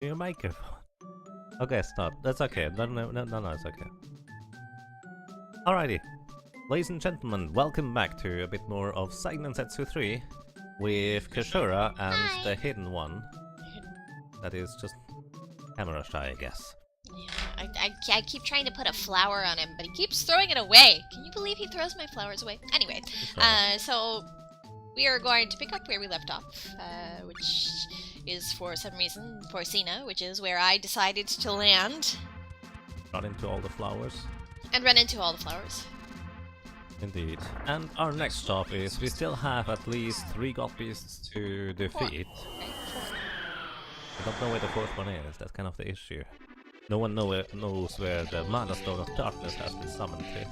Your microphone. Okay, it's not. That's okay. No, it's okay. Alrighty. Ladies and gentlemen, welcome back to a bit more of Seiken Densetsu 3 with Caeshura and the hidden one. That is just camera shy, I guess. Yeah, I keep trying to put a flower on him, but he keeps throwing it away. Can you believe he throws my flowers away? Anyway, so we are going to pick up where we left off, which is for some reason for Sina, which is where I decided to land. Run into all the flowers. And run into all the flowers. Indeed. And our next stop is we still have at least 3 god beasts to defeat. I don't know where the 4th one is, that's kind of the issue. No one knows where the Mana Stone of Darkness has been summoned to.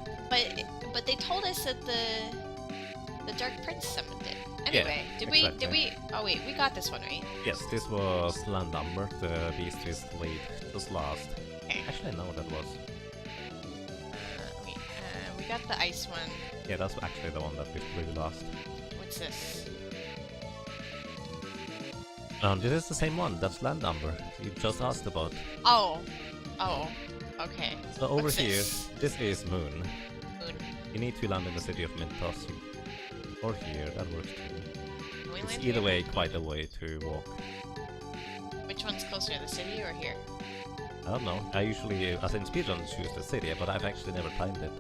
But they told us that the Dark Prince summoned it. Anyway, yeah, did we oh wait, we got this one, right? Yes, this was Landumber, the beast we slayed just last. Okay. Actually, no, that was... we got the ice one. Yeah, that's actually the one that we slayed last. What's this? This is the same one, that's Landumber, you just asked about. Oh, okay. So over here, this is Moon. Moon. You need to land in the city of Mintos. Or here, that works too. It's either way quite a way to walk. Which one's closer, the city or here? I don't know. I usually, as in speedruns, choose the city, but I've actually never timed it.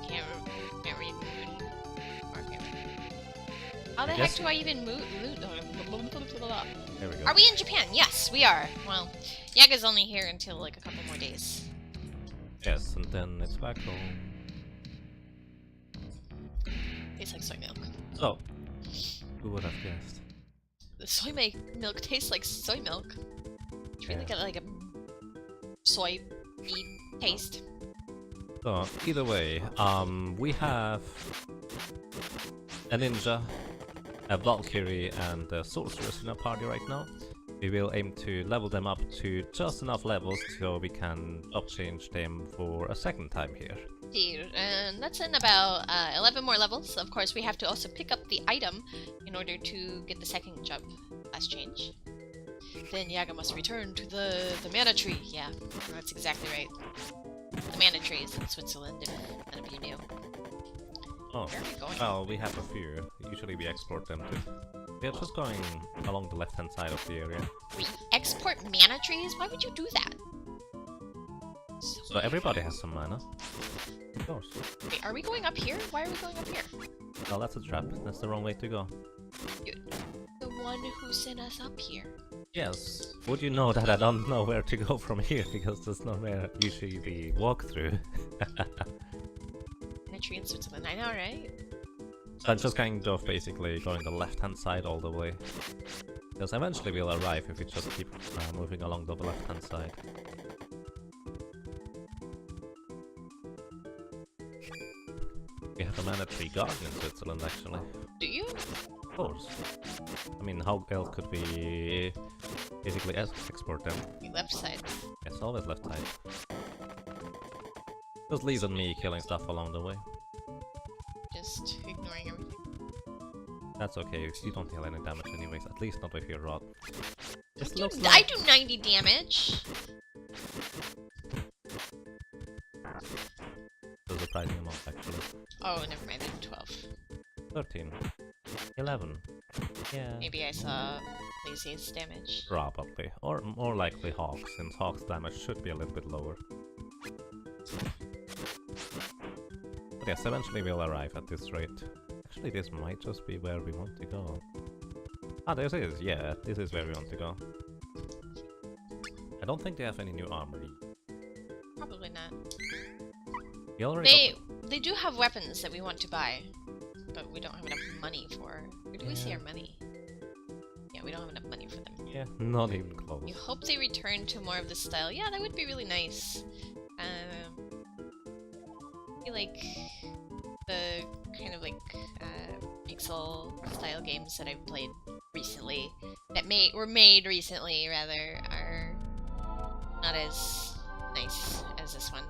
Can't read Moon. Okay. How the heck do I even move? There we go. Are we in Japan? Yes, we are. Well, Yaga's only here until like a couple more days. Yes, and then it's back home. Tastes like soy milk. So, who would have guessed? The soy milk tastes like soy milk. It's really got like a soy taste. So, either way, we have a ninja, a Valkyrie, and a sorceress in our party right now. We will aim to level them up to just enough levels so we can upchange them for a second time here. And that's in about 11 more levels. Of course, we have to also pick up the item in order to get the second jump last change. Then Yaga must return to the mana tree. Yeah, that's exactly right. The mana tree is in Switzerland, if none of you knew. Oh, where are we going? Well, we have a few. Usually we export them too. We're just going along the left-hand side of the area. We export mana trees? Why would you do that? So everybody has some mana. Of course. Wait, are we going up here? Why are we going up here? Well, that's a trap. That's the wrong way to go. The one who sent us up here. Yes. Would you know that I don't know where to go from here, because that's not where usually we walk through. A tree in Switzerland, I know, right? So I'm just kind of basically going the left-hand side all the way. Because eventually we'll arrive if we just keep moving along the left-hand side. We have a mana tree garden in Switzerland, actually. Do you? Of course. I mean, how else could we basically export them? The left side. It's always left side. Just leaves on me killing stuff along the way. Just ignoring everything. That's okay, you don't deal any damage anyways, at least not with your rod. I do 90 damage! The surprising amount, actually. Oh, never mind, I did 12. 13. 11. Yeah. Maybe I saw Lucy's damage. Probably. Or more likely Hawk's, since Hawk's damage should be a little bit lower. But yes, eventually we'll arrive at this rate. Actually, this might just be where we want to go. Ah, this is, yeah, this is where we want to go. I don't think they have any new armor. Probably not. We already they do have weapons that we want to buy, but we don't have enough money for. Where do we see our money? Yeah, we don't have enough money for them. Yeah, not even close. You hope they return to more of this style. Yeah, that would be really nice. I feel like the kind of like pixel style games that I've played recently, that were made recently rather, are not as nice as this one.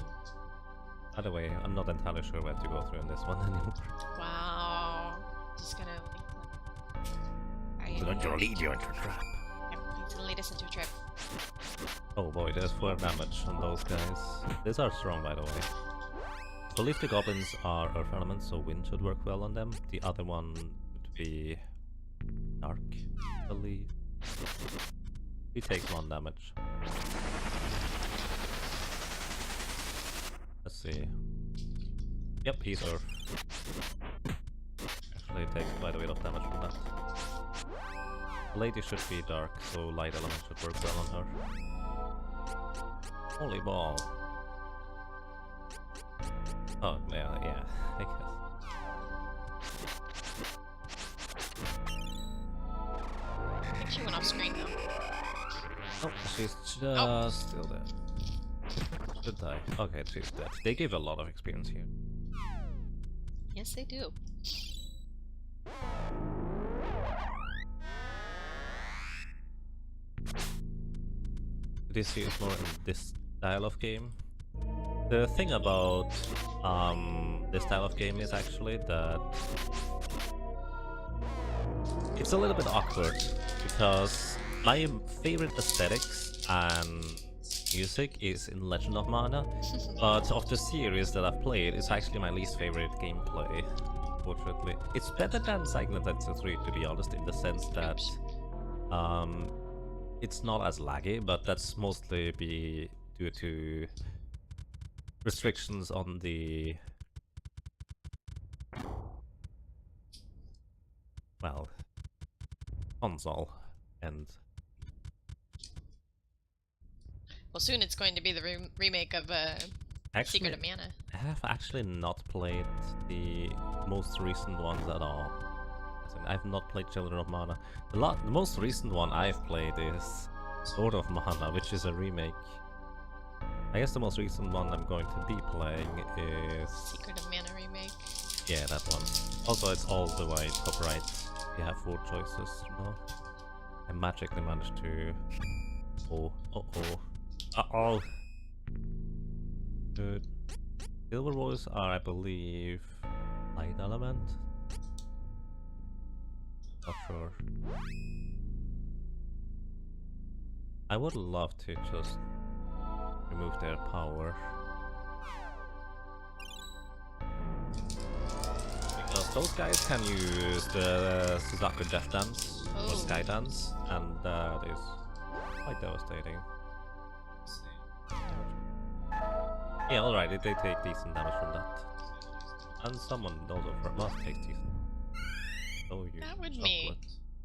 By the way, I'm not entirely sure where to go through in this one anymore. Wow. Just gonna like... Don't you lead you into a trap. Yep, it's gonna lead us into a trap. Oh boy, there's 4 damage on those guys. These are strong, by the way. I believe the goblins are earth elements, so wind should work well on them. The other one would be dark, I believe. He takes 1 damage. Let's see. Yep, he's earth. Actually, he takes quite a bit of damage from that. The lady should be dark, so light element should work well on her. Holy ball. Oh, yeah, I guess. She went off screen though. Oh, she's just still there. Should die. Okay, she's dead. They give a lot of experience here. Yes, they do. This here is more in this style of game. The thing about this style of game is actually that it's a little bit awkward because my favorite aesthetics and music is in Legend of Mana, but of the series that I've played, it's actually my least favorite gameplay, unfortunately. It's better than Seiken Densetsu 3, to be honest, in the sense that it's not as laggy, but that's mostly due to restrictions on the console and Well, soon it's going to be the remake of Secret of Mana. I have actually not played the most recent ones at all. As in, I've not played Children of Mana. The most recent one I've played is Sword of Mana, which is a remake. I guess the most recent one I'm going to be playing is Secret of Mana remake. Yeah, that one. Also, it's all the way top right. You have 4 choices now. I magically managed to. Uh-oh. Good. Silver Voice are, I believe, light element. Not sure. I would love to just remove their power. Because those guys can use the Suzaku Death Dance or Sky Dance, and that is quite devastating. Yeah, alright, they take decent damage from that. And someone also from us takes decent. Oh, you That would chocolate. me.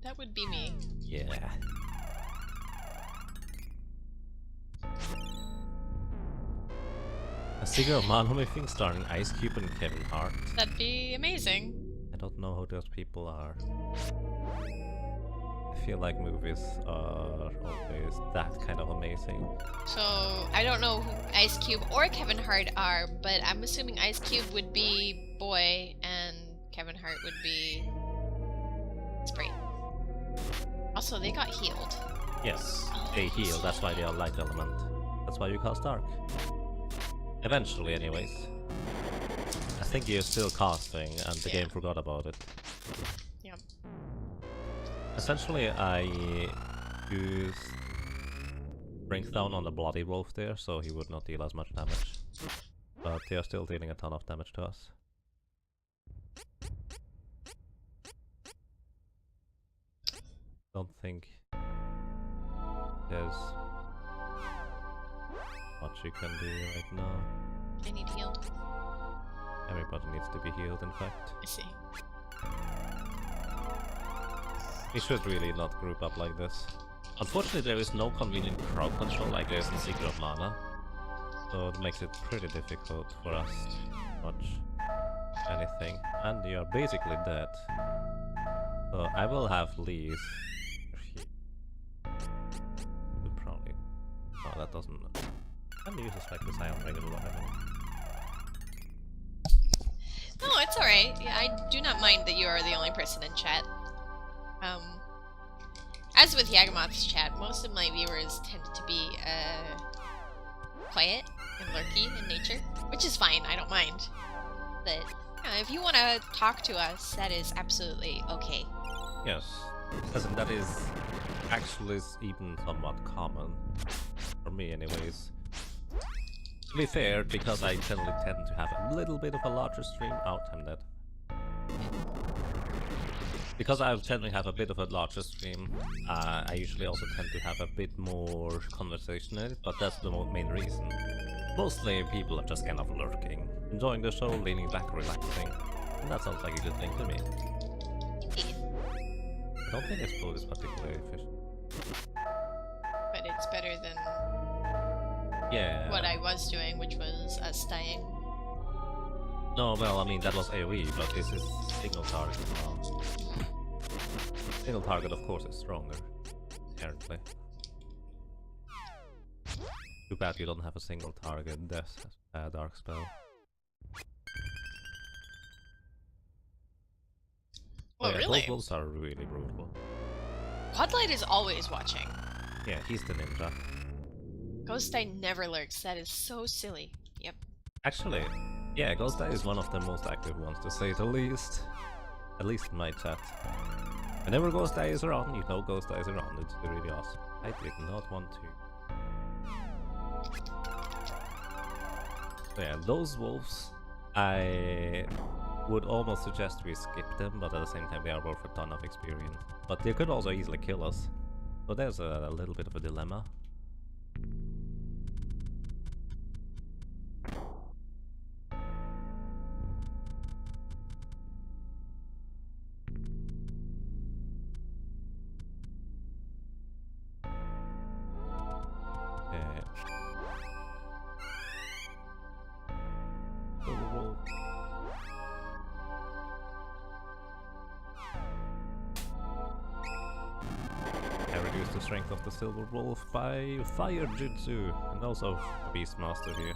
That would be me. Yeah. A Secret of Mana movie starring Ice Cube and Kevin Hart. That'd be amazing. I don't know who those people are. I feel like movies are always that kind of amazing. So, I don't know who Ice Cube or Kevin Hart are, but I'm assuming Ice Cube would be Boy and Kevin Hart would be Sprite. Also, they got healed. Yes, they heal, that's why they are light element. That's why you cast dark. Eventually, anyways. I think you're still casting and the game forgot about it. Yep. Essentially, I used Brink down on the Bloody Wolf there, so he would not deal as much damage. But they are still dealing a ton of damage to us. Don't think there's much you can do right now. I need healed. Everybody needs to be healed, in fact. I see. We should really not group up like this. Unfortunately, there is no convenient crowd control like there is in Secret of Mana, so it makes it pretty difficult for us to watch anything. And you are basically dead. So I will have Lee's. Probably. No, that doesn't. I'm used to like this Ion regular weapon. No, it's alright. Yeah, I do not mind that you are the only person in chat. As with Yagamoth's chat, most of my viewers tend to be quiet and lurky in nature, which is fine, I don't mind. But if you want to talk to us, that is absolutely okay. Yes, As in, that is actually even somewhat common. For me, anyways. To be fair, because I generally tend to have a little bit of a larger stream. Oh, I'm dead. Because I generally have a bit of a larger stream, I usually also tend to have a bit more conversation in it, but that's the main reason. Mostly people are just kind of lurking, enjoying the show, leaning back, relaxing, and that sounds like a good thing to me. I don't think Explode is particularly efficient. But it's better than what I was doing, which was us dying. No, well, I mean, that was AoE, but this is single target now. Single target, of course, is stronger, apparently. Too bad you don't have a single target death dark spell. Oh, yeah, really? Those wolves are really brutal. Quadlight is always watching. Yeah, he's the ninja. Ghost Eye never lurks. That is so silly. Yep. Actually, yeah, Ghost Eye is one of the most active ones, to say the least. At least in my chat. Whenever Ghost Eye is around, you know Ghost Eye is around. It's really awesome. I did not want to. So yeah, those wolves, I would almost suggest we skip them, but at the same time they are worth a ton of experience. But they could also easily kill us. So there's a little bit of a dilemma. The strength of the Silver Wolf by Fire Jutsu, and also the Beastmaster here.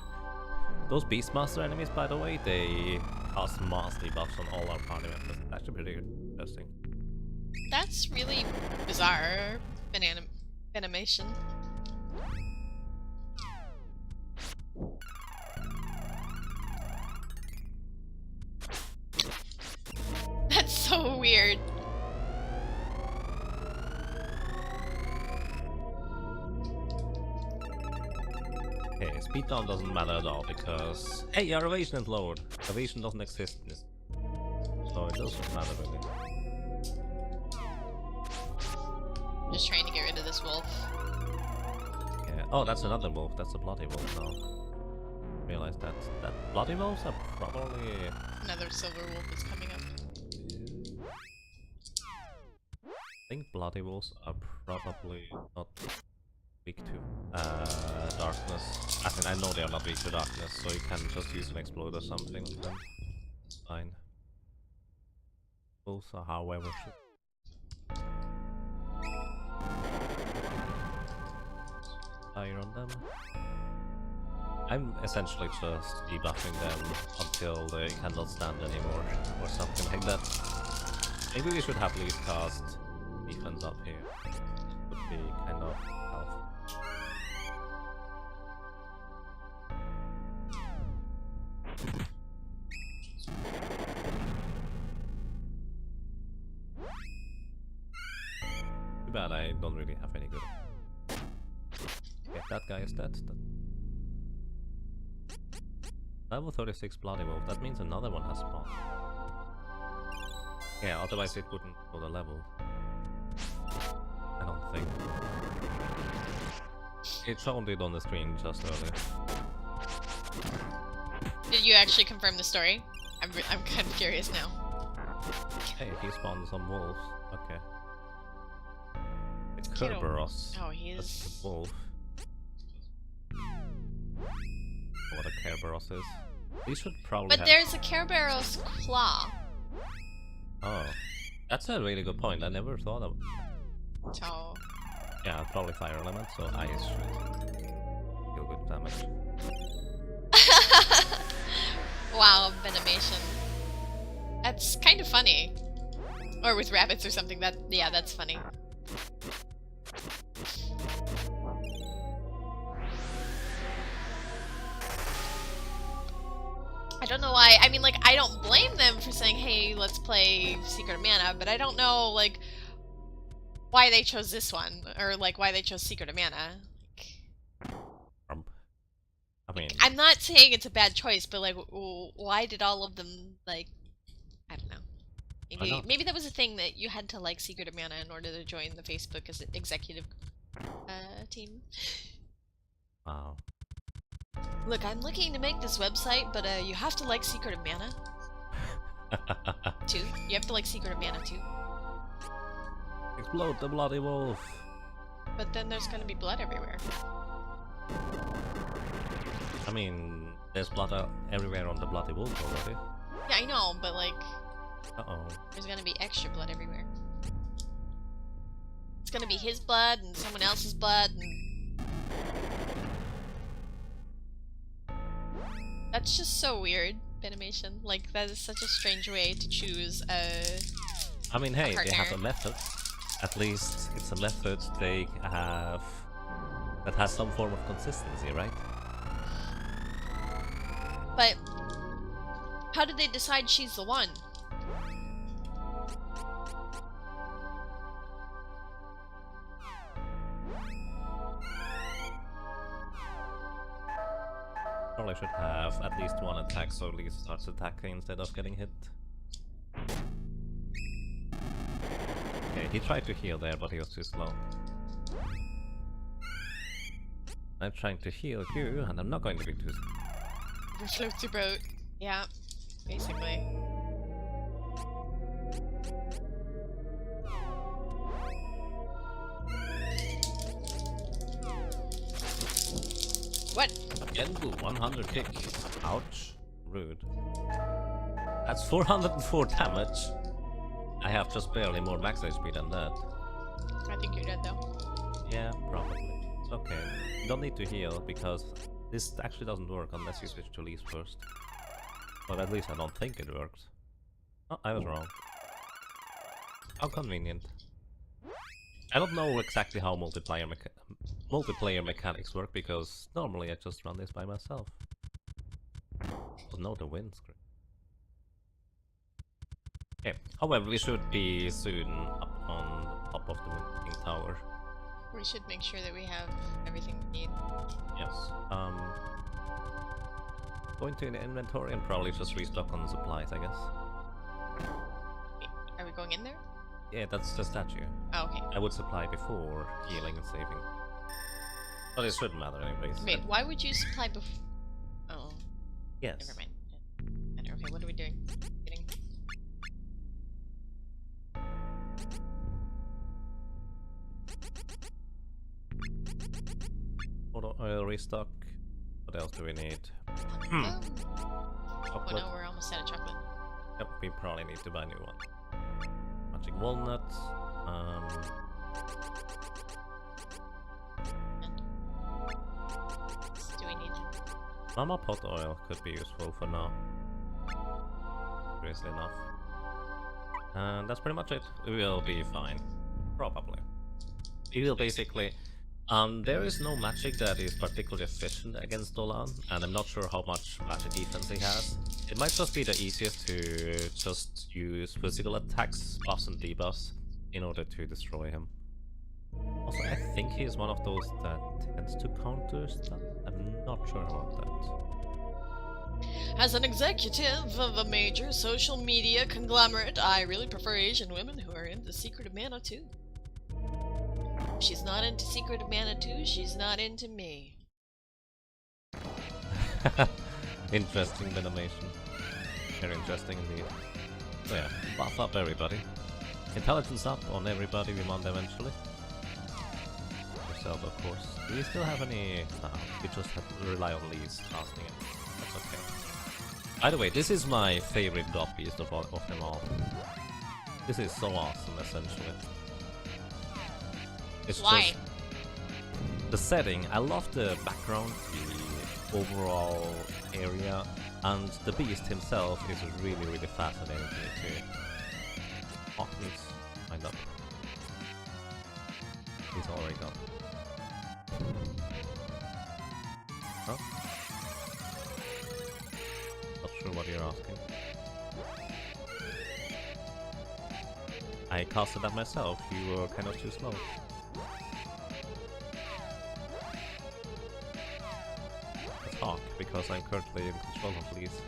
Those Beastmaster enemies, by the way, they cast mastery buffs on all our party members. That's actually pretty interesting. That's really bizarre animation. That's so weird. Okay, speed down doesn't matter at all because... Hey, our evasion is lowered. Evasion doesn't exist in this. So it doesn't matter really. I'm just trying to get rid of this wolf. Yeah. Oh, that's another wolf. That's a bloody wolf now. Realize that bloody wolves are probably... Another silver wolf is coming up. I think bloody wolves are probably not weak to darkness. I think I know they are not weak to darkness, so you can just use an explode or something with them. It's fine. Wolves are, however, fire on them. I'm essentially just debuffing them until they cannot stand anymore, or something like that. Maybe we should have at least cast defense up here. Would be kind of helpful. Too bad I don't really have any good. Okay, that guy is dead. Level 36 Bloody Wolf, that means another one has spawned. Yeah, otherwise it wouldn't go the level. I don't think. It showed it on the screen just earlier. Did you actually confirm the story? I'm kind of curious now. Hey, he spawned some wolves. Okay. It's Kerberos. Oh, he is. That's the wolf. What a Kerberos is. We should probably But there's a Kerberos claw. Oh. That's a really good point. I never thought of it. So... Yeah, probably fire element, so ice should deal good damage. Wow, venomation. That's kind of funny. Or with rabbits or something. Yeah, that's funny. I don't know why. I mean, like, I don't blame them for saying, hey, let's play Secret of Mana, but I don't know, like, why they chose this one, or like why they chose Secret of Mana. I mean, I'm not saying it's a bad choice, but like, why did all of them like? I don't know. Maybe that was a thing that you had to like Secret of Mana in order to join the Facebook as an executive team. wow. Look, I'm looking to make this website, but you have to like Secret of Mana too. You have to like Secret of Mana too. Explode the bloody wolf. But then there's gonna be blood everywhere. I mean, there's blood everywhere on the bloody wolf already. Yeah, I know, but like, uh-oh, there's gonna be extra blood everywhere. It's gonna be his blood and someone else's blood, and that's just so weird, Benimation. Like, that is such a strange way to choose a I mean, hey, they have a partner. method. At least it's a method they have that has some form of consistency, right? But how did they decide she's the one? Probably should have at least one attack so Lee starts attacking instead of getting hit. Okay, he tried to heal there, but he was too slow. I'm trying to heal you, and I'm not going to be too slow. Floaty boat. Yeah, basically. What? Again, blue 100 kick. Ouch. Rude. That's 404 damage. I have just barely more max HP than that. I think you're dead though. Yeah, probably. It's okay. You don't need to heal because this actually doesn't work unless you switch to Leaf first. But at least I don't think it works. Oh, I was wrong. How convenient. I don't know exactly how multiplayer mechanics work because normally I just run this by myself. Oh no, the wind screen. Okay, however, we should be soon up on the top of the Winding Tower. We should make sure that we have everything we need. Yes. Go into the inventory and probably just restock on the supplies, I guess. Wait, are we going in there? Yeah, that's the statue. Oh, okay. I would supply before healing and saving. But it shouldn't matter anyways. Wait, why would you supply before? Oh. Yes. Never mind. Okay, what are we doing? Getting... Auto oil restock. What else do we need? Oh Chocolate. no, we're almost out of chocolate. Yep, we probably need to buy a new one. Magic walnuts. Do we need? Mama pot oil could be useful for now. Seriously enough. And that's pretty much it. We will be fine. Probably. We will basically... there is no magic that is particularly efficient against Dolan, and I'm not sure how much magic defense he has. It might just be the easiest to just use physical attacks, buffs and debuffs, in order to destroy him. Also, I think he is one of those that tends to counter stuff. I'm not sure about that. As an executive of a major social media conglomerate, I really prefer Asian women who are into Secret of Mana too. If she's not into Secret of Mana too, she's not into me. Interesting animation. Very interesting indeed. So yeah, buff up everybody. Intelligence up on everybody we want eventually. Yourself, of course. Do we still have any... No, we just have to rely on Lee's casting it. That's okay. By the way, this is my favorite god beast of them all. This is so awesome, essentially. It's Why? just the setting. I love the background, the overall area, and the beast himself is really, really fascinating to me too. Oh, please, find up. He's already gone. Huh? Not sure what you're asking. I casted that myself, you were kind of too slow. Let's talk, because I'm currently in control of these.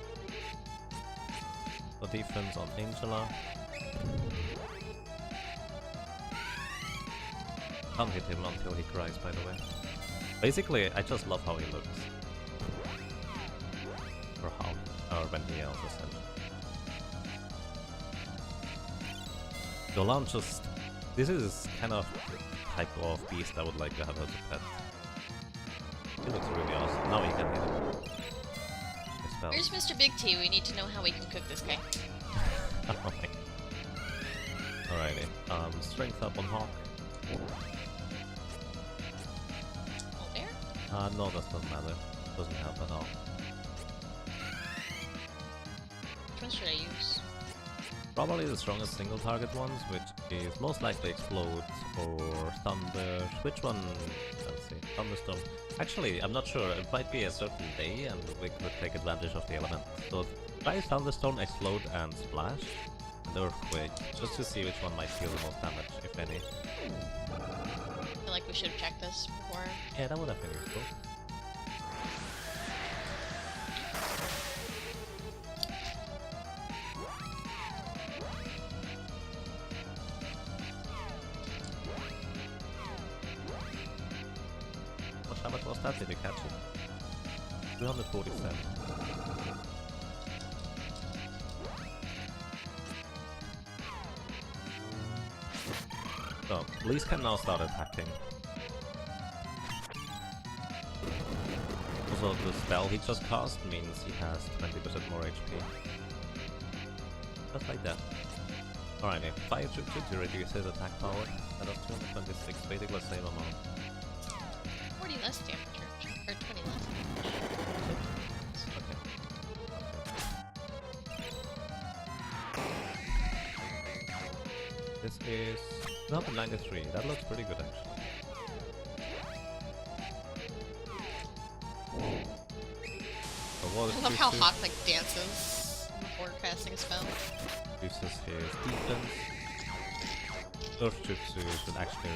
So defense on Angela. Can't hit him until he cries, by the way. Basically, I just love how he looks. Or when he yells, essentially. Dolan just... This is kind of the type of beast I would like to have as a pet. He looks really awesome. Now he can hit him. Where's Mr. Big T? We need to know how we can cook this guy. Alrighty. Strength up on Hawk. Oh, there? No, that doesn't matter. Doesn't help at all. Which one should I use? Probably the strongest single target ones, which is most likely Explode or Thunder. Which one? Let's see. Thunderstorm. Actually, I'm not sure. It might be a certain day and we could take advantage of the element. So try Thunderstorm, Explode and Splash. And Earthquake. Just to see which one might deal the most damage, if any. I feel like we should have checked this before. Yeah, that would have been useful. How much was that? Did you catch it? 347. So, Lees can now start attacking. Also, the spell he just cast means he has 20% more HP. Just like that. Alrighty, Fire Jutsu to reduce his attack power. That was 226, basically the same amount. 40 less damage, or 20 less. Okay. This is 293. That looks pretty good, actually. So what I love how Hawk like dances before casting a spell. Uses his defense. Earth Jutsu should actually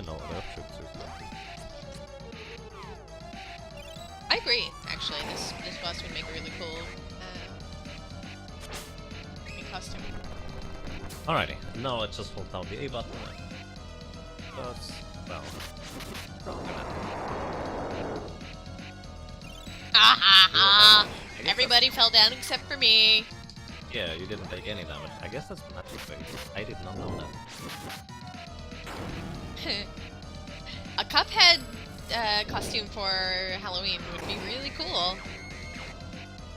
no, Earth Jutsu is not. I agree, actually. This boss would make a really cool costume. Alrighty, now let's just hold down the A button. That's, well, probably not. Ha ha ha! Everybody fell down except for me. Yeah, you didn't take any damage. I guess that's magic phase. I did not know that. A Cuphead costume for Halloween would be really cool.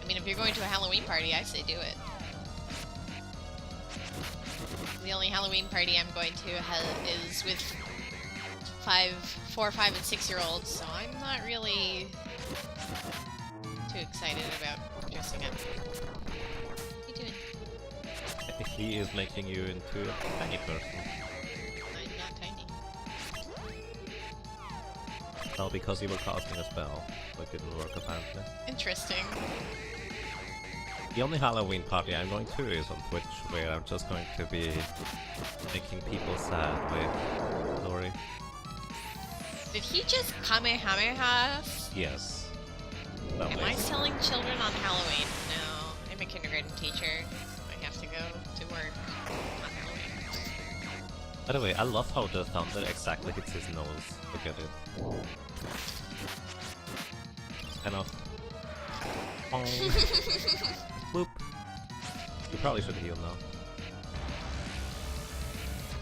I mean, if you're going to a Halloween party, I say do it. The only Halloween party I'm going to is with 4, 5, and 6-year-olds, so I'm not really too excited about dressing up. What are you doing? He is making you into a tiny person. I'm not tiny. Well, because you were casting a spell, so it didn't work apparently. Interesting. The only Halloween party I'm going to is on Twitch, where I'm just going to be making people sad with Lori. Did he just Kamehameha? Yes. Am I selling children on Halloween? No, I'm a kindergarten teacher. I have to go to work on Halloween. By the way, I love how the thunder exactly hits his nose. Look at it. It's kind of... Boop. You probably should heal now.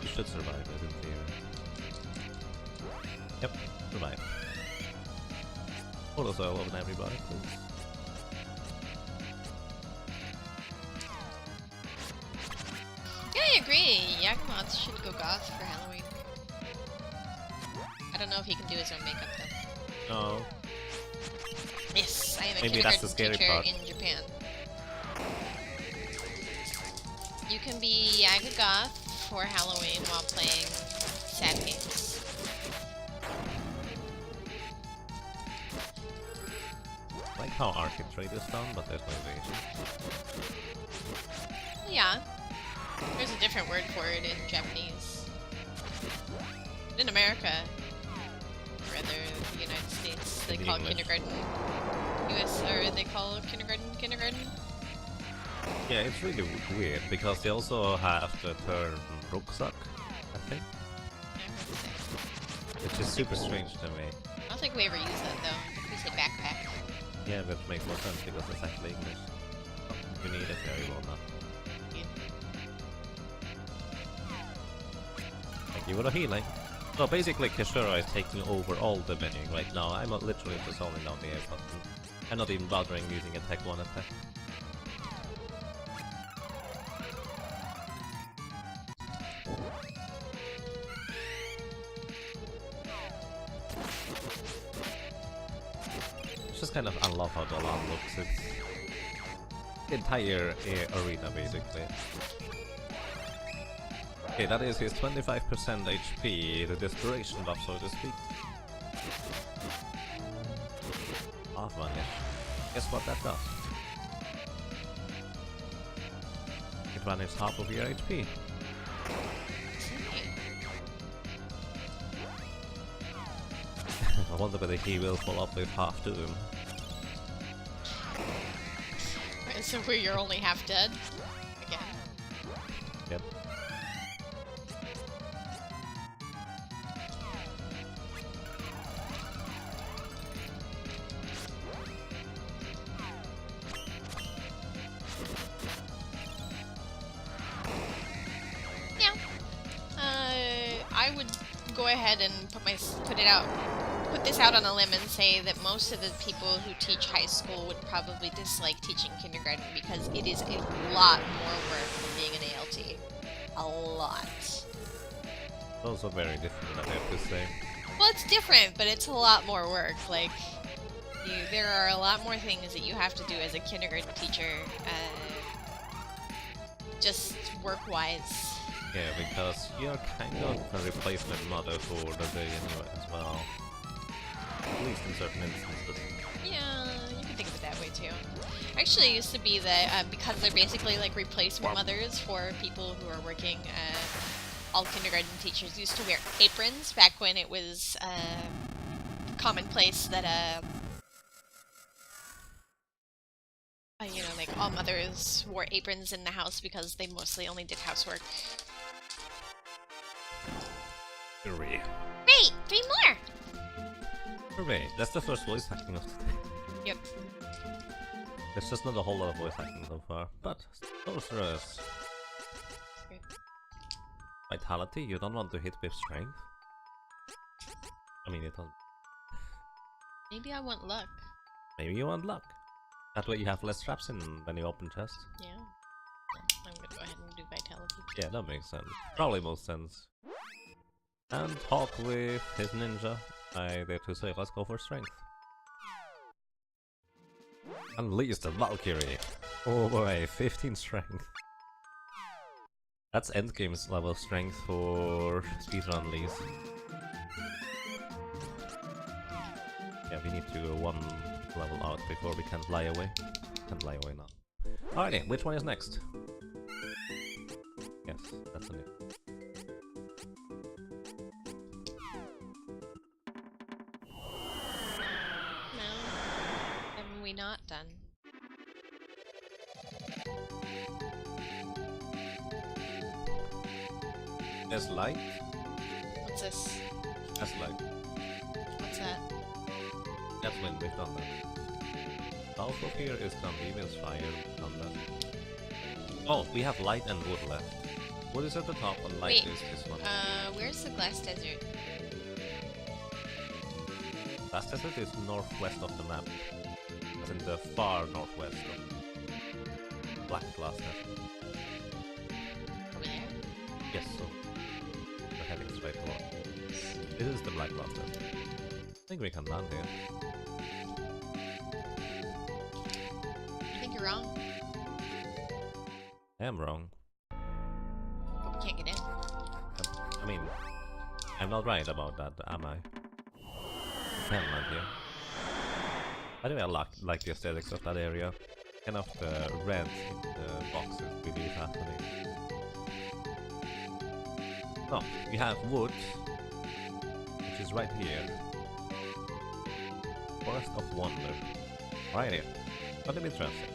You should survive it in theory. Yep, survive. Photos all over everybody, please. Yeah, I agree. Yagamoth should go goth for Halloween. I don't know if he can do his own makeup though. No. Yes, I am a Maybe that's the kindergarten scary teacher part. in Japan. You can be Yaga Goth for Halloween while playing sad games. I like how arcade trade is done, but there's no evasion. Yeah. There's a different word for it in Japanese. In America, or rather the United States, they call kindergarten. US, or they call kindergarten. Yeah, it's really weird because they also have the term rucksack, I think. Which is super strange to me. I don't think we ever use that though. We say backpack. Yeah, that makes more sense because it's actually English. You need it very well now. Thank you for the healing. So basically Caeshura is taking over all the menu right now. I'm literally just holding down the A button. I'm not even bothering using a Tech 1 attack. It's just kind of, I love how the alarm looks. It's the entire arena basically. Okay, that is his 25% HP, the desperation buff, so to speak. Half vanish. Guess what that does? It vanishes half of your HP. I wonder whether he will follow up with half doom. So where you're only half dead? Again. Yep. I would go ahead and put this out on a limb and say that most of the people who teach high school would probably dislike teaching kindergarten because it is a lot more work than being an ALT. A lot. It's also very different, I have to say. Well, it's different, but it's a lot more work. Like, there are a lot more things that you have to do as a kindergarten teacher, just work-wise. Yeah, because you're kind of a replacement mother for the day anyway as well. At least in certain instances. Yeah, you can think of it that way too. Actually, it used to be that because they're basically like replacement mothers for people who are working, all kindergarten teachers used to wear aprons back when it was commonplace that you know, like all mothers wore aprons in the house because they mostly only did housework. Hooray. Great! 3 more! Hooray, that's the first voice hacking of today. Yep. There's just not a whole lot of voice hacking so far, but sorceress. Great. Vitality, you don't want to hit with strength? I mean, it doesn't. Maybe I want luck. Maybe you want luck. That way you have less traps in when you open chests. Yeah. I'm gonna go ahead and do vitality. Yeah, that makes sense. Probably most sense. And Hawk with his ninja. I dare to say, let's go for strength. Unleash the Valkyrie. Oh boy, 15 strength. That's endgame's level strength for speedrun leads. Yeah, we need to go 1 level out before we can fly away. Can't fly away now. Alrighty, which one is next? Yes, that's a new. No. Haven't we not done? There's light. What's this? That's light. What's that? That's when we've done that. South of here is done. Demon's fire. Done that. Oh, we have light and wood left. Wood is at the top and light Wait, is this one. Where's the glass desert? Glass desert is northwest of the map. As in the far northwest of Black Glass Desert. Over there? Yes, so we're heading straight toward. This is the Black Glass Desert. I think we can land here. I think you're wrong. I am wrong. But we can't get in. I mean, I'm not right about that, am I? Can land here. By the way, I like the aesthetics of that area. Kind of the red in the boxes really fascinating. Oh, we have wood, which is right here. Forest of Wonder. Right here. Gonna be interesting.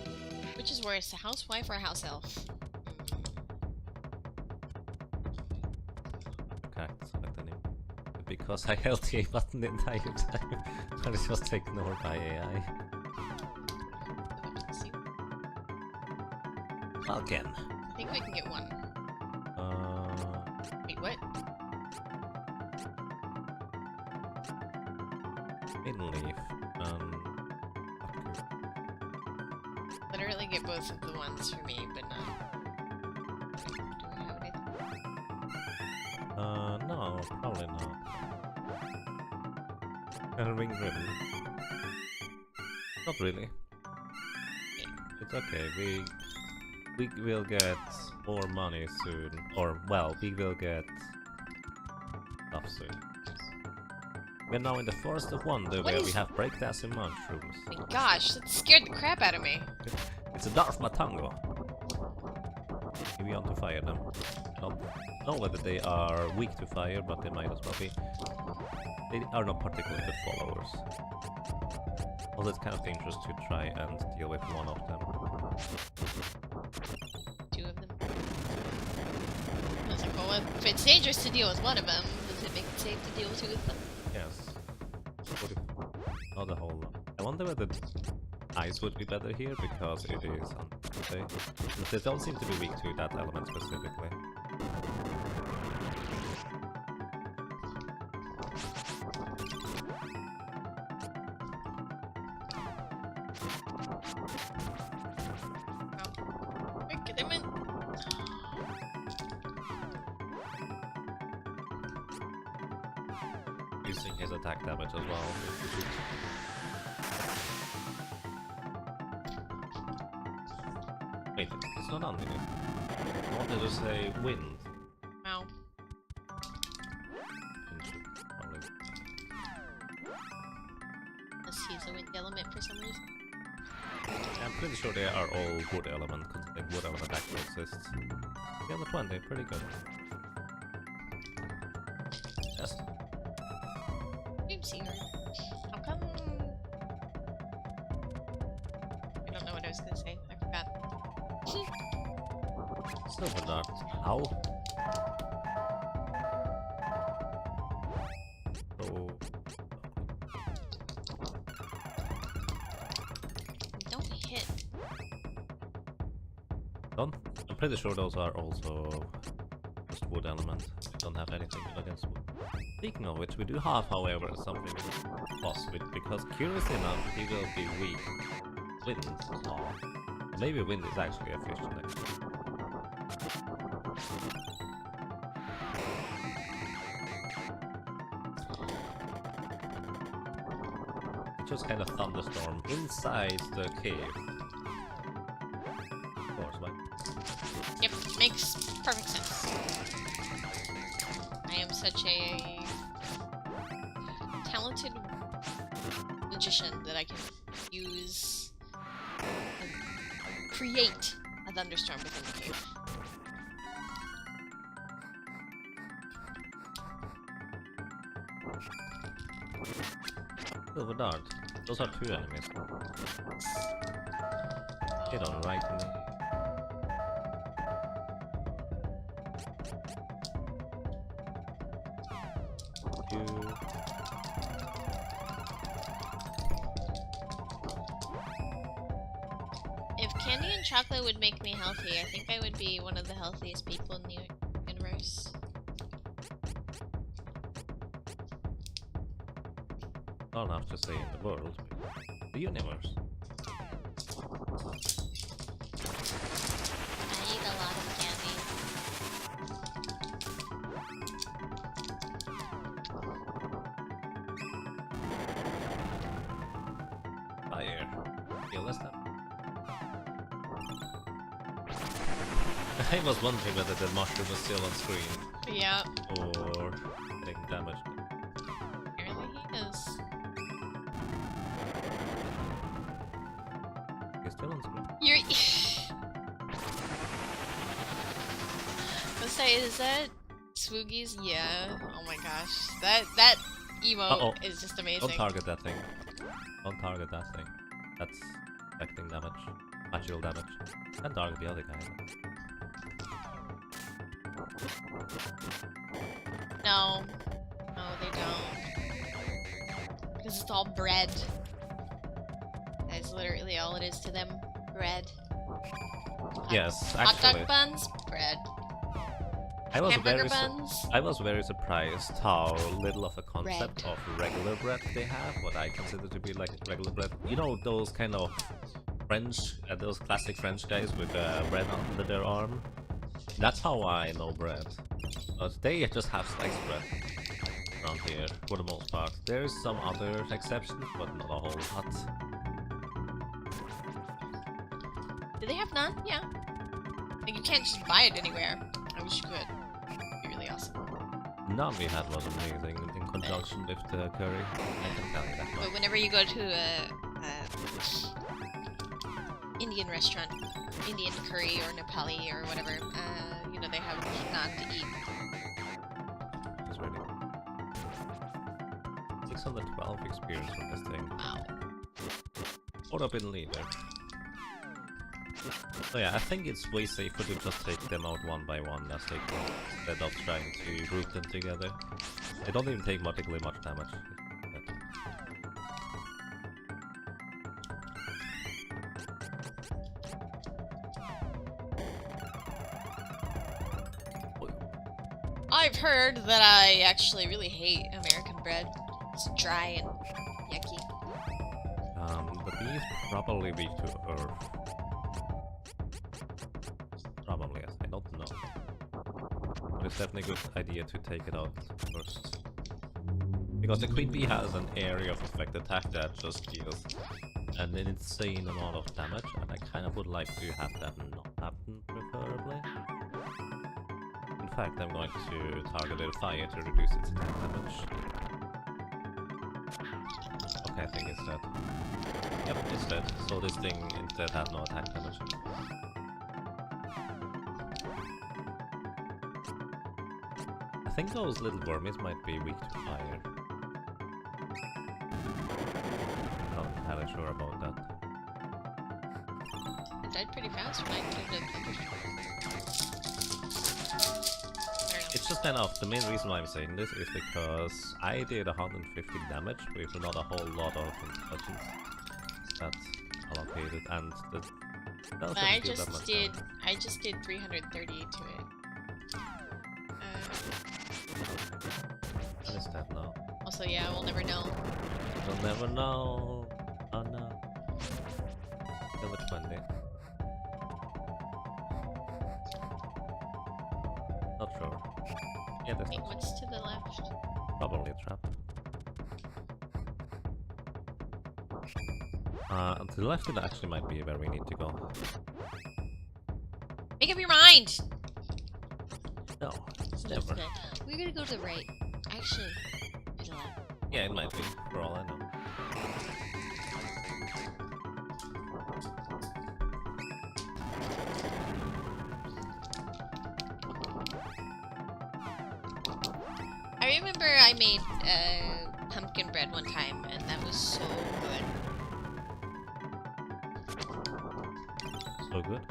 Which is worse, a housewife or a house elf? Okay, select a name. Because I held the A button the entire time. I was just ignored by AI. Again. I think we can get one. Wait, what? Maiden leaf. Literally get both of the ones for me, but not. Do we have anything? No, probably not. And a ring ribbon. Not really. It's okay, we will get more money soon. Or, well, we will get stuff soon. We're now in the Forest of Wonder where we have breakdancing mushrooms. Oh my gosh, that scared the crap out of me. It's a Darth Matango. If you want to fire them. I don't know whether they are weak to fire, but they might as well be. They are not particularly good followers. Although it's kind of dangerous to try and deal with one of them. Two of them. I was like, well, if it's dangerous to deal with one of them, does it make it safe to deal with two of them? Yes. Not a whole lot. I wonder whether ice would be better here, because it is unsafe. They don't seem to be weak to that element specifically. Using his attack damage as well. Wait, it's not on here. I wanted to say wind. Wow. Unless he's a wind element for some reason. I'm pretty sure they are all wood element, considering wood element actually exists. Yeah, the 20, pretty good. Yes. Oopsie. How come? I don't know what I was gonna say. I forgot. Silver dart. Ow. So... Don't hit. Don't? I'm pretty sure those are also just wood element. We don't have anything against wood. Speaking of which, we do have, however, something boss with, because curiously enough, he will be weak. Wind. Oh. Maybe wind is actually a fusion next. Just kind of thunderstorm inside the cave. Of course, right? Yep, makes perfect sense. I am such a talented magician that I can use create a thunderstorm within the cave. Silver dart. Those are two enemies. Hit on right in the... If candy and chocolate would make me healthy, I think I would be one of the healthiest people in the universe. Not enough to say in the world, the universe. I eat a lot of candy. Fire. Kill this time. I was wondering whether the mushroom was still on screen. Yeah. Or getting damaged. Apparently he is. He's still on screen. You're. Let's say, is that Swoogies? Yeah. Oh my gosh. That emote is just amazing. Don't target that thing. Don't target that thing. That's affecting damage. Magical damage. And target the other guy. No. No, they don't. Because it's all bread. That's literally all it is to them. Bread. Yes, Hot actually. dog buns? Bread. I was very surprised how little of a concept of regular bread they have, what I consider to be like regular bread. You know those kind of French, those classic French guys with bread under their arm? That's how I know bread. But they just have sliced bread around here, for the most part. There's some other exceptions, but not a whole lot. Do they have naan? Yeah. Like, you can't just buy it anywhere. I wish you could. It'd be really awesome. Naan we had was amazing in conjunction with the curry. I can tell you that much. But whenever you go to a Indian restaurant, Indian curry or Nepali or whatever, you know, they have naan to eat. It's ready. 612 experience from this thing. Wow. What up in leader? So yeah, I think it's way safer to just take them out one by one as they go, instead of trying to group them together. They don't even take particularly much damage. I've heard that I actually really hate American bread. It's dry and yucky. The bee is probably weak to earth. Probably, yes. I don't know. But it's definitely a good idea to take it out first. Because the queen bee has an area of effect attack that just deals an insane amount of damage, and I kind of would like to have that not happen, preferably. In fact, I'm going to target the fire to reduce its attack damage. Okay, I think it's dead. Yep, it's dead. So this thing instead has no attack damage. I think those little wormies might be weak to fire. Not entirely sure about that. It died pretty fast when I did it. It's just kind of, the main reason why I'm saying this is because I did 150 damage with not a whole lot of intelligence that's allocated, and I just did 330 to it. What is that now? Also, yeah, we'll never know. We'll never know. Oh no. Level 20. Not sure. Yeah, that's Wait, what's to the left? probably a trap. To the left it actually might be where we need to go. Make up your mind! No, So never. we're gonna go to the right. Actually, to the left. Yeah, it might be, for all I know. I remember I made pumpkin bread one time, and that was so good. So good.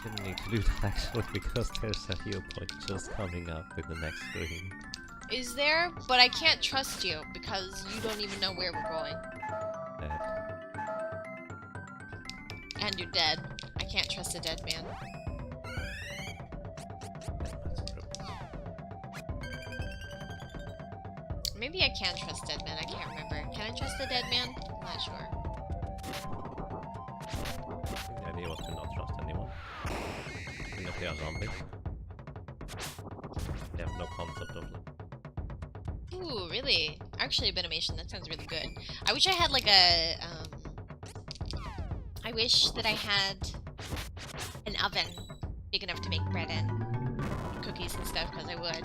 Didn't need to do that actually, because there's a heal point just coming up with the next screen. Is there? But I can't trust you, because you don't even know where we're going. Dead. And you're dead. I can't trust a dead man. Maybe I can trust dead man, I can't remember. Can I trust a dead man? I'm not sure. The idea was to not trust anyone. Even if they are zombies. They have no concept of them. Ooh, really? Actually, animation, that sounds really good. I wish I had like a, I wish that I had an oven big enough to make bread in. Cookies and stuff, because I would.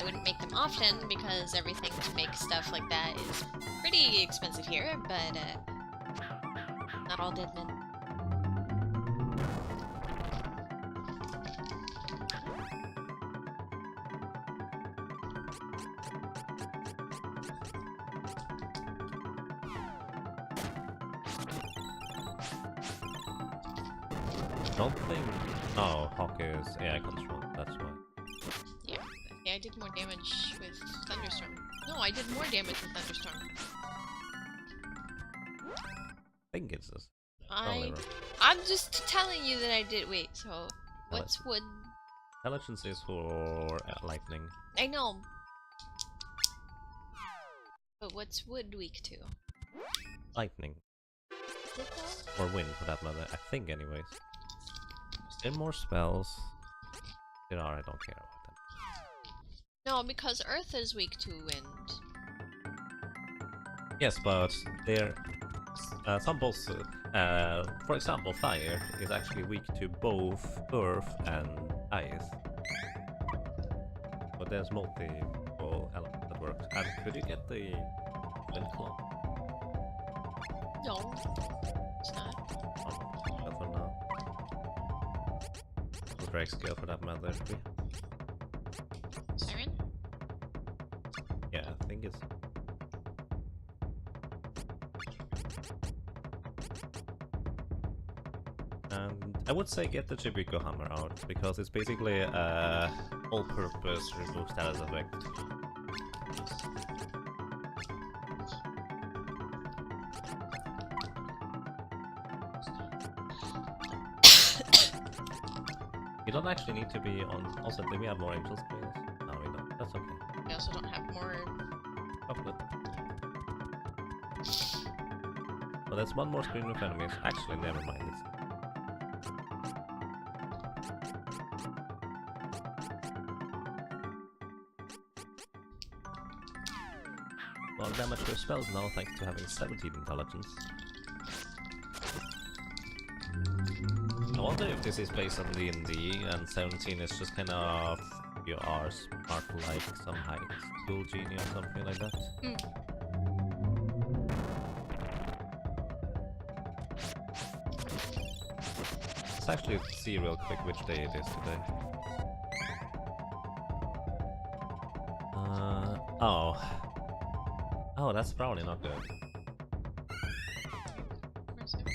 wouldn't make them often because everything to make stuff like that is pretty expensive here, but not all dead men. Don't think. Oh, Hawk is AI control. That's why. Yeah, I did more damage with Thunderstorm. No, I did more damage with Thunderstorm. I think it's this. I'm just telling you that I did. Wait, so what's wood? Intelligence is for lightning. I know. But what's wood weak to? Lightning. Is it though? Or wind, for that matter. I think, anyways. There are more spells. There are, I don't care about them. No, because Earth is weak to wind. Yes, but there some boss, for example, fire is actually weak to both earth and ice. But there's multiple elements that work. And could you get the wind claw? No, it's not. That for now. Or drag scale for that matter. Siren? Yeah, I think it's. And I would say get the Chibico hammer out, because it's basically all-purpose remove status effect. You don't actually need to be on. Also, do we have more angel scales? No, we don't. That's okay. We also don't have more. Chocolate. Well, there's one more screen with enemies. Actually, never mind. It's well, damage to your spells now, thanks to having 17 intelligence. I wonder if this is based on D&D, and 17 is just kind of you are smart like some high school genie or something like that. Let's actually see real quick which day it is today. Oh, that's probably not good. Where's it?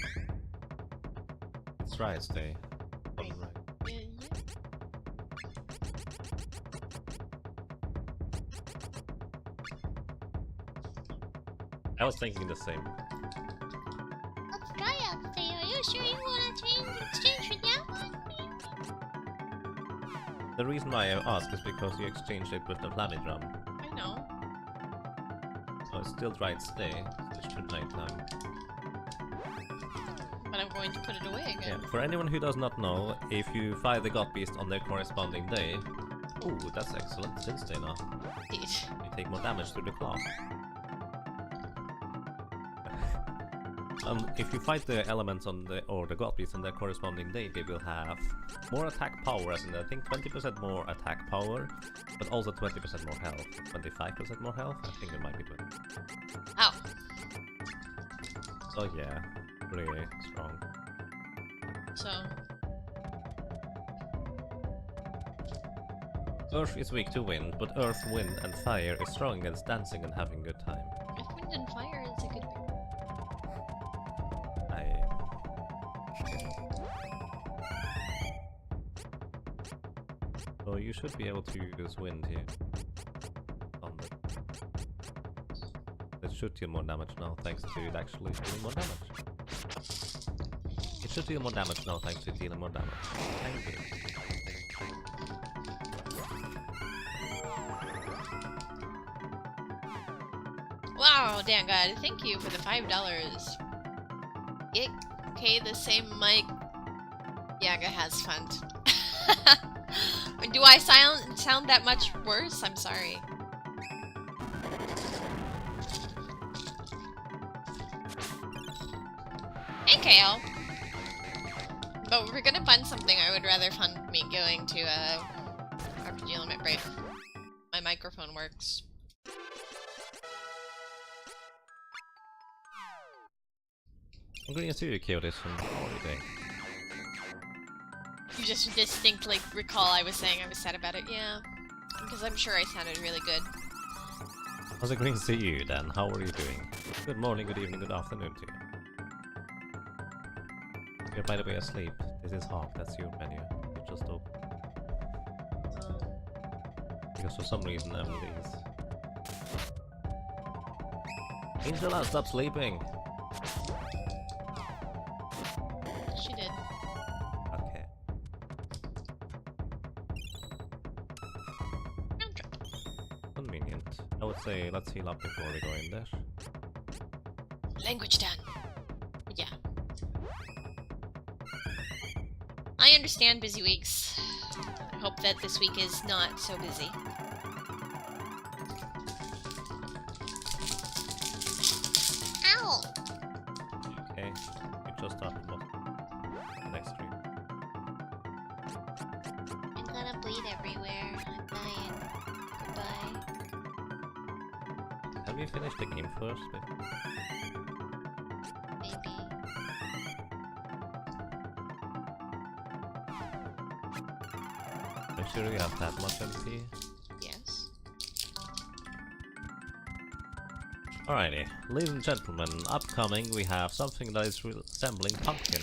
It's Riot's Day. Right. Right. Yeah. I was thinking the same. What's Riot Day? Are you sure you wanna exchange with that one? The reason why I asked is because you exchanged it with the planet drum. I know. So it's still Riot's Day, so it's should nighttime. But I'm going to put it away Yeah, again. for anyone who does not know, if you fight the God Beast on their corresponding day, ooh, that's excellent, since day now. Indeed. You take more damage through the claw. If you fight the elements on the God Beast on their corresponding day, they will have more attack power, as in I think 20% more attack power, but also 20% more health. 25% more health? I think it might be 20. Ow. So yeah, really strong. So, Earth is weak to wind, but earth, wind, and fire is strong against dancing and having a good time. if wind and fire is a good thing. So you should be able to use wind here. It should deal more damage now, thanks to it actually dealing more damage. It should deal more damage now, thanks to dealing more damage. Thank you. Wow, damn God, thank you for the $5. Yeah, okay, the same mic Yaga has fun. Do I sound that much worse? I'm sorry. Hey, Kale. But if we're gonna fund something, I would rather fund me going to RPG Limit Break. My microphone works. I'm going to see you, Kyotis, from holiday. You just distinctly recall I was saying I was sad about it, yeah. Because I'm sure I sounded really good. How's it going to see you, then? How are you doing? Good morning, good evening, good afternoon to you. You're by the way asleep. This is Hawk, that's your menu. You just open. Because for some reason Emily is... Angela, stop sleeping! She did. Okay. Don't drop. Convenient. I would say let's heal up before we go in there. Language done. Yeah. I understand busy weeks. I hope that this week is not so busy. Ow! Okay, you just started off the next stream. I'm gonna bleed everywhere. I'm dying. Goodbye. Have you finished the game first? Maybe. I'm sure you have that much MP. Yes. Alrighty, ladies and gentlemen, upcoming we have something that is resembling pumpkin.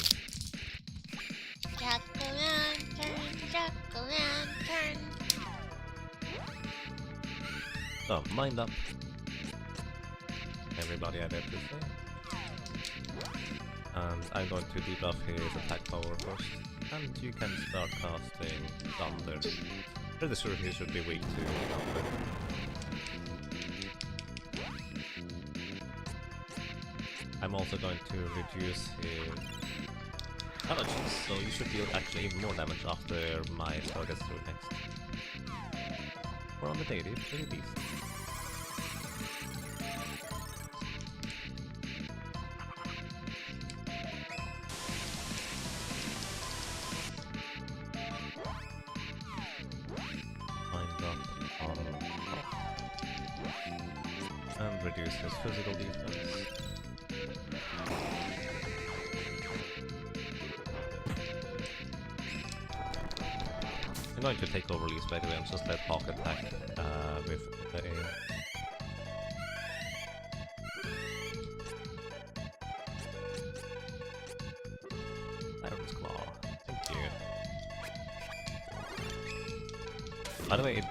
Jack-o'-lantern, jack-o'-lantern. So, mind up. Everybody I dare to say. And I'm going to debuff his attack power first. And you can start casting Thunder. Pretty sure he should be weak to Thunder. I'm also going to reduce his damages, so you should deal actually even more damage after my spell gets through next. We're on the daily, pretty decent. And reduce his physical defense. I'm going to take over Lee's by the way and just let Hawk attack with the AO. Iron's Claw. Thank you. By the way,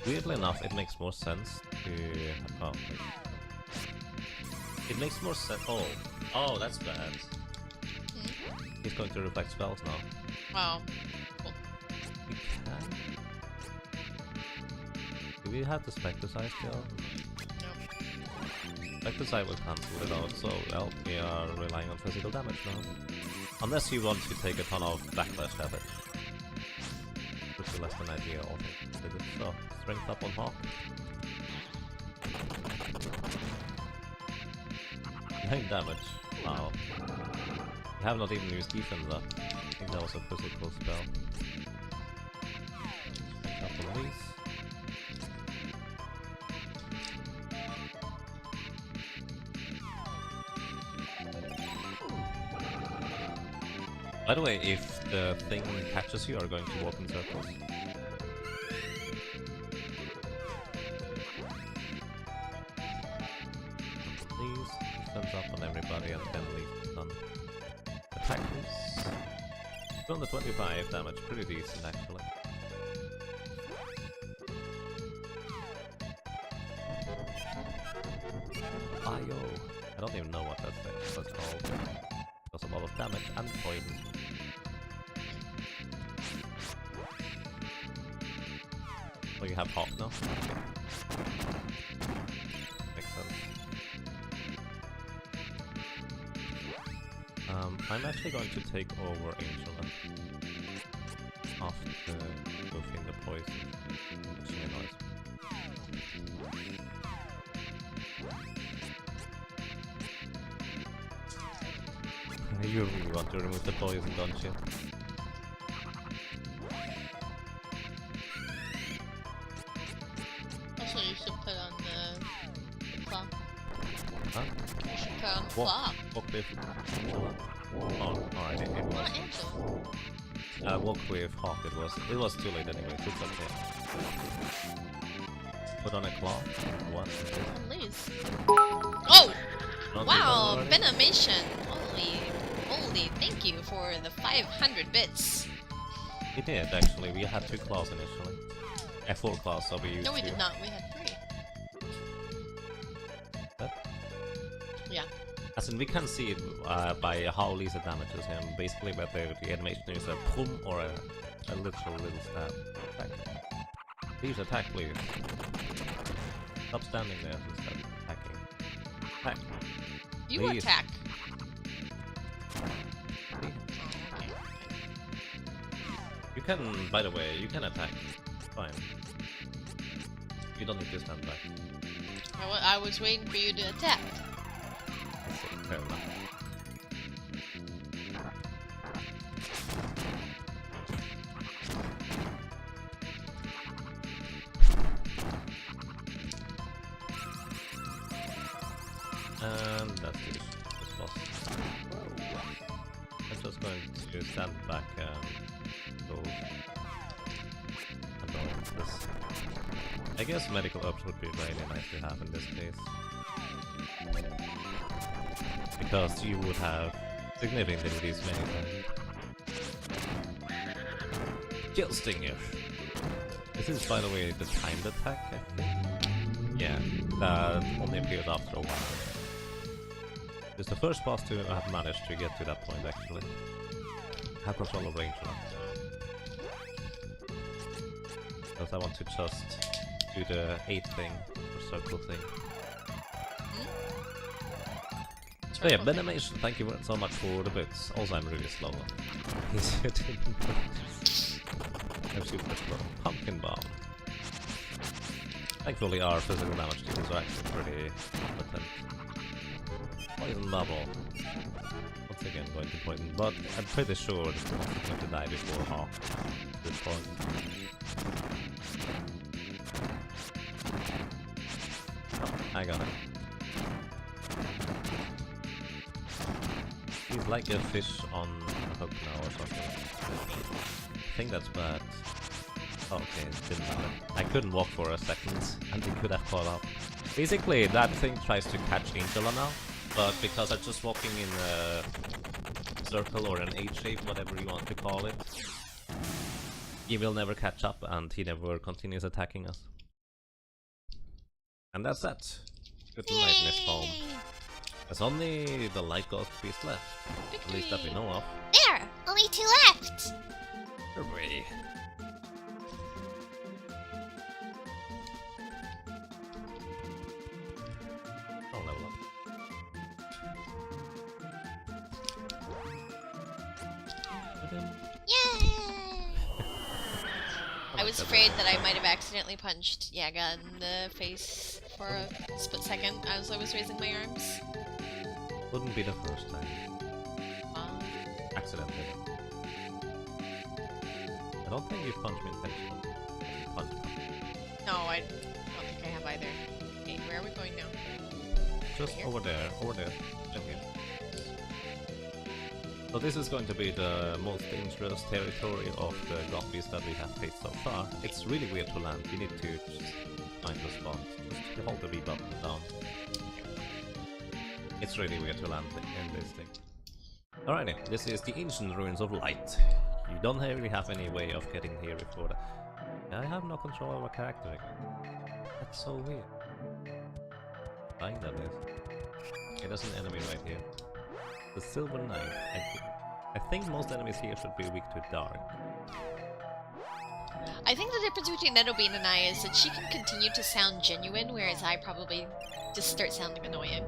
weirdly enough, it makes more sense to... Oh, wait. It makes more sense... Oh, that's bad. He's going to reflect spells now. Wow. We can... Do we have the Spectre Size still? Nope. Spectre Size will cancel it out, so, well, we are relying on physical damage now. Unless you want to take a ton of backlash damage. Which is less than ideal. So, strength up on Hawk. 9 damage. Wow. We have not even used defense up. I think that was a physical spell. Strength up on these. By the way, if the thing catches you, you are going to walk in circles. Please, defense up on everybody and then leave none. Attack this. 225 damage, pretty decent actually. Bio. I don't even know what that's called. Does a lot of damage and poison. Oh, you have Hawk now? Makes sense. I'm actually going to take over Angela after moving the poison. Which really annoys me. You really want to remove the poison, don't you? Flop. Walk with Angela. Oh, alright, it was. Not Angela. Walk with Hawk, it was too late anyway, it's okay. Put on a claw. What? Lose. Oh! Not Wow, already? Benimation. Holy, thank you for the 500 bits. We did, actually. We had 2 claws initially. 4 claws, so we used No, we 2. did not. We had 3. What? Yeah. As in, we can see it by how Lisa damages him. Basically, whether the animation is a pum or a literal little stab. Attack. Please attack, please. Stop standing there and start attacking. Attack. You Please. attack. Please. Oh, okay. You can, by the way, you can attack. It's fine. You don't need to stand back. I was waiting for you to attack. Fair enough. And that's it. It's lost. I'm just going to stand back and go along this. I guess medical herbs would be really nice to have in this case. Because you would have significantly reduced many times. Kill Stinger. This is, by the way, the timed attack, I think. Yeah, that only appears after a while. It's the first boss to have managed to get to that point, actually. Have control of range now. Because I want to just do the 8 thing, or circle thing. So yeah, Benimation, thank you so much for the bits. Also, I'm really slow. Easier to notice. I'm super slow. Pumpkin Bomb. Thankfully, our physical damage deals are actually pretty competent. Poison Bubble. Once again, going to poison, but I'm pretty sure this one is going to die before Hawk at this point. Oh, I got it. He's like a fish on a hook now or something. I think that's bad. Oh, okay, it didn't matter. I couldn't walk for a second, and he could have caught up. Basically, that thing tries to catch Angela now, but because I'm just walking in a circle or an H shape, whatever you want to call it, he will never catch up, and he never continues attacking us. And that's that. Good night, Miss Palm. There's only the Light Ghost Beast left. At least that we know of. There! Only 2 left! Hooray. I'll level up. Yay! I was afraid that I might have accidentally punched Yaga in the face for a split second as I was raising my arms. Wouldn't be the first time. Accidentally. I don't think you punched me intentionally. Punch. No, I don't think I have either. Okay, where are we going now? Just over there, and here. So this is going to be the most dangerous territory of the God Beast that we have faced so far. It's really weird to land. You need to just find the spot. Just hold the B button down. It's really weird to land in this thing. Alrighty, this is the Ancient Ruins of Light. You don't really have any way of getting here before that. I have no control over character. That's so weird. Fine, that is. Okay, there's an enemy right here. The Silver Knight. I think most enemies here should be weak to dark. I think the difference between Nettlebane and I is that she can continue to sound genuine, whereas I probably just start sounding annoying.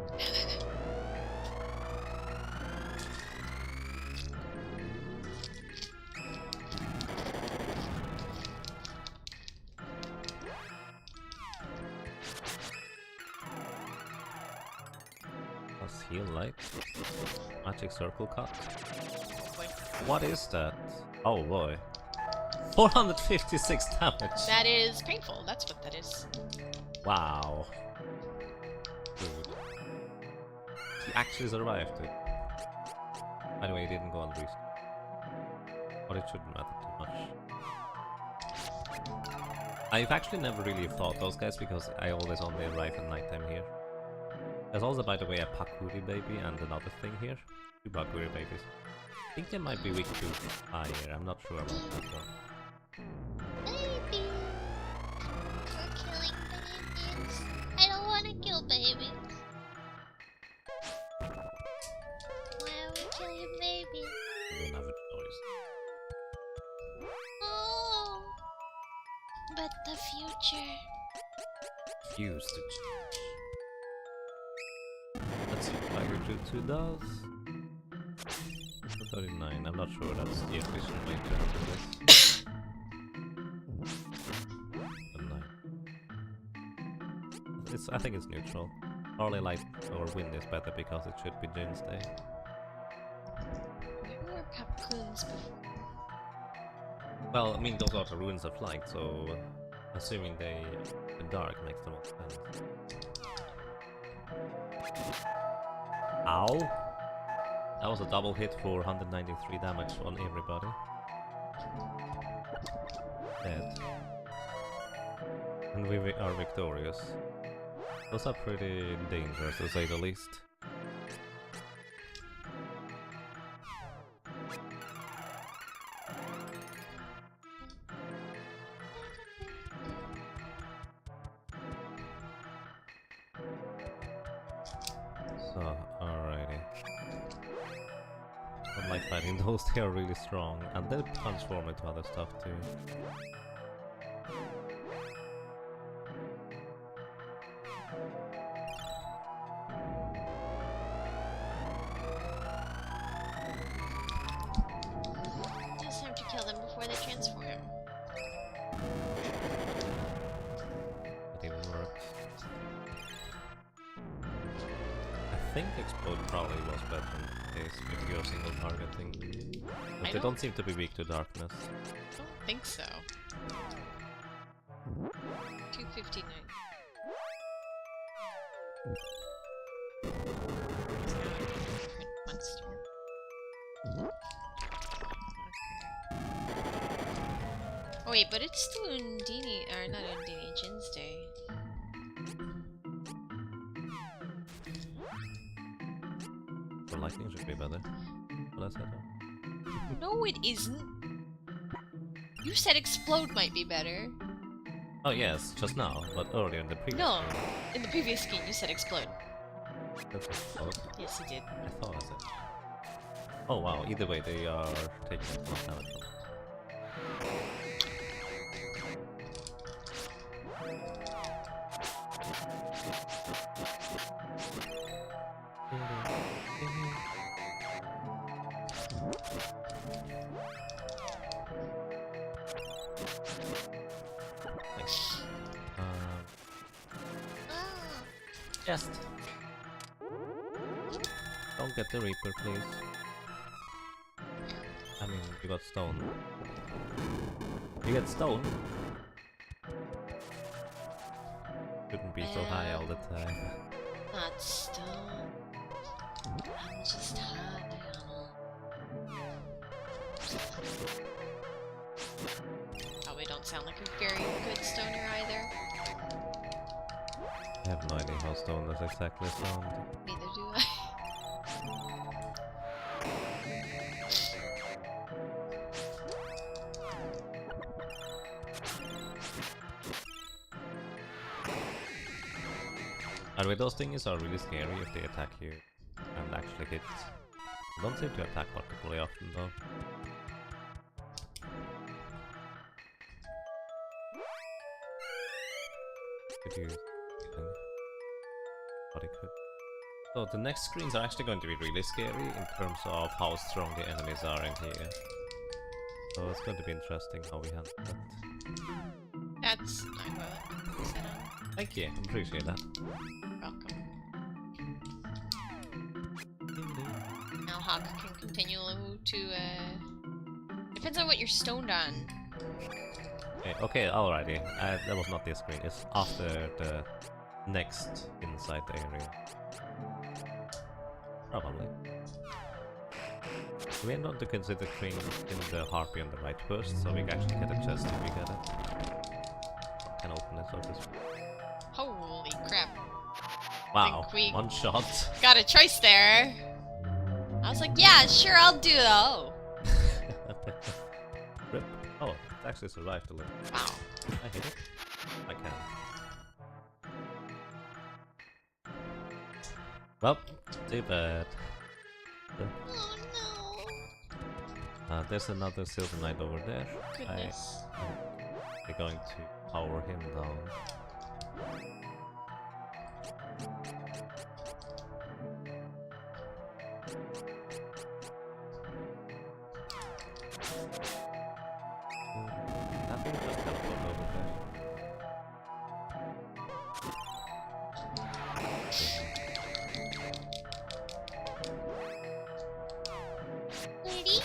Heal light. Magic circle cut. Boy. What is that? Oh boy. 456 damage! That is painful, that's what that is. Wow. Dude. He actually survived it. By the way, he didn't go on roost. But it shouldn't matter too much. I've actually never really fought those guys because I always only arrive at nighttime here. There's also, by the way, a Pakuri baby and another thing here. Two Pakuri babies. I think they might be weak to fire, I'm not sure about that though. Baby! We're killing babies. I don't want to kill babies. Why are we killing babies? You don't have a choice. Oh! But the future. Use the change. Let's see what Tiger Jutsu does. 39, I'm not sure that's the official way to handle this. 39. I think it's neutral. Probably light or wind is better because it should be Jin's day. Maybe we're Popcoons before. Well, I mean those are the ruins of light, so assuming the dark makes the most sense. Ow! That was a double hit for 193 damage on everybody. Dead. And we are victorious. Those are pretty dangerous, to say the least. So, alrighty. I like fighting those, they are really strong, and they transform into other stuff too. Just have to kill them before they transform. That even works. I think Explode probably was better in this case if you're single targeting. But they don't seem to be weak to darkness. I don't think so. 259. Monster. Oh wait, but it's still Undini, or not Undini, Jin's day. Well, lightning should be better. Well, that's better. No, it isn't. You said explode might be better. Oh yes, just now, but earlier in the previous No, game. in the previous game you said explode. That's Explode. Yes, you did. I thought I said. Oh wow, either way they are taking one damage. Nice. Just don't get the Reaper, please. I mean, you got stone. You get stone. Shouldn't be so high all the time. Not stone. I'm just high. Probably don't sound like a very good stoner either. I have no idea how stone does exactly sound. Neither do I. By the way, those things are really scary if they attack you and actually hit. They don't seem to attack particularly often though. Could use anything. But it could. So the next screens are actually going to be really scary in terms of how strong the enemies are in here. So it's going to be interesting how we handle that. That's not what I said on. Thank you, appreciate that. Welcome. Now Hawk can continue to, depends on what you're stoned on. Okay, alrighty. That was not this screen. It's after the next inside the area. Probably. We are not to consider in the harpy on the right first, so we can actually get a chest if we get it. Can open it so this way. Holy crap. Wow, Think we- one shot. Got a choice there. I was like, yeah, sure, I'll do that. Oh. Rip. Oh, it actually survived a little. Wow. I hit it. I can. Well, too bad. Oh no. There's another Silver Knight over there. Goodness. We're going to power him down. Nothing just teleport over there. Lady?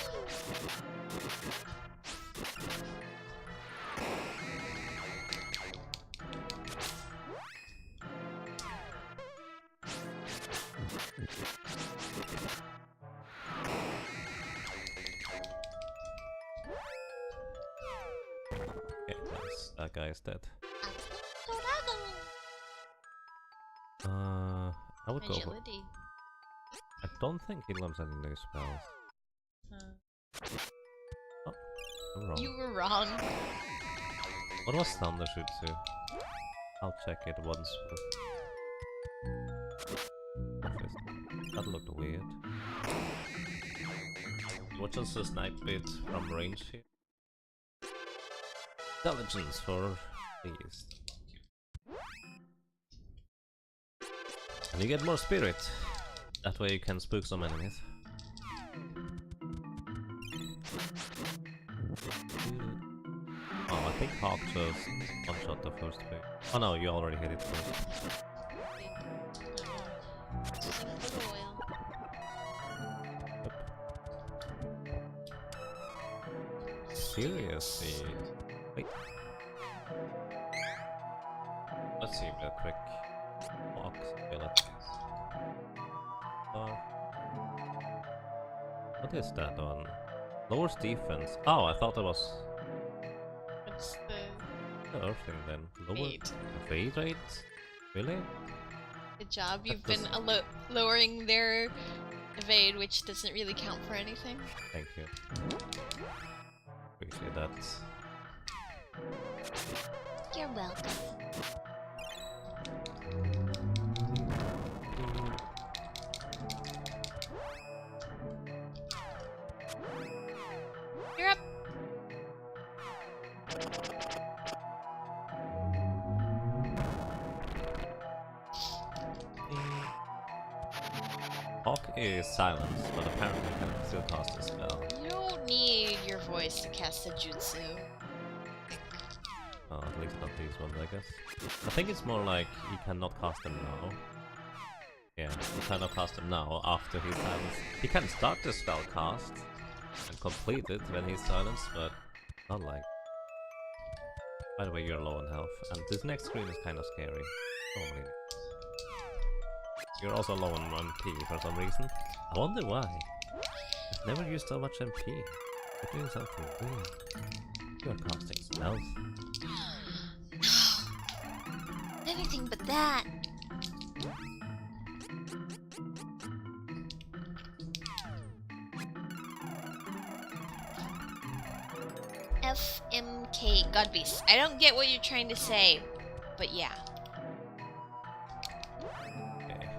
Okay, nice. That guy is dead. I would go for... Agility. I don't think he learns any new spells. Oh, I'm wrong. You were wrong. What was Thunder Jutsu? I'll check it once. That looked weird. What does the snipe bit from range here? Intelligence for these. And you get more spirit. That way you can spook some enemies. Oh, I think Hawk just one-shot the first wave. Oh no, you already hit it first. Seriously? Wait. Let's see real quick. Hawk abilities. What is that on? Lowers defense. Oh, I thought it was What's the Earth thing then. Lower Eight. evade rate? Really? Good job. You've That been lowering their evade, which doesn't really count for anything. Thank you. Appreciate that. You're welcome. You're up. Hawk is silenced, but apparently can still cast a spell. You don't need your voice to cast a jutsu. Oh, at least not these ones, I guess. I think it's more like he cannot cast them now. Yeah, he cannot cast them now after he's silenced. He can start the spell cast and complete it when he's silenced, but not like. By the way, you're low on health, and this next screen is kind of scary. Normally. You're also low on MP for some reason. I wonder why. I've never used so much MP. You're doing something weird. You're casting spells. Anything but that. FMK Godbeast. I don't get what you're trying to say, but yeah. Okay.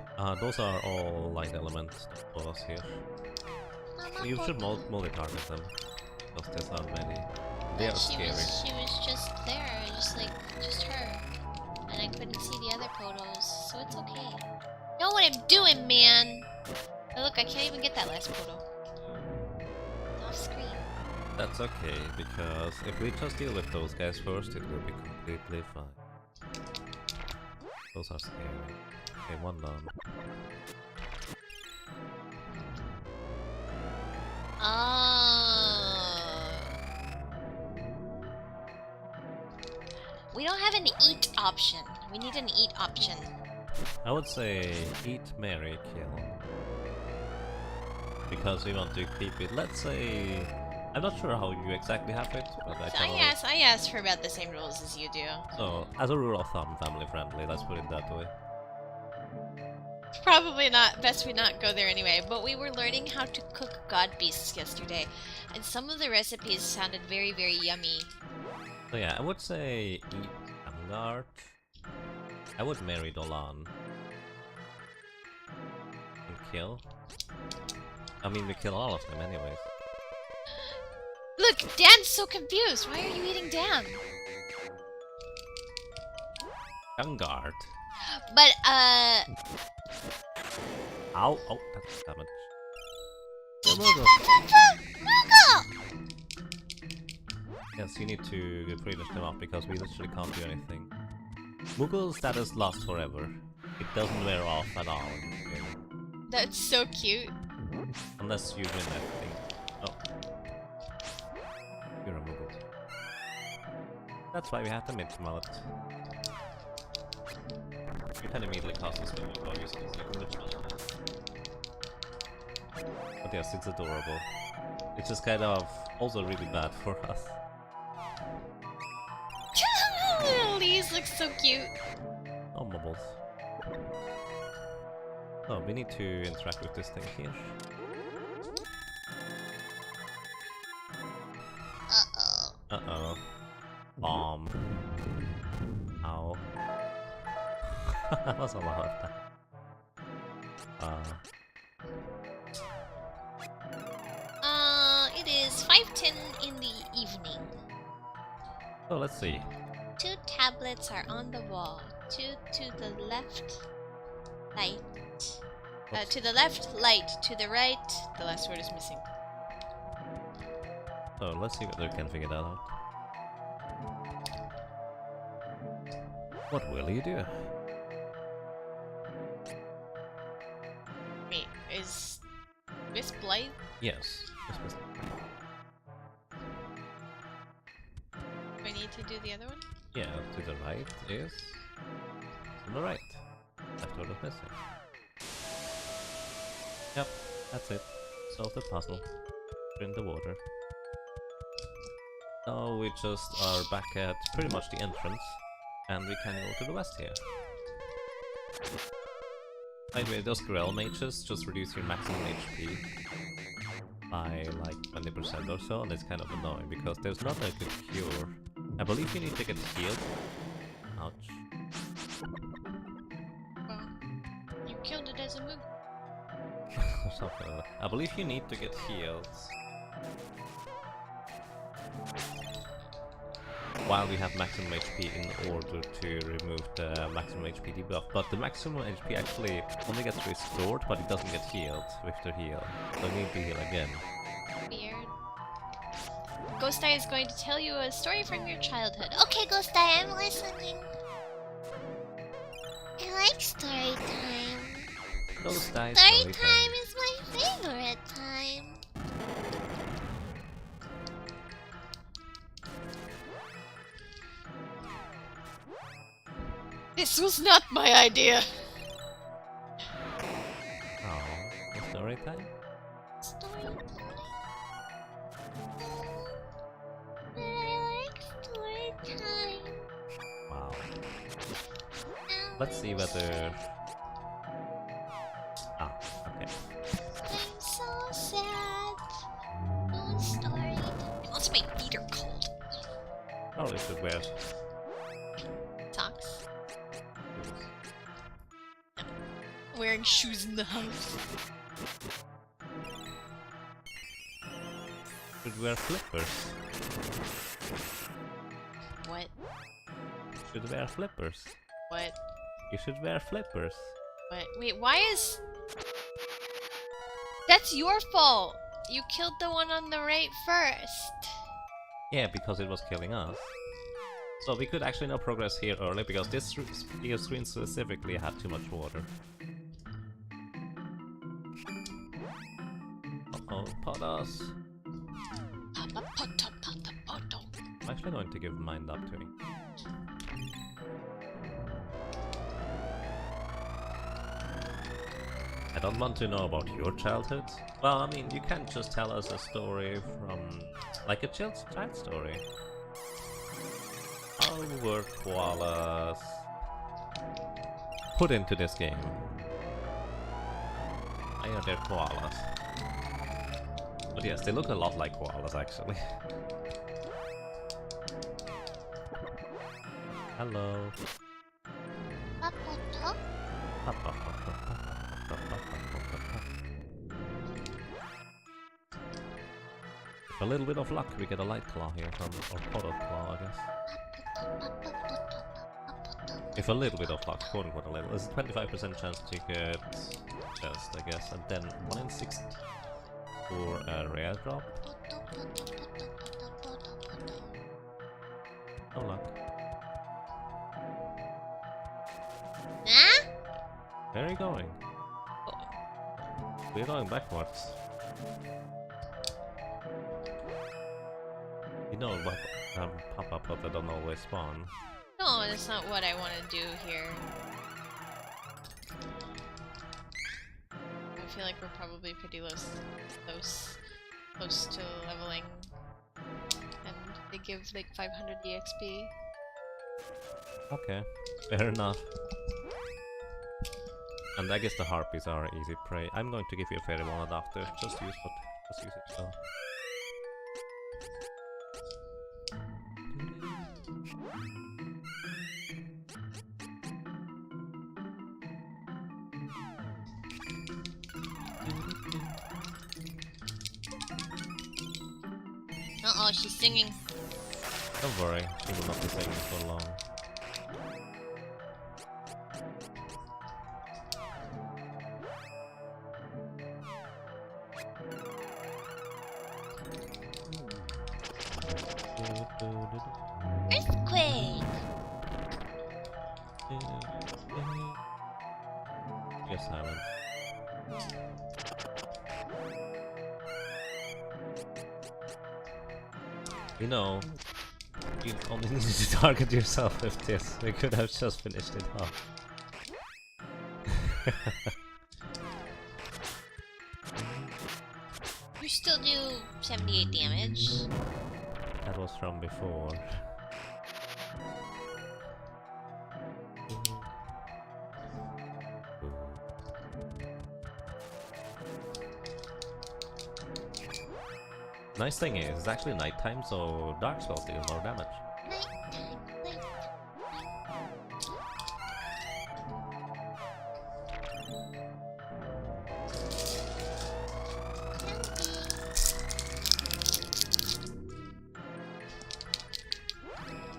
Those are all light elements for us here. You should multi-target them, because there's not many. They are scary. She was just there, just her. And I couldn't see the other photos, so it's okay. Know what I'm doing, man! Oh, look, I can't even get that last photo. It's off screen. That's okay, because if we just deal with those guys first, it will be completely fine. Those are scary. Okay, one down. We don't have an eat option. We need an eat option. I would say eat, marry, kill. because we want to keep it, let's say... I'm not sure how you exactly have it, but I So can... I asked for about the same rules as you do. So, as a rule of thumb, family friendly, let's put it that way. Probably not. Best we not go there anyway. But we were learning how to cook god beasts yesterday, and some of the recipes sounded very, very yummy. So yeah, I would say eat Vanguard. I would marry Dolan. And kill. I mean, we kill all of them anyways. Look, Dan's so confused. Why are you eating Dan? Vanguard. But, Ow! Oh, that's damage. Moogle! Yes, you need to finish them off because we literally can't do anything. Moogle status lasts forever. It doesn't wear off at all in this game. That's so cute. Unless you win everything. Oh. You're a Moogle. That's why we have the mint mullet. You can immediately cast this when you use it as like a ritual. But yes, it's adorable. It's just kind of also really bad for us. These look so cute. Oh, bubbles. Oh, we need to interact with this thing here. Uh-oh. Uh-oh. Bomb. Ow. That was a lot. It is 5:10 in the evening. So let's see. 2 tablets are on the wall. 2 to the left, light. To the left, light. To the right, the last word is missing. So let's see whether we can figure that out. What will you do? Wait, is Miss Blight? Yes. Do I need to do the other one? Yeah, to the right is... To the right. Left word is missing. Yep, that's it. Solve the puzzle. We're in the water. Now we just are back at pretty much the entrance. And we can go to the west here. By the way, those Grell mages just reduce your maximum HP by like 20% or so, and it's kind of annoying because there's not a good cure. I believe you need to get healed. Ouch. Well, you killed it as a move. Something like that. I believe you need to get healed while we have maximum HP in order to remove the maximum HP debuff. But the maximum HP actually only gets restored, but it doesn't get healed with the heal. So you need to heal again. Weird. Ghost Eye is going to tell you a story from your childhood. Okay, Ghost Eye, I'm listening. I like story time. Ghost Eye Story time is my favorite time. This was not my idea. Oh, story time? Story time. I like story time. Wow. Let's see whether... Ah, okay. I'm so sad. No story time. Also, my feet are cold. Probably should wear Socks. Wearing shoes in the house. should wear flippers. What? Should wear flippers. What? You should wear flippers. What? Wait, why is... That's your fault! You killed the one on the right first. Yeah, because it was killing us. So we could actually now progress here early because this screen specifically had too much water. Uh-oh, potas. Papa poto poto poto. I'm actually going to give mind up to him. I don't want to know about your childhood. Well, I mean, you can't just tell us a story from, like a child story. How were koalas put into this game? Why are there koalas? But yes, they look a lot like koalas, actually. Hello. With a little bit of luck, we get a light claw here from, or pot of claw, I guess. If a little bit of luck, quote unquote a little, there's a 25% chance to get chest, I guess, and then 1 in 6 for a rare drop. No luck. Huh? Where are you going? We're going backwards. You know, pop-up that don't always spawn. No, that's not what I want to do here. I feel like we're probably pretty close to leveling, and they give like 500 EXP. Okay, fair enough. And I guess the harpies are easy prey. I'm going to give you a fairy walnut after. Just use it so. Uh-oh, she's singing. Don't worry, she will not be singing for long. Earthquake! You're silent. You know, you only needed to target yourself with this. We could have just finished it off. You still do 78 damage. That was from before. Nice thing is, it's actually nighttime, so dark spells deal more damage.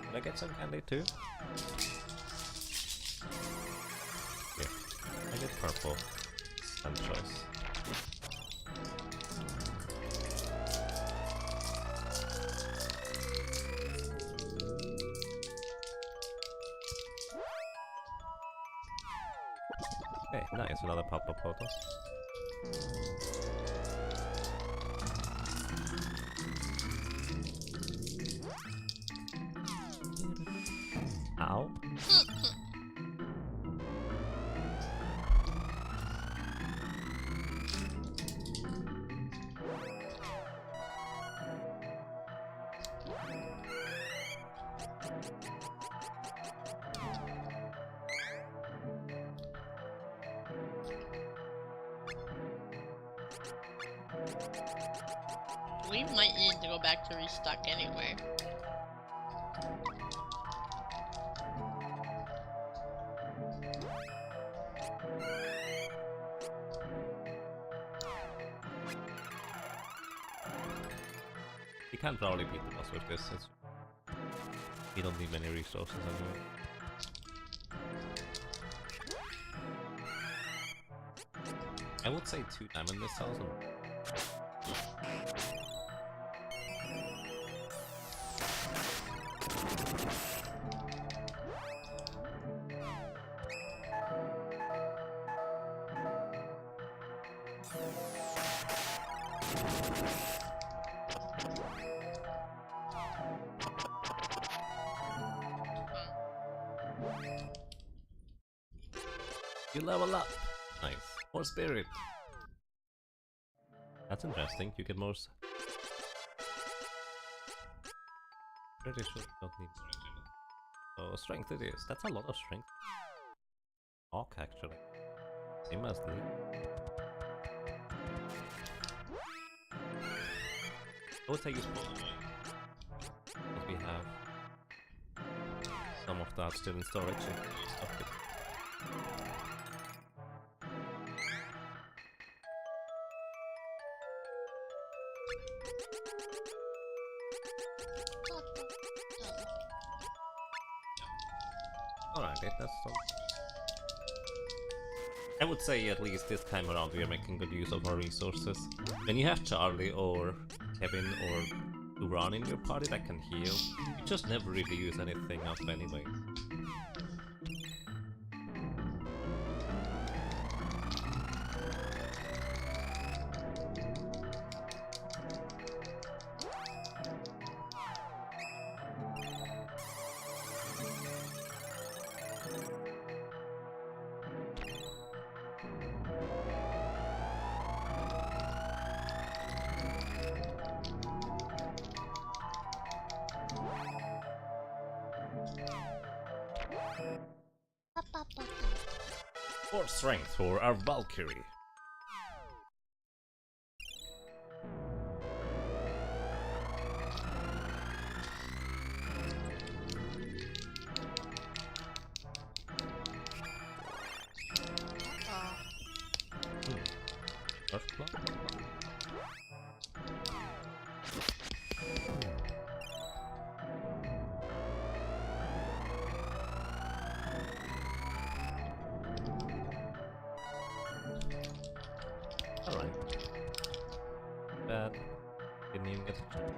Did I get some candy too? Yeah, I get purple. Some choice. Okay, nice, another pop-up photo. Ow. We might need to go back to restock anyway. You can't probably beat the boss with this. You don't need many resources anyway. I would say 2 diamond missiles and... You level up! Nice. More spirit. That's interesting. You get more. Pretty sure you don't need strength. So strength it is. That's a lot of strength. Arc actually. Same as Lee. I would take this one. But we have some of that still in storage. Okay. Alright, that's all. I would say at least this time around we are making good use of our resources. When you have Charlie or Kevin or Duran in your party that can heal, you just never really use anything up anyway. More strength for our Valkyrie. First block. Alright. Bad. Didn't even get a chance.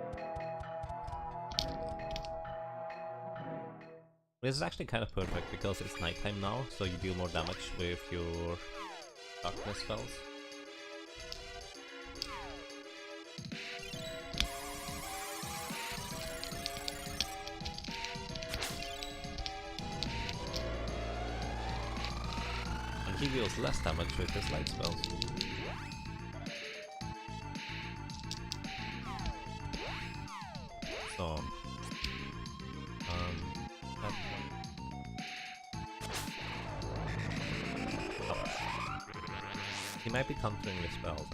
This is actually kind of perfect because it's nighttime now, so you deal more damage with your darkness spells. And he deals less damage with his light spells. So, that one. Oh. He might be countering with spells.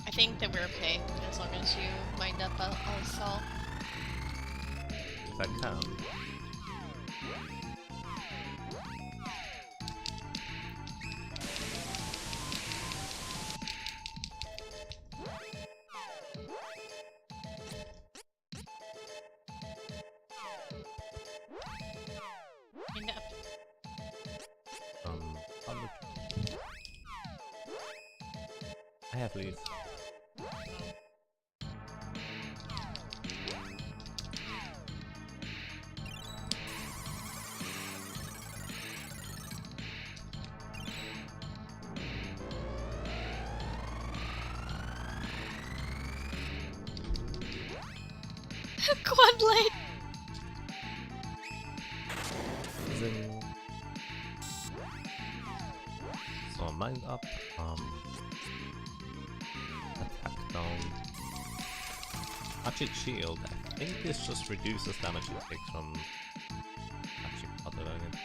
I think that we're okay as long as you wind up also. If I can. Wind up. I have leaves. Quad blade! Zing. So mind up, attack down. Actually shield, I think this just reduces damage it takes from actually other than it.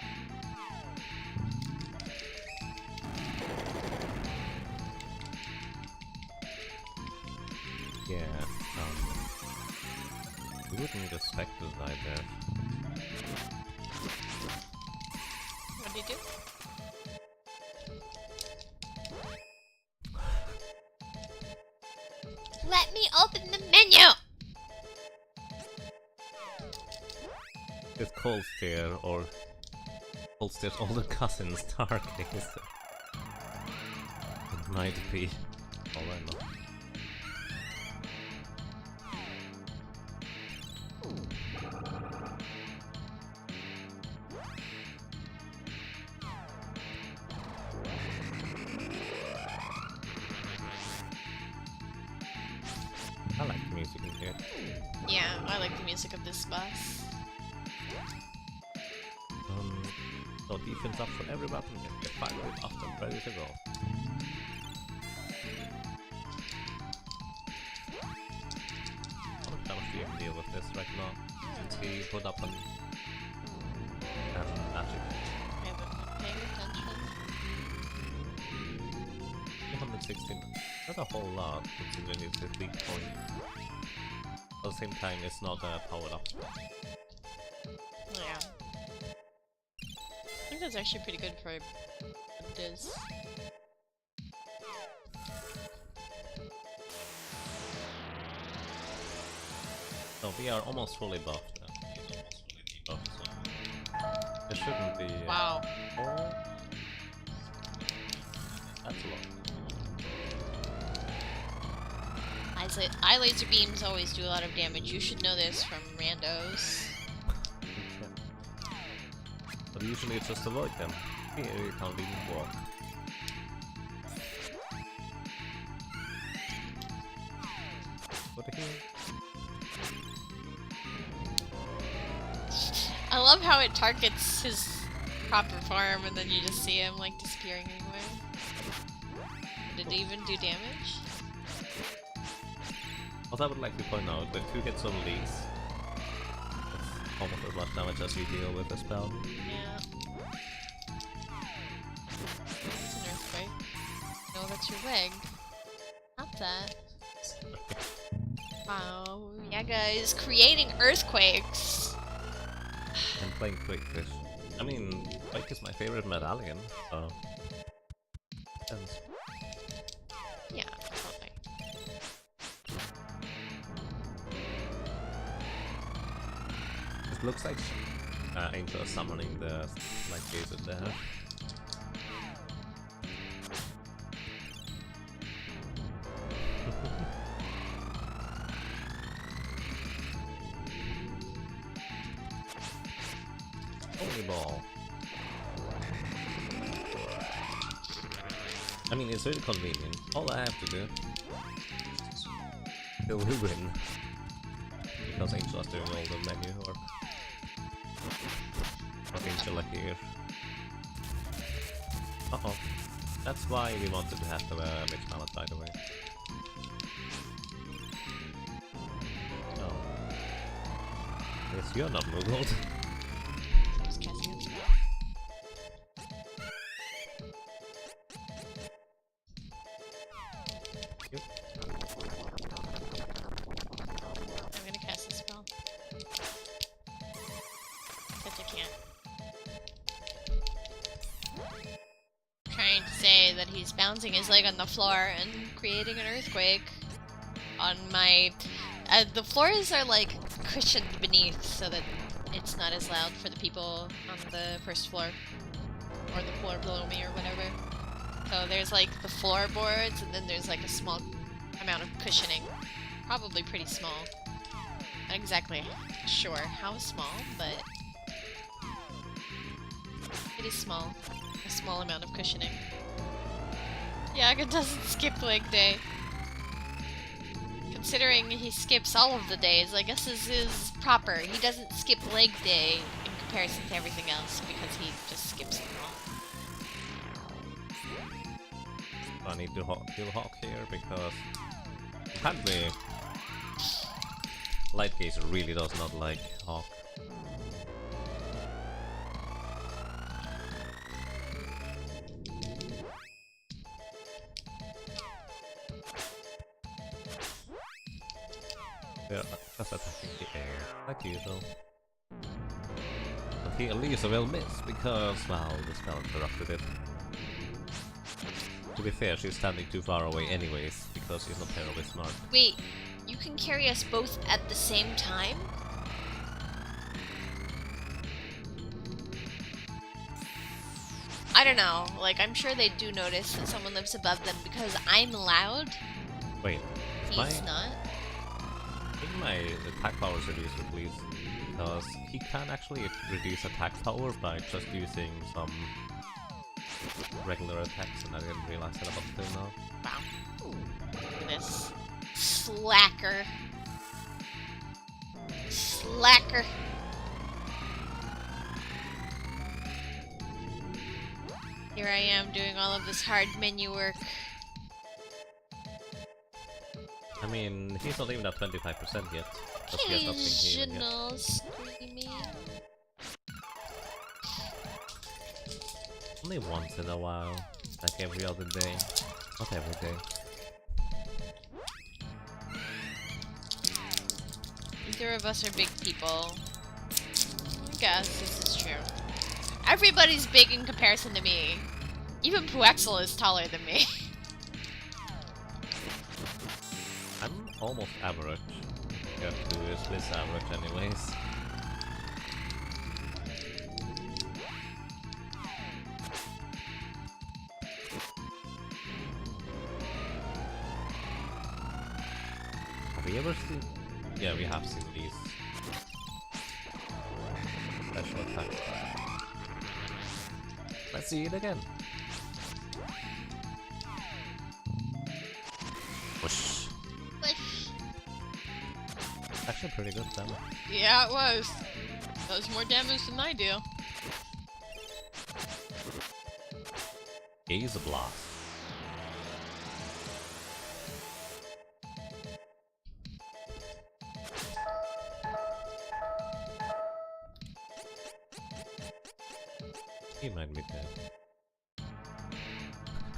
Yeah, we wouldn't need a spectre either. What do you do? Let me open the menu! It's Cold Stare or Cold Stare's older cousin Stargazer. It might be all I know. I like the music in here. Yeah, I like the music of this boss. So defense up for every weapon, get fire rate up and ready to go. How much damage do you deal with this right now? Since he put up an magic. I haven't been paying attention. 316. Not a whole lot, considering it's a weak point. At the same time, it's not powered up. Yeah. I think that's actually pretty good for what it is. So we are almost fully buffed. So it shouldn't be. Wow. Oh, that's a lot. Eye laser beams always do a lot of damage. You should know this from randos. But usually it's just avoid them. Here you can't even walk. What the hell? I love how it targets his proper farm and then you just see him like disappearing anywhere. Did it even do damage? Also, I would like to point out that 2 hits on these. That's almost as much damage as you deal with the spell. Yeah. It's an earthquake. No, that's your leg. Not that. Wow, Yaga is creating earthquakes! And playing Quickfish. I mean, Quake is my favorite medallion, so... And Yeah, totally. it looks like Angel is summoning the like gazer there. Holy ball. I mean, it's really convenient. All I have to do is win. Because Angel is doing all the menu work. Not Angel here. Uh-oh. That's why we wanted to have the mage mallet, by the way. Oh. Yes, you're not Moogled. Just casting a spell. Yep. I'm gonna cast a spell. Except I can't. Trying to say that he's bouncing his leg on the floor and creating an earthquake on my... the floors are like cushioned beneath so that it's not as loud for the people on the first floor. Or the floor below me or whatever. So there's like the floorboards and then there's like a small amount of cushioning. Probably pretty small. Not exactly sure how small, but it is small. A small amount of cushioning. Yaga doesn't skip leg day. Considering he skips all of the days, I guess this is proper. He doesn't skip leg day in comparison to everything else because he just skips them all. I need to kill Hawk here because apparently Light Gazer really does not like Hawk. Yeah, just attacking the air, like usual. But he at least will miss because, well, the spell interrupted it. To be fair, she's standing too far away anyways, because she's not terribly smart. Wait, you can carry us both at the same time? I don't know, like, I'm sure they do notice that someone lives above them because I'm loud. Wait, He's not. I think my attack power is reduced at least, because he can actually reduce attack power by just using some regular attacks, and I didn't realize that about until now. Wow. Look at this. Slacker. Slacker. Here I am doing all of this hard menu work. I mean, he's not even at 25% yet. But he has not been healing yet. Occasional screaming. Only once in a while. Like every other day. Not every day. Neither of us are big people. I guess this is true. Everybody's big in comparison to me. Even Puexel is taller than me. I'm almost average. You have to do is this average anyways. Have we ever seen? Yeah, we have seen these. Special attack. Let's see it again. Whoosh. Push. Actually pretty good damage. Yeah, it was. That was more damage than I do. Gaze blast. He might be dead.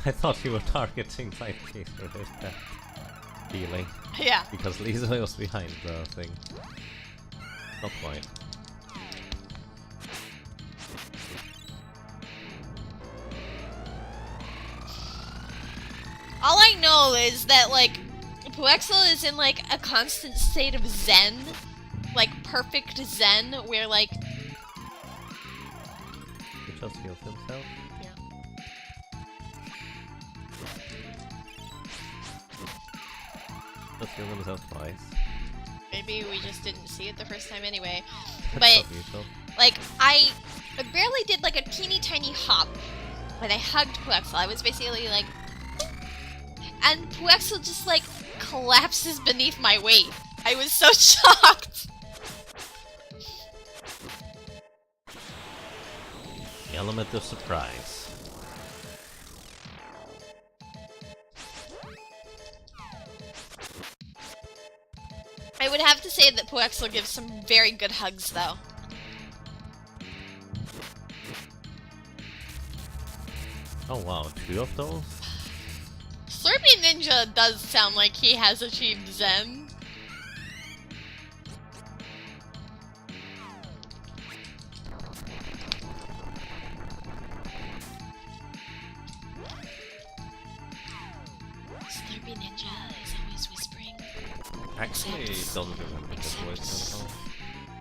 I thought you were targeting my case for his healing. Yeah. Because Lisa was behind the thing. Not quite. All I know is that, like, Puexel is in, like, a constant state of zen. Like, perfect zen, where, like... He just healed himself. Yeah. Just healed himself twice. Maybe we just didn't see it the first time anyway. That's But, not usual. like, I barely did, like, a teeny tiny hop when I hugged Puexel. I was basically, like... And Puexel just, like, collapses beneath my weight. I was so shocked! The element of surprise. I would have to say that Puexel gives some very good hugs, though. Oh wow, 2 of those? Slurpee Ninja does sound like he has achieved Zen. Slurpee Ninja is always whispering. Actually, Except- don't remember his voice at all.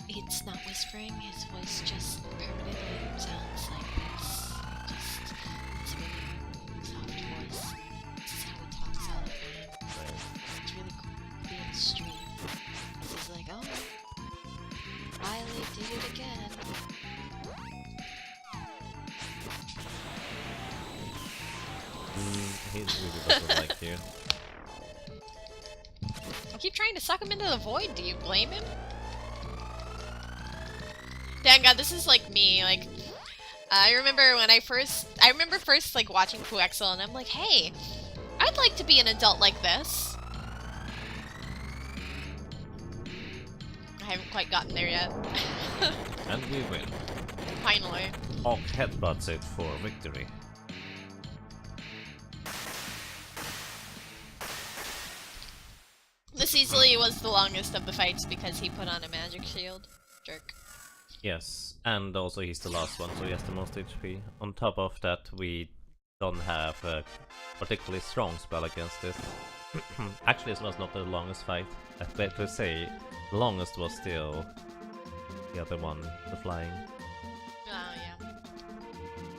It's not whispering, his voice just permanently sounds like this. Just, it's a really soft voice. This is how he talks all the time. Right. It's really cool. Being stream. He's like, oh, Riley did it again. He really doesn't like you. I keep trying to suck him into the void. Do you blame him? Dang God, this is like me. Like, I remember first like watching Puexel, and I'm like, hey, I'd like to be an adult like this. I haven't quite gotten there yet. And we win. Finally. Hawk headbutts it for victory. This easily was the longest of the fights because he put on a magic shield. Jerk. Yes, and also he's the last one, so he has the most HP. On top of that, we don't have a particularly strong spell against this. Actually, this was not the longest fight. I'd better say, the longest was still the other one, the flying. Oh, yeah.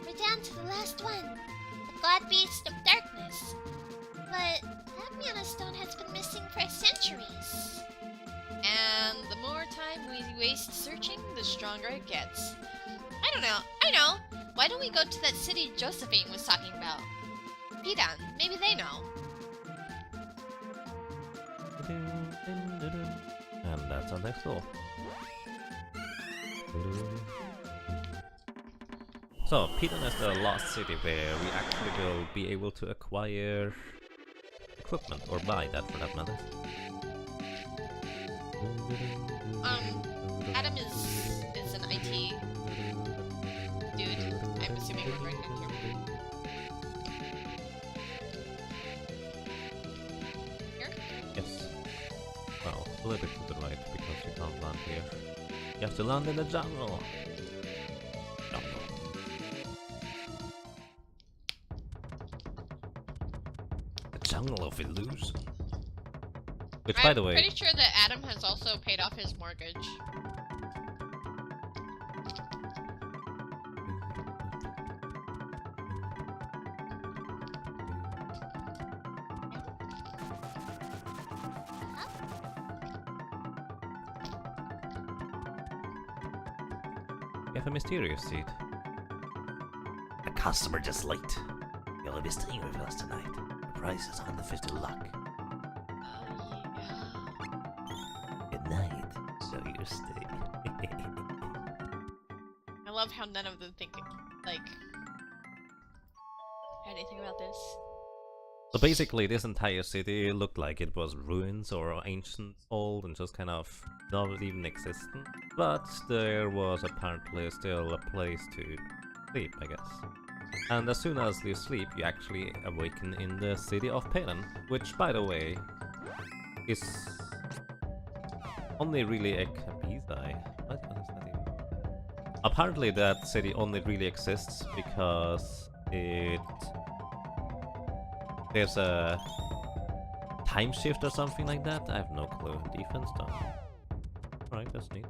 We're down to the last one. The God Beast of Darkness. But that mana stone has been missing for centuries. And the more time we waste searching, the stronger it gets. I know. Why don't we go to that city Josephine was talking about? Pidan, maybe they know. And that's our next door. So, Pidon is the last city where we actually will be able to acquire equipment, or buy that for that matter. Adam is an IT dude. I'm assuming we're going back here. Here? Yes. Well, a little bit to the right, because you can't land here. You have to land in the jungle! The jungle of illusion. Which, by the way... I'm pretty sure that Adam has also paid off his mortgage. You have a mysterious seed. A customer just late. You'll be staying with us tonight. The price is 150 luck. Oh, yeah. Good night. So you stay. I love how none of them think, like, anything about this. So basically, this entire city looked like it was ruins or ancient old and just kind of not even existent. But there was apparently still a place to sleep, I guess. And as soon as you sleep, you actually awaken in the city of Pelen, which, by the way, is only really a Kabizai. What is that even? Apparently that city only really exists because there's a time shift or something like that. I have no clue. Defense done. Alright, that's neat.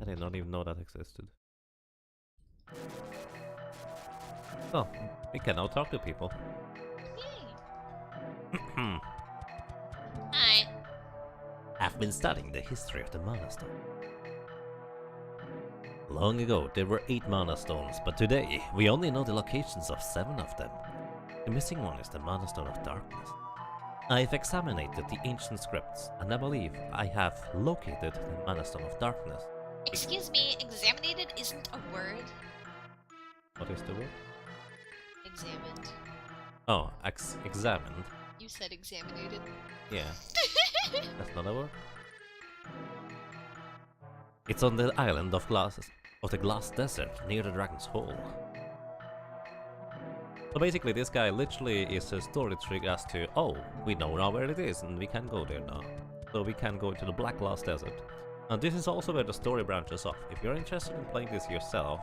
I did not even know that existed. So, we can now talk to people. Yay. Hi. I've been studying the history of the Mana Stone. Long ago, there were 8 Mana Stones, but today, we only know the locations of 7 of them. The missing one is the Mana Stone of Darkness. I've examined the ancient scripts, and I believe I have located the Mana Stone of Darkness. Excuse me, examinated isn't a word. What is the word? Examined. Oh, examined. You said examinated. Yeah. That's not a word. It's on the island of the Glass Desert, near the Dragon's Hole. So basically this guy literally is a story trick as to, oh, we know now where it is and we can go there now. So we can go to the Black Glass Desert. And this is also where the story branches off. If you're interested in playing this yourself,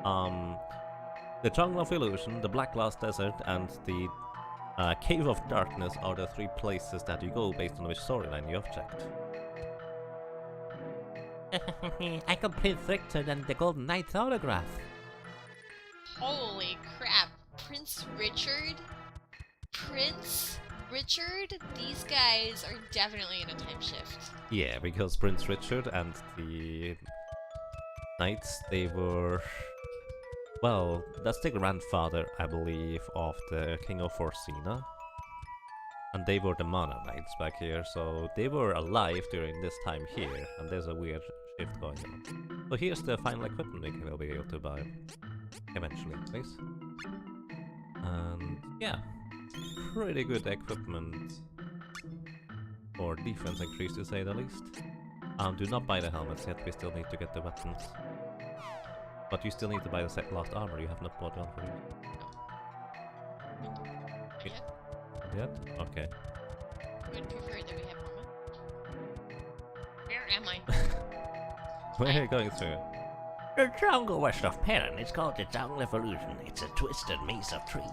the Jungle of Illusion, the Black Glass Desert, and the Cave of Darkness are the 3 places that you go based on which storyline you have checked. I can print stricter than the Golden Knight's autograph. Holy crap. Prince Richard? Prince Richard? These guys are definitely in a time shift. Yeah, because Prince Richard and the knights, they were... Well, that's the grandfather, I believe, of the King of Orsina. And they were the Mana Knights back here, so they were alive during this time here, and there's a weird shift going on. So here's the final equipment we will be able to buy. Eventually, please. And yeah, pretty good equipment for defense increase, to say the least. Do not buy the helmets yet, we still need to get the weapons. But you still need to buy the last armor, you have not bought one for you. Yet? Okay. I would prefer that we have more. Where am I? Where are you going through? The jungle west of Pelen is called the Jungle of Illusion. It's a twisted maze of trees.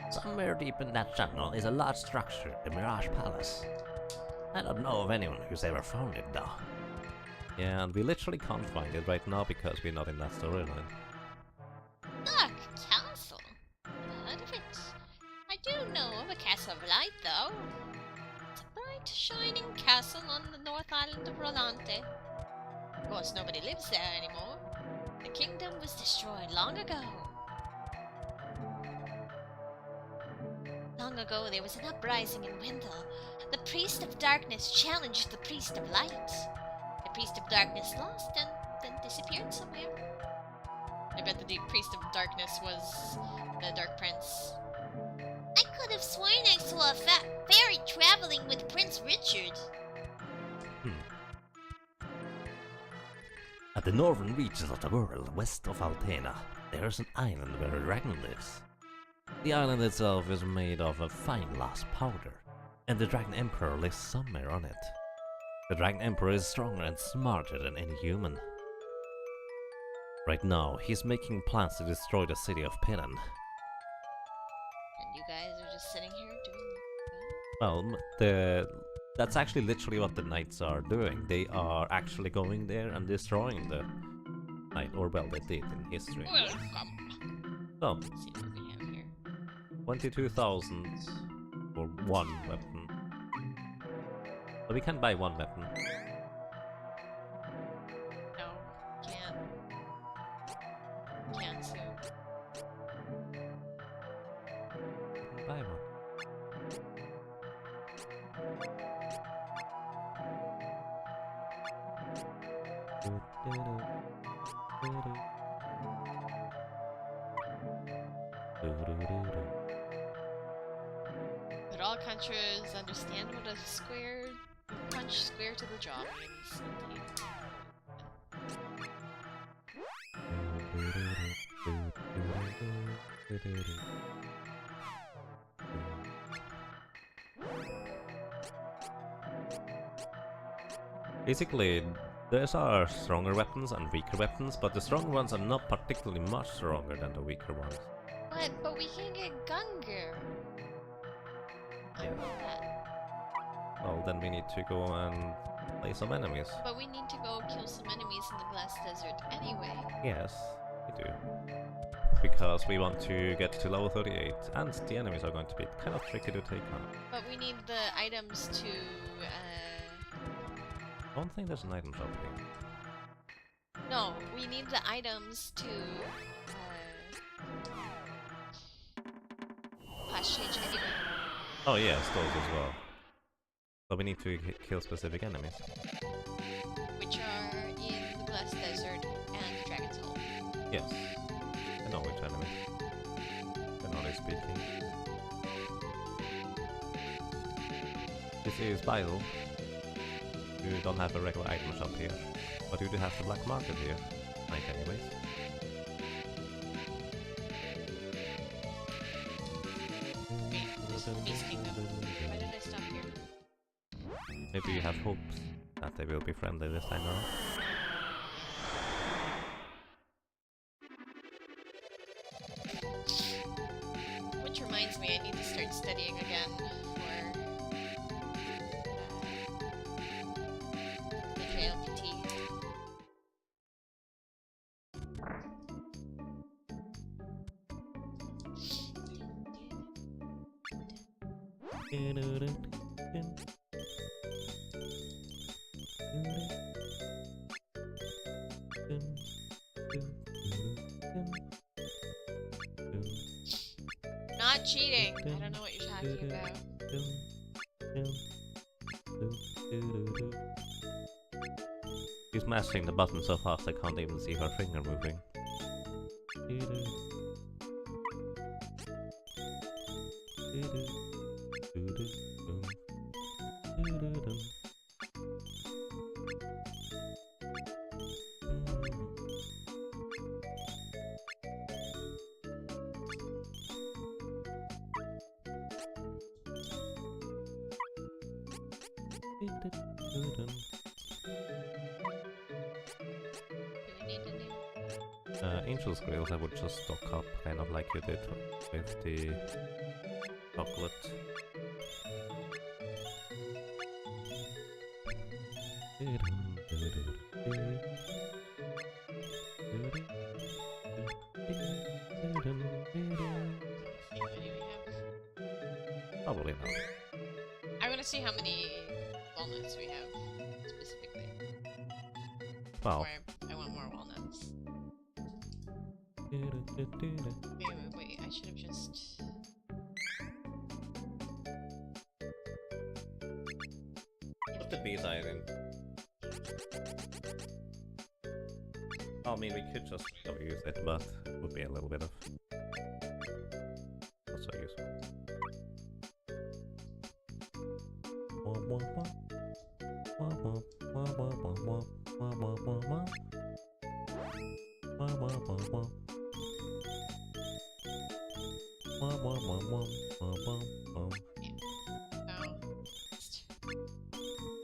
Somewhere deep in that jungle is a large structure, the Mirage Palace. I don't know of anyone who's ever found it though. Yeah, and we literally can't find it right now because we're not in that storyline. Look, castle. Heard of it? I do know of a castle of light, though. It's a bright, shining castle on the North Island of Rolante. Of course, nobody lives there anymore. The kingdom was destroyed long ago. Long ago, there was an uprising in Wendell. The Priest of Darkness challenged the Priest of Light. The Priest of Darkness lost, and then disappeared somewhere. I bet the deep priest of darkness was the Dark Prince. I could have sworn I saw a fat fairy traveling with Prince Richard. At the northern reaches of the world, west of Altena, there is an island where a dragon lives. The island itself is made of a fine glass powder, and the Dragon Emperor lives somewhere on it. The Dragon Emperor is stronger and smarter than any human. Right now, he's making plans to destroy the city of Piran. And you guys are just sitting here doing Well, that's actually literally what the knights are doing. They are actually going there and destroying the knight, or well, they did in history. welcome. So, Let's see what we have here. 22,000 for one weapon. So we can buy one weapon. No, can't. Can't soon. Buy one. But all countries understand what a punch square to the jaw means. Indeed. Basically, these are stronger weapons and weaker weapons, but the stronger ones are not particularly much stronger than the weaker ones. But we can get Gungar. I want that. Well, then we need to go and play some enemies. But we need to go kill some enemies in the Glass Desert anyway. Yes, we do. Because we want to get to level 38, and the enemies are going to be kind of tricky to take on. But we need the items to, I don't think there's an item shop here. No, we need the items to, class change anyway. Oh yes, those as well. So we need to kill specific enemies. Which are in the Glass Desert and the Dragon's Hole. Yes. I know which enemy. Generally speaking. This is Bile. You don't have a regular item shop here. But you do have the black market here. Like anyways. Wait, this is Beast Kingdom. Why did I stop here? Maybe you have hopes that they will be friendly this time around. Which reminds me, I need to start studying again for the JLPT. Not cheating! I don't know what you're talking about. She's mashing the button so fast I can't even see her finger moving. Angel's Grails I would just stock up, kind of like you did with the chocolate. Probably not. I want to see how many walnuts we have, specifically. Well, Or I want more walnuts. Wait, I should have just... put the bees iron in. I mean, we could just use it, but it would be a little bit of... not so useful.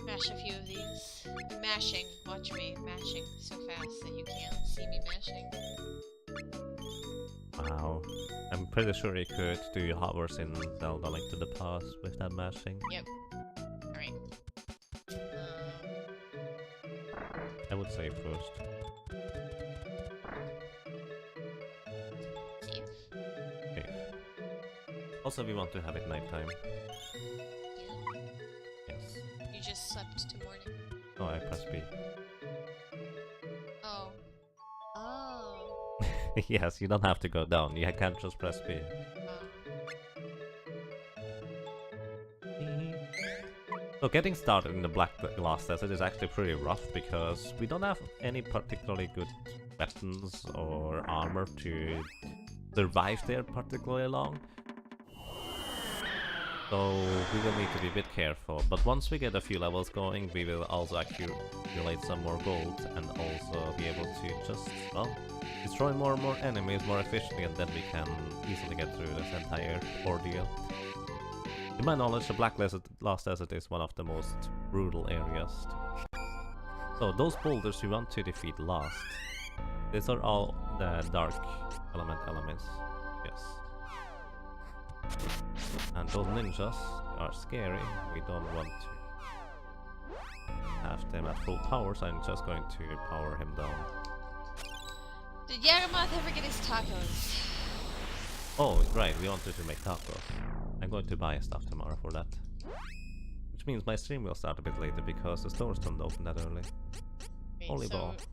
Mash a few of these. I'm mashing. Watch me. Mashing so fast that you can't see me mashing. Wow. I'm pretty sure you could do hovers in Zelda Link to the Past with that mashing. Yep. Alright. I would say first. Save. Okay. Also, we want to have it nighttime. Yeah. Yes. You just slept to morning. Oh, I press B. Oh. Oh. Yes, you don't have to go down. You can't just press B. So getting started in the Black Glass Desert is actually pretty rough because we don't have any particularly good weapons or armor to survive there particularly long. So we will need to be a bit careful, but once we get a few levels going, we will also accumulate some more gold and also be able to just, well, destroy more and more enemies more efficiently, and then we can easily get through this entire ordeal. To my knowledge, the Black Glass Desert is one of the most brutal areas. So those boulders you want to defeat last, these are all the dark elements, yes. And those ninjas are scary. We don't want to have them at full power, so I'm just going to power him down. Did Yagamoth ever get his tacos? Oh, right, we wanted to make tacos. I'm going to buy stuff tomorrow for that. Which means my stream will start a bit later because the stores don't open that early. Wait, Holy ball. Yeah.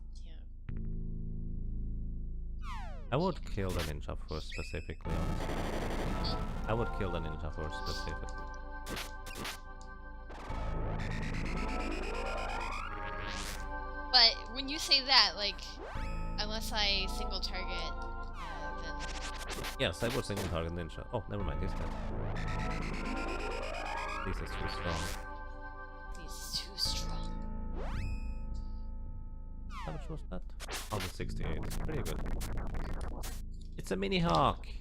I would kill the ninja first specifically, honestly. I would kill the ninja first specifically. But when you say that, like, unless I single target, then... Yes, I would single target ninja. Oh, never mind, he's dead. This is too strong. He's too strong. How much was that? 168. It's pretty good. It's a mini hawk! It's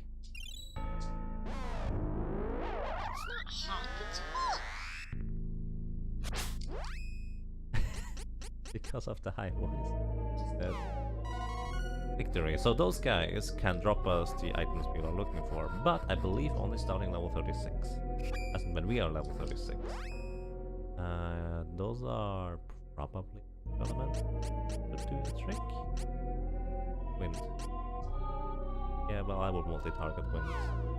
not hawk, it's hawk! Because of the high voice. Instead. Victory. So those guys can drop us the items we are looking for, but I believe only starting level 36. As in when we are level 36. Those are probably element to do the trick. Wind. Yeah, well, I would multi-target wind.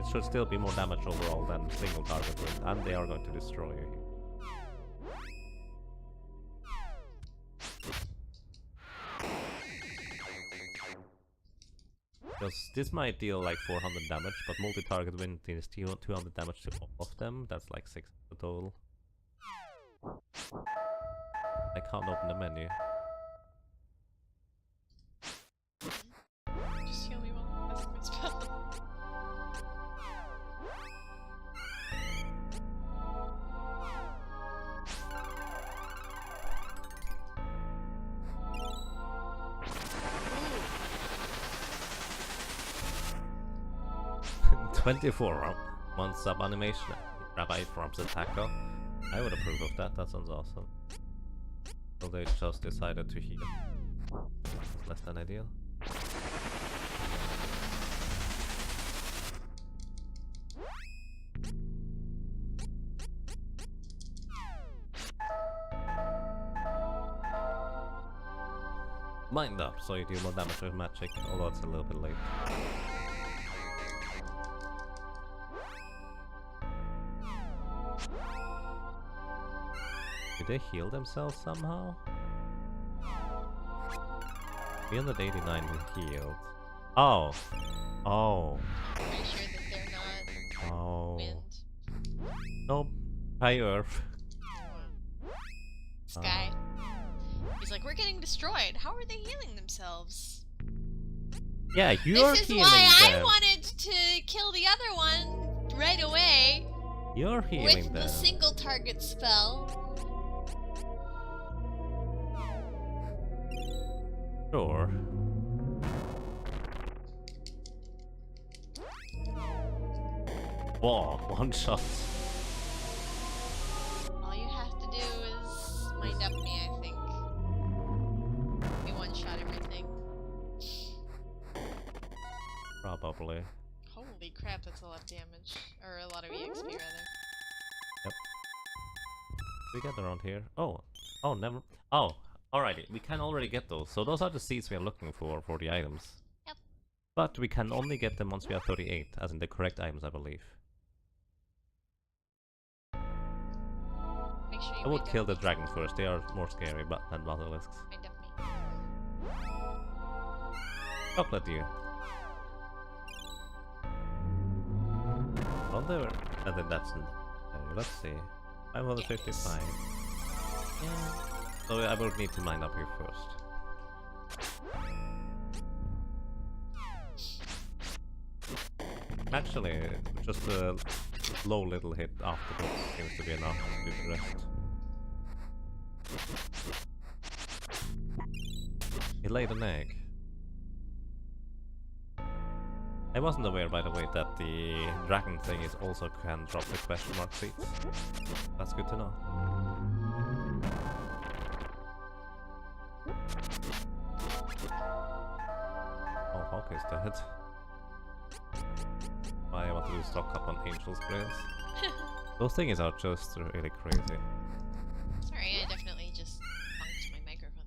It should still be more damage overall than single target wind, and they are going to destroy you here. Because this might deal like 400 damage, but multi-target wind is 200 damage to all of them. That's like 6 total. I can't open the menu. Just the only one that's my spell. Ooh. 24 one sub animation. Rabbi drops a tackle. I would approve of that. That sounds awesome. So they just decided to heal. That's less than ideal. Mind up, so you deal more damage with magic, although it's a little bit late. Did they heal themselves somehow? 389 healed. Oh! Oh! I'm pretty sure that they're not Oh! wind. Nope. High Earth. Sky. He's like, we're getting destroyed. How are they healing themselves? Yeah, you're This is healing why I them. wanted to kill the other one right away You're healing with them. the single target spell. Sure. Whoa, one shot. All you have to do is mind up me, I think. We one-shot everything. Probably. Holy crap, that's a lot of damage. Or a lot of EXP, rather. We get around here. Oh. Oh, never. Oh, alrighty. We can already get those. So those are the seeds we are looking for the items. Yep. But we can only get them once we are 38, as in the correct items, I believe. Make sure you I would mind kill up the me. dragons first. They are more scary than basilisks. Mind up me. Chocolate you. Wonder. And then that's. Let's see. 555. Yeah. So I will need to mine up here first. Actually, just a low little hit afterwards seems to be enough to do the rest. He laid an egg. I wasn't aware, by the way, that the dragon thing is also can drop the question mark seeds. That's good to know. Oh, Hawk is dead. I want to stock up on angel sprays. Those things are just really crazy. Sorry, I definitely just bonked my microphone.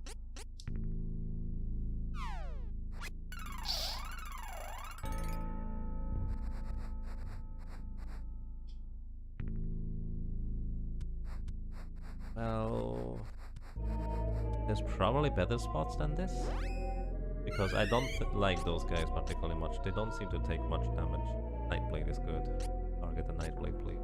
Well, there's probably better spots than this. Because I don't like those guys particularly much. They don't seem to take much damage. Nightblade is good. Target the Nightblade, please.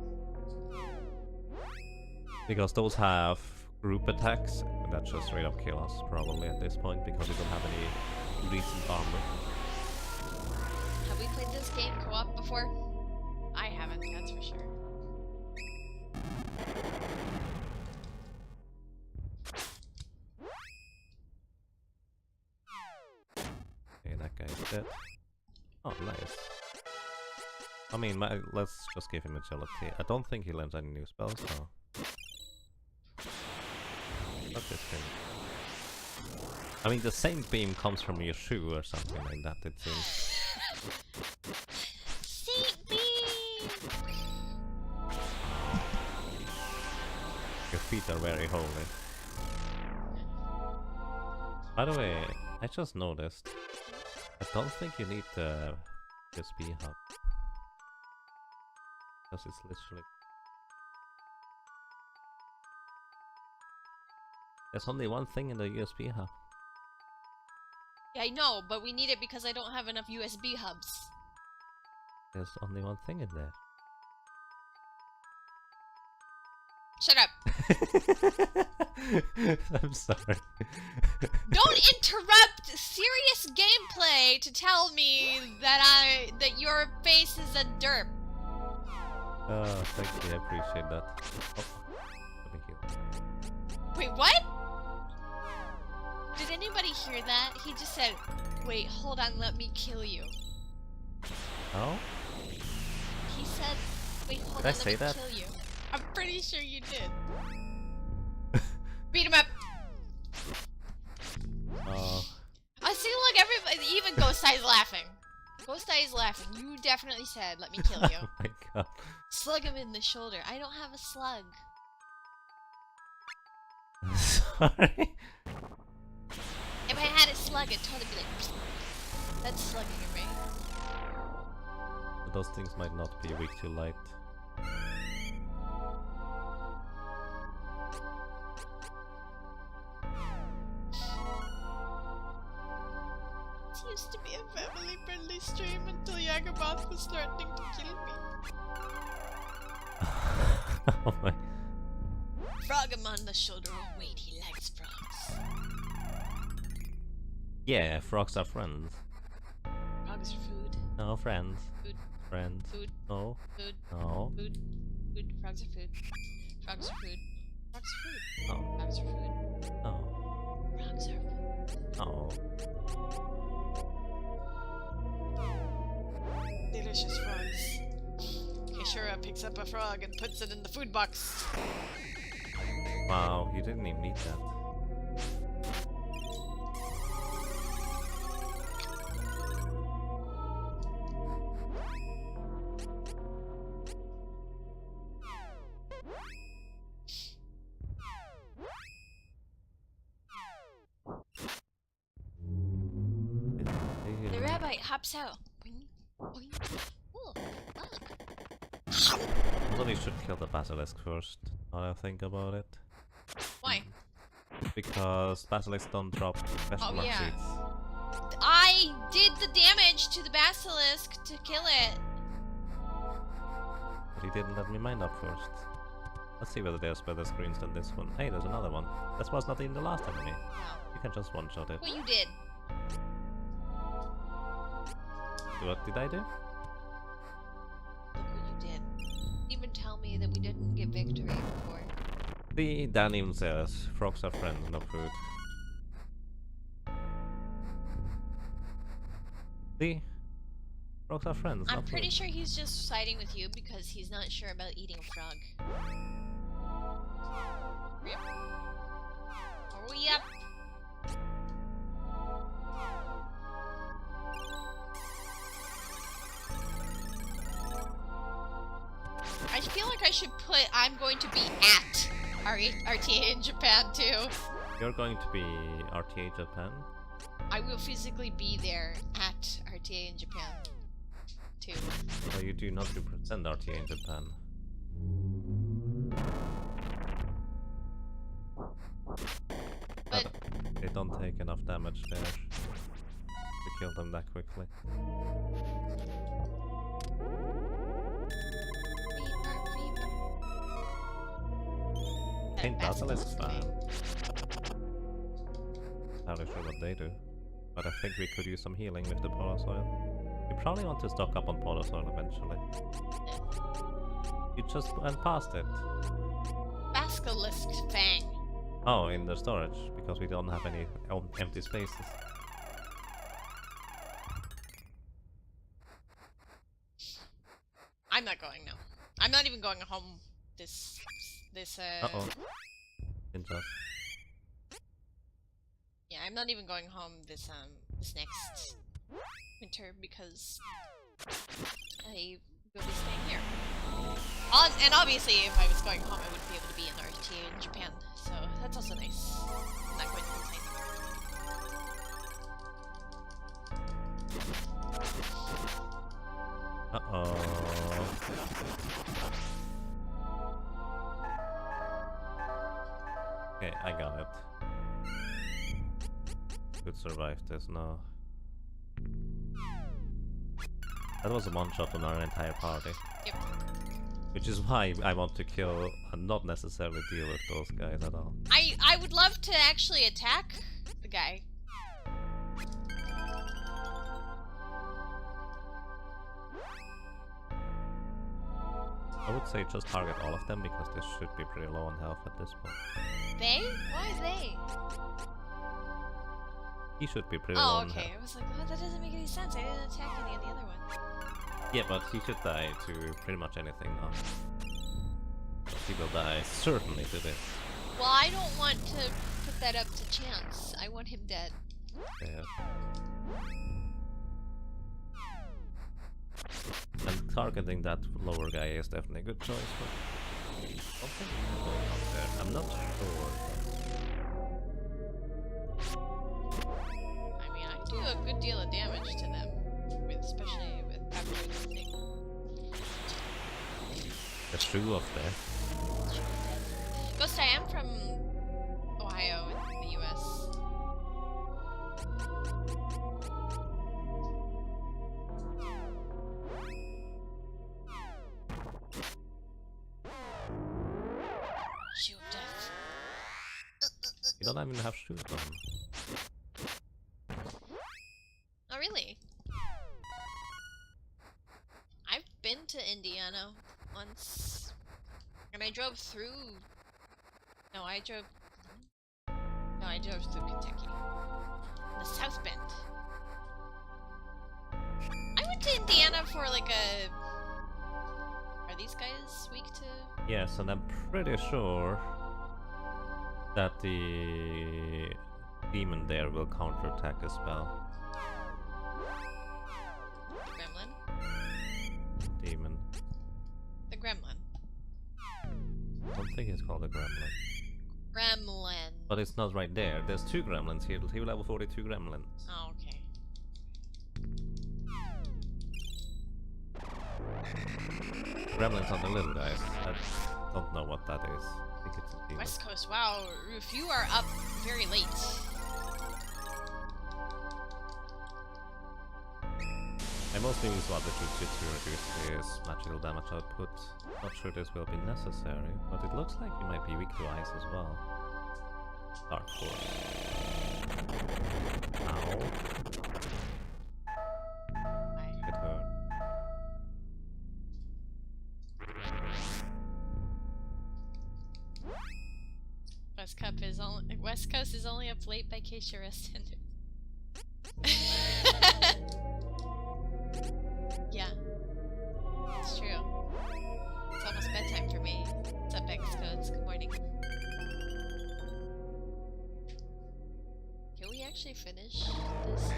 Because those have group attacks that just straight up kill us probably at this point because we don't have any recent armor. Have we played this game co-op before? I haven't, that's for sure. Okay, that guy's dead. Oh, nice. I mean, let's just give him agility. I don't think he learns any new spells, so... What's this thing? I mean, the same beam comes from your shoe or something like that, it seems. Saint Beam! Your feet are very holy. By the way, I just noticed. I don't think you need the USB hub. Because it's literally... There's only one thing in the USB hub. Yeah, I know, but we need it because I don't have enough USB hubs. There's only one thing in there. Shut up! I'm sorry. Don't interrupt serious gameplay to tell me that your face is a derp. Oh, thank you, I appreciate that. Oh, let me heal. Wait, what? Did anybody hear that? He just said, wait, hold on, let me kill you. Oh? He said, wait, hold Did I on, say let me that? kill you. I'm pretty sure you did. Beat him up! Oh. I see, look, everybody, even Ghost Eye's laughing. Ghost Eye's laughing. You definitely said, let me kill you. Oh my god. Slug him in the shoulder. I don't have a slug. Sorry. If I had a slug, I'd totally be like, that's slugging at me. Those things might not be weak to light. It used to be a family-friendly stream until Yagamoth was threatening to kill me. Oh my. Frog him on the shoulder. Oh wait, he likes frogs. Yeah, frogs are friends. Frogs are food. No, friends. Food. Friends. Food. No. Food. No. Food. Food. Frogs are food. Frogs are food. Frogs are food. No. Frogs are food. No. Frogs are food. No. Delicious frogs. Caeshura picks up a frog and puts it in the food box. Wow, you didn't even need that. The rabbit hops out. Boing, boing. Oh, look. Probably should kill the basilisk first, now that I think about it. Why? Because basilisks don't drop question mark yeah. seeds. I did the damage to the basilisk to kill it. But he didn't let me mine up first. Let's see whether there's better screens than this one. Hey, there's another one. This was not even the last enemy. Wow. You can just one-shot it. What you did? What did I do? Look what you did. Even tell me that we didn't get victory before. The Dan even says, frogs are friends, not food. See? Frogs are friends, I'm not pretty food. sure he's just siding with you because he's not sure about eating a frog. Yep. Oh, yep. I feel like I should put I'm going to be at RTA in Japan too. You're going to be RTA Japan? I will physically be there at RTA in Japan too. Well, you do not represent RTA in Japan. But They don't take enough damage there to kill them that quickly. Ain't Basilisk fan. Not really sure what they do. But I think we could use some healing with the polar soil. We probably want to stock up on polar soil eventually. You just went past it. Basilisk Fang. Oh, in the storage, because we don't have any empty spaces. I'm not going, no. I'm not even going home this Uh-oh. Ninja. Yeah, I'm not even going home this next winter because I will be staying here. And obviously, if I was going home, I wouldn't be able to be in RTA in Japan, so that's also nice. I'm not going to complain. Uh-oh. Okay, I got it. Could survive this now. That was a one-shot on our entire party. Yep. Which is why I want to kill and not necessarily deal with those guys at all. I would love to actually attack the guy. I would say just target all of them because they should be pretty low on health at this point. They? Why they? He should be pretty low Oh, on okay. health. I was like, what? That doesn't make any sense. I didn't attack any of the other ones. Yeah, but he should die to pretty much anything now. He will die certainly to this. Well, I don't want to put that up to chance. I want him dead. Yeah. And targeting that lower guy is definitely a good choice, but something is going on there. I'm not sure. I mean, I do a good deal of damage to them, especially with after the thing. The shoe of death. Ghost, I am from Ohio in the US. Shoe of death. You don't even have shoes on. Oh, really? I drove through... No, I drove... No, I drove through Kentucky. The South Bend. I went to Indiana for like a... Are these guys weak to... Yes, and I'm pretty sure that the demon there will counterattack a spell. Gremlin? Demon. The Gremlin. I don't think it's called a gremlin. Gremlin. But it's not right there. There's 2 gremlins here. He will level 42 gremlins. Oh, okay. Gremlins are the little guys. I don't know what that is. I think it's a demon. West Coast, wow, Roof, you are up very late. I mostly use water to reduce his magical damage output. Not sure this will be necessary, but it looks like he might be weak to ice as well. Dark Force. Ow. It hurt. West Coast is only up late by Caeshura standard. Yeah, it's true. It's almost bedtime for me. What's up, X-Codes? Good morning. Can we actually finish this?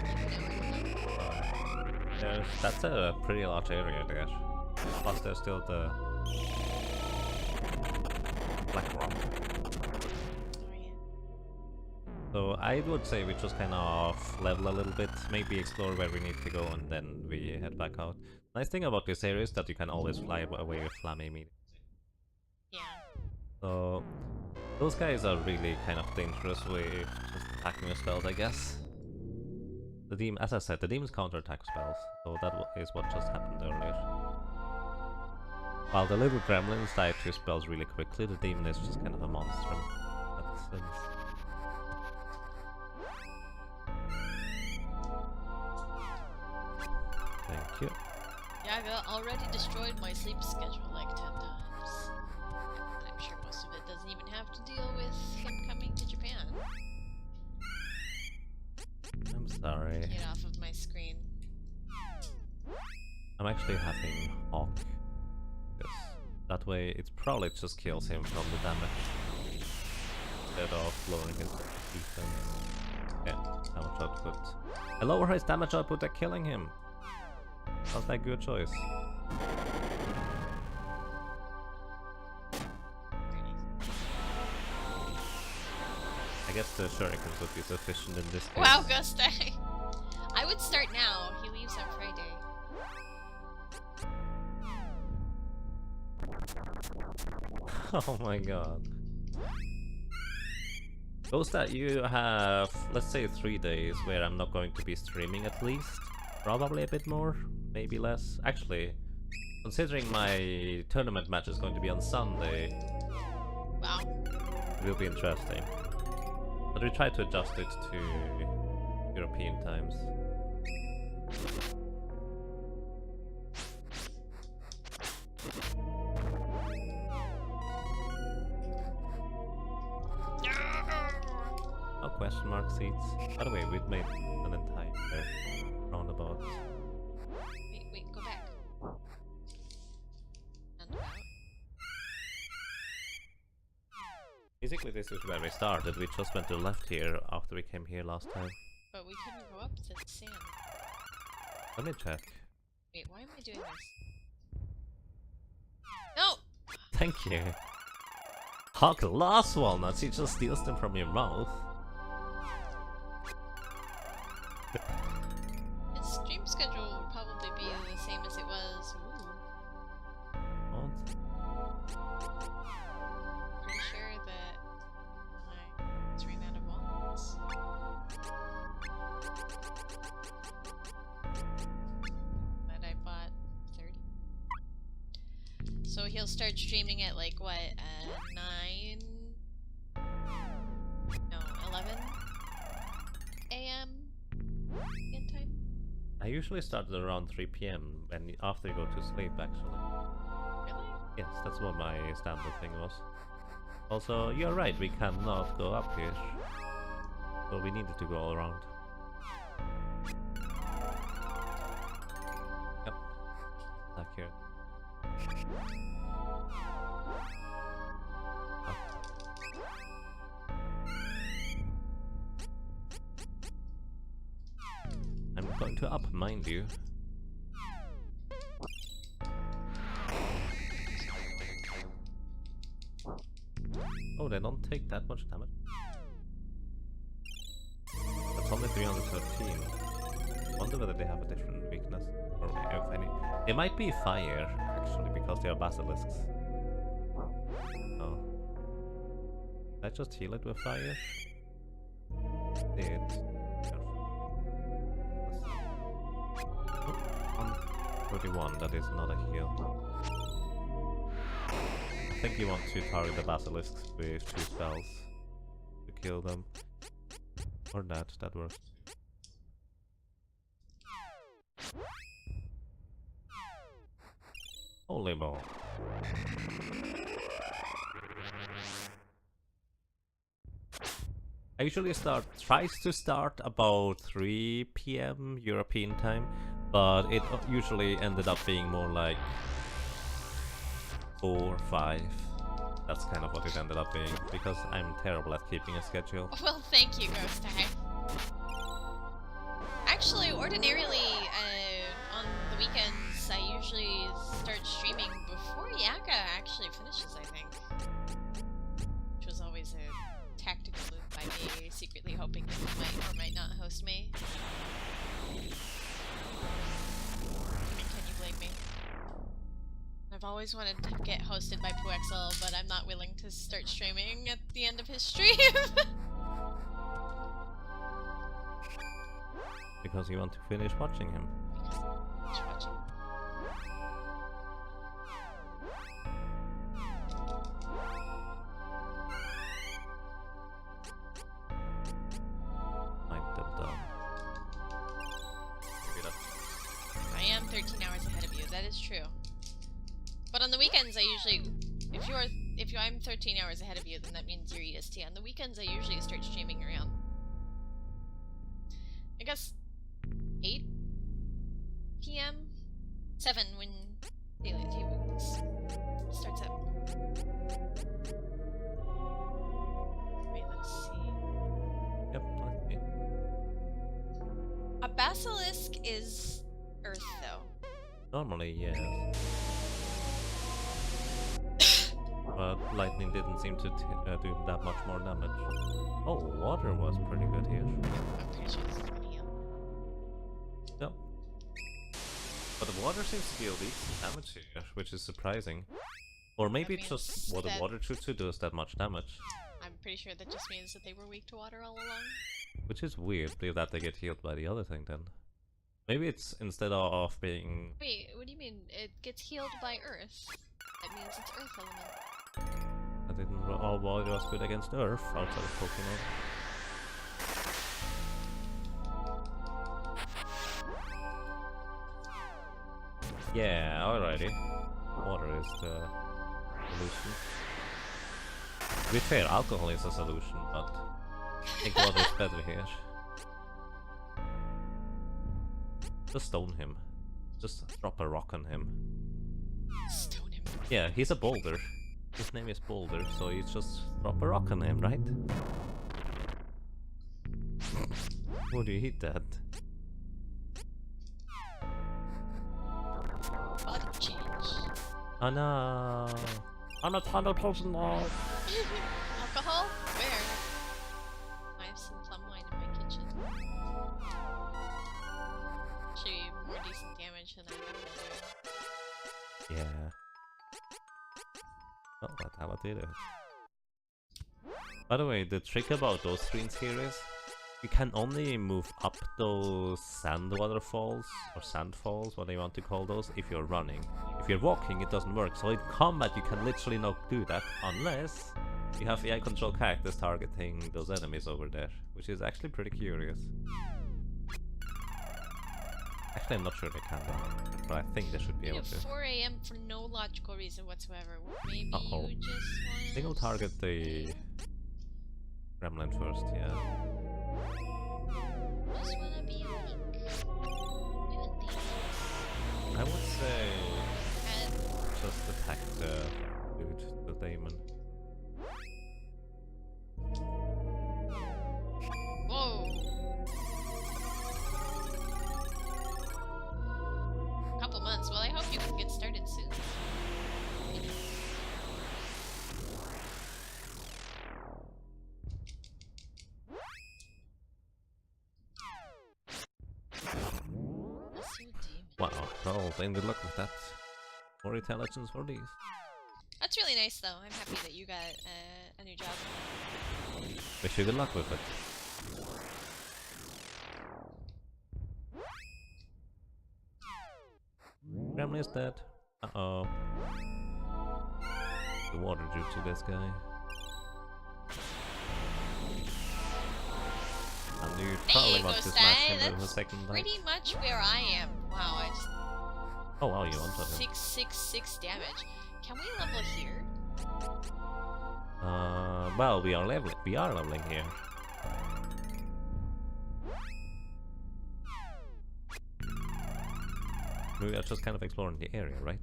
That's a pretty large area there. Plus there's still the Black Rock. So I would say we just kind of level a little bit, maybe explore where we need to go, and then we head back out. Nice thing about this area is that you can always fly away with Flamme immediately. Yeah. So those guys are really kind of dangerous with just attacking your spells, I guess. The demon, as I said, the demons counterattack spells, so that is what just happened earlier. While the little gremlins die to spells really quickly, the demon is just kind of a monster in that sense. Thank you. Yaga already destroyed my sleep schedule like 10 times. And I'm sure most of it doesn't even have to deal with him coming to Japan. I'm sorry. Get off of my screen. I'm actually having Hawk. Yes. That way it probably just kills him from the damage. Instead of lowering his defense. Yeah, damage output. I lower his damage output by killing him. Sounds like a good choice. I guess the shurikens would be sufficient in this case. Wow, Gusta! I would start now. He leaves on Friday. Oh my god. Those that you have, let's say 3 days where I'm not going to be streaming at least. Probably a bit more, maybe less. Actually, considering my tournament match is going to be on Sunday, Wow. it will be interesting. But we try to adjust it to European times. Oh, question mark seats. By the way, we've made an entire roundabout. Wait, go back. Roundabout. Basically, this is where we started. We just went to the left here after we came here last time. But we couldn't go up to the sand. Let me check. Wait, why am I doing this? No! Thank you. Hawk lost walnuts, he just steals them from your mouth. His stream schedule will probably be the same as it was. Ooh. What? Pretty sure that I ran out of walnuts. But I bought 30. So he'll start streaming at like what, 9? No, 11 a.m. Indian time? I usually start at around 3 PM when after you go to sleep, actually. Really? Yes, that's what my standard thing was. Also, you're right, we cannot go up here. So we needed to go all around. Yep. Back here. Up. I'm going to up, mind you. Oh, they don't take that much damage. That's only 313. Wonder whether they have a different weakness, or if any. They might be fire, actually, because they are basilisks. Oh. Did I just heal it with fire? Did. Oh, 131, that is not a heal. I think you want to target the basilisks with 2 spells to kill them. Or that works. Holy ball. I usually tries to start about 3 PM European time, but it usually ended up being more like 4 or 5. That's kind of what it ended up being, because I'm terrible at keeping a schedule. Well, thank you, Ghost Eye. Actually, ordinarily, on the weekends, I usually start streaming before Yaga actually finishes, I think. Which was always a tactical move by me, secretly hoping that he might or might not host me. I mean, can you blame me? I've always wanted to get hosted by Puexel, but I'm not willing to start streaming at the end of his stream. Because you want to finish watching him. Because I'm watching. Mind them down. I am 13 hours ahead of you, that is true. But on the weekends I usually, if I'm 13 hours ahead of you, then that means you're EST. On the weekends I usually start streaming around, I guess, 8 PM? 7 when Daylight Savings starts up. Wait, let's see. Yep, let's see. A basilisk is Earth, though. Normally, yes. But lightning didn't seem to do that much more damage. Oh, water was pretty good here. I'm pretty sure this is gonna heal. Yep. But the water seems to deal decent damage here, which is surprising. Or maybe That it's just means what the that- water jutsu does that much damage. I'm pretty sure that just means that they were weak to water all along. Which is weird, that they get healed by the other thing then. Maybe it's instead of being... Wait, what do you mean? It gets healed by Earth. That means it's Earth element. I didn't know all water was good against Earth outside of Pokemon. Yeah, alrighty. Water is the solution. To be fair, alcohol is a solution, but I think water is better here. Just stone him. Just drop a rock on him. Stone him. Yeah, he's a boulder. His name is Boulder, so you just drop a rock on him, right? Would you hit that? Body change. Oh no! I'm a tunnel person now! Alcohol? Where? I have some plum wine in my kitchen. Actually, more decent damage than I have been doing. Yeah. Oh, that validated it. By the way, the trick about those screens here is you can only move up those sand waterfalls or sand falls, what do you want to call those, if you're running. If you're walking, it doesn't work. So in combat, you can literally not do that unless you have AI control characters targeting those enemies over there, which is actually pretty curious. Actually, I'm not sure they can, but I think they should be able At to. 4 a.m. for no logical reason whatsoever. Maybe Uh-oh. you just want. I think I'll target the gremlin first, yeah. Just wanna be weak. Doing things. I would say And just attack the dude, the demon. whoa. Couple months. Well, I hope you can get started soon. Wow, well, then good luck with that. More intelligence for these. That's really nice, though. I'm happy that you got a new job. Wish you good luck with it. Gremlin is dead. Uh-oh. The water jutsu this guy. And you probably There you want go, to Sty. smash him with a That's second light. pretty much where I am. Wow, I just Oh wow, you wanted him. 666 damage. Can we level here? Well, we are leveling. We are leveling here. We are just kind of exploring the area, right?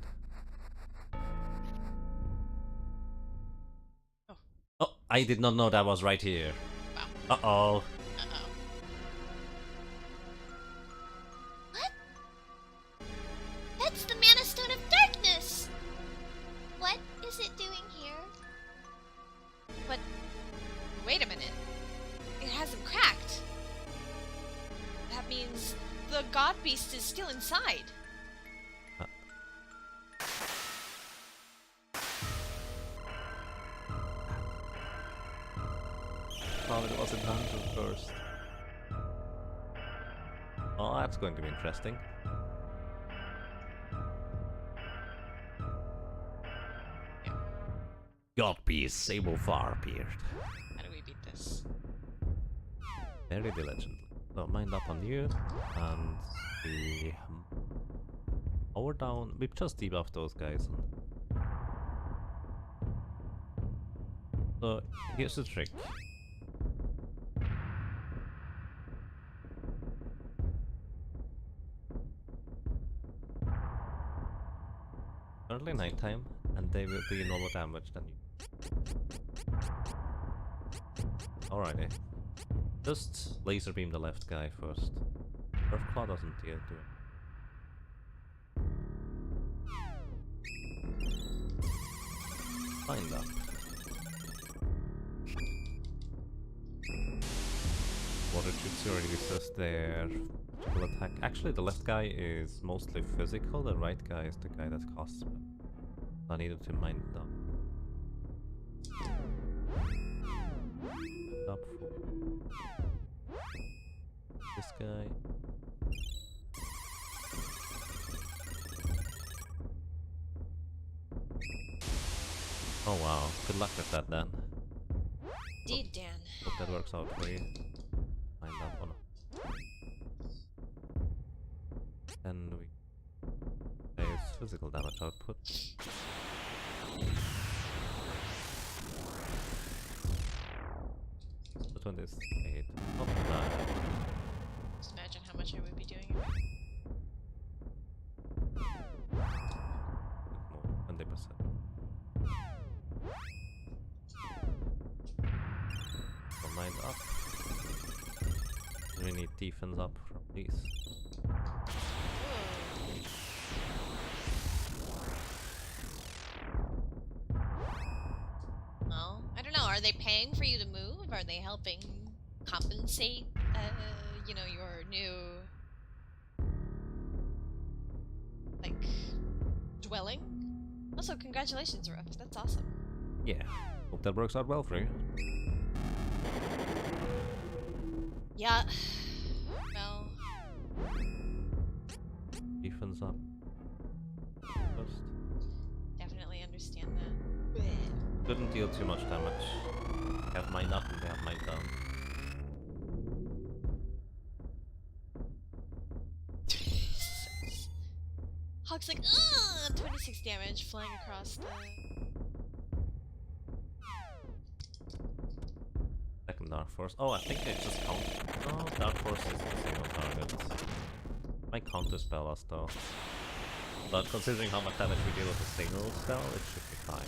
Oh. Oh, I did not know that was right here. Wow. Uh-oh. Uh-oh. What? That's the Mana Stone of Darkness! What is it doing here? But... wait a minute. It hasn't cracked. That means the God Beast is still inside. Thought it was a dungeon first. Oh, that's going to be interesting. God Beast, Sable Far appeared. How do we beat this? Very diligently. So, mind up on you, and we power down. We just debuff those guys. So, here's the trick. Currently nighttime, and they will do normal damage than you. Alrighty. Just laser beam the left guy first. Earth Claw doesn't deal to it. Find up. Water Jutsu releases their physical attack. Actually, the left guy is mostly physical, the right guy is the guy that costs spell. I needed to mind them. Up for this guy. Oh wow, good luck with that then. Indeed, Dan. Hope that works out for you. Find that one. Then we use physical damage output. That one is 8. Not bad. Just imagine how much I would be doing. More, 20%. So mind up. We need defense up from these. Well, I don't know. Are they paying for you to move? Are they helping compensate, you know, your new, like, dwelling? Also, congratulations, Rook. That's awesome. Yeah, hope that works out well for you. Yeah. Well, Defense up. First. definitely understand that. Couldn't deal too much damage. Have mine up and they have mine down. Looks like 26 damage flying across the... Second Dark Force. Oh, I think they just count. No, Dark Force is a single target. Might counter spell us though. But considering how much damage we deal with a single spell, it should be fine.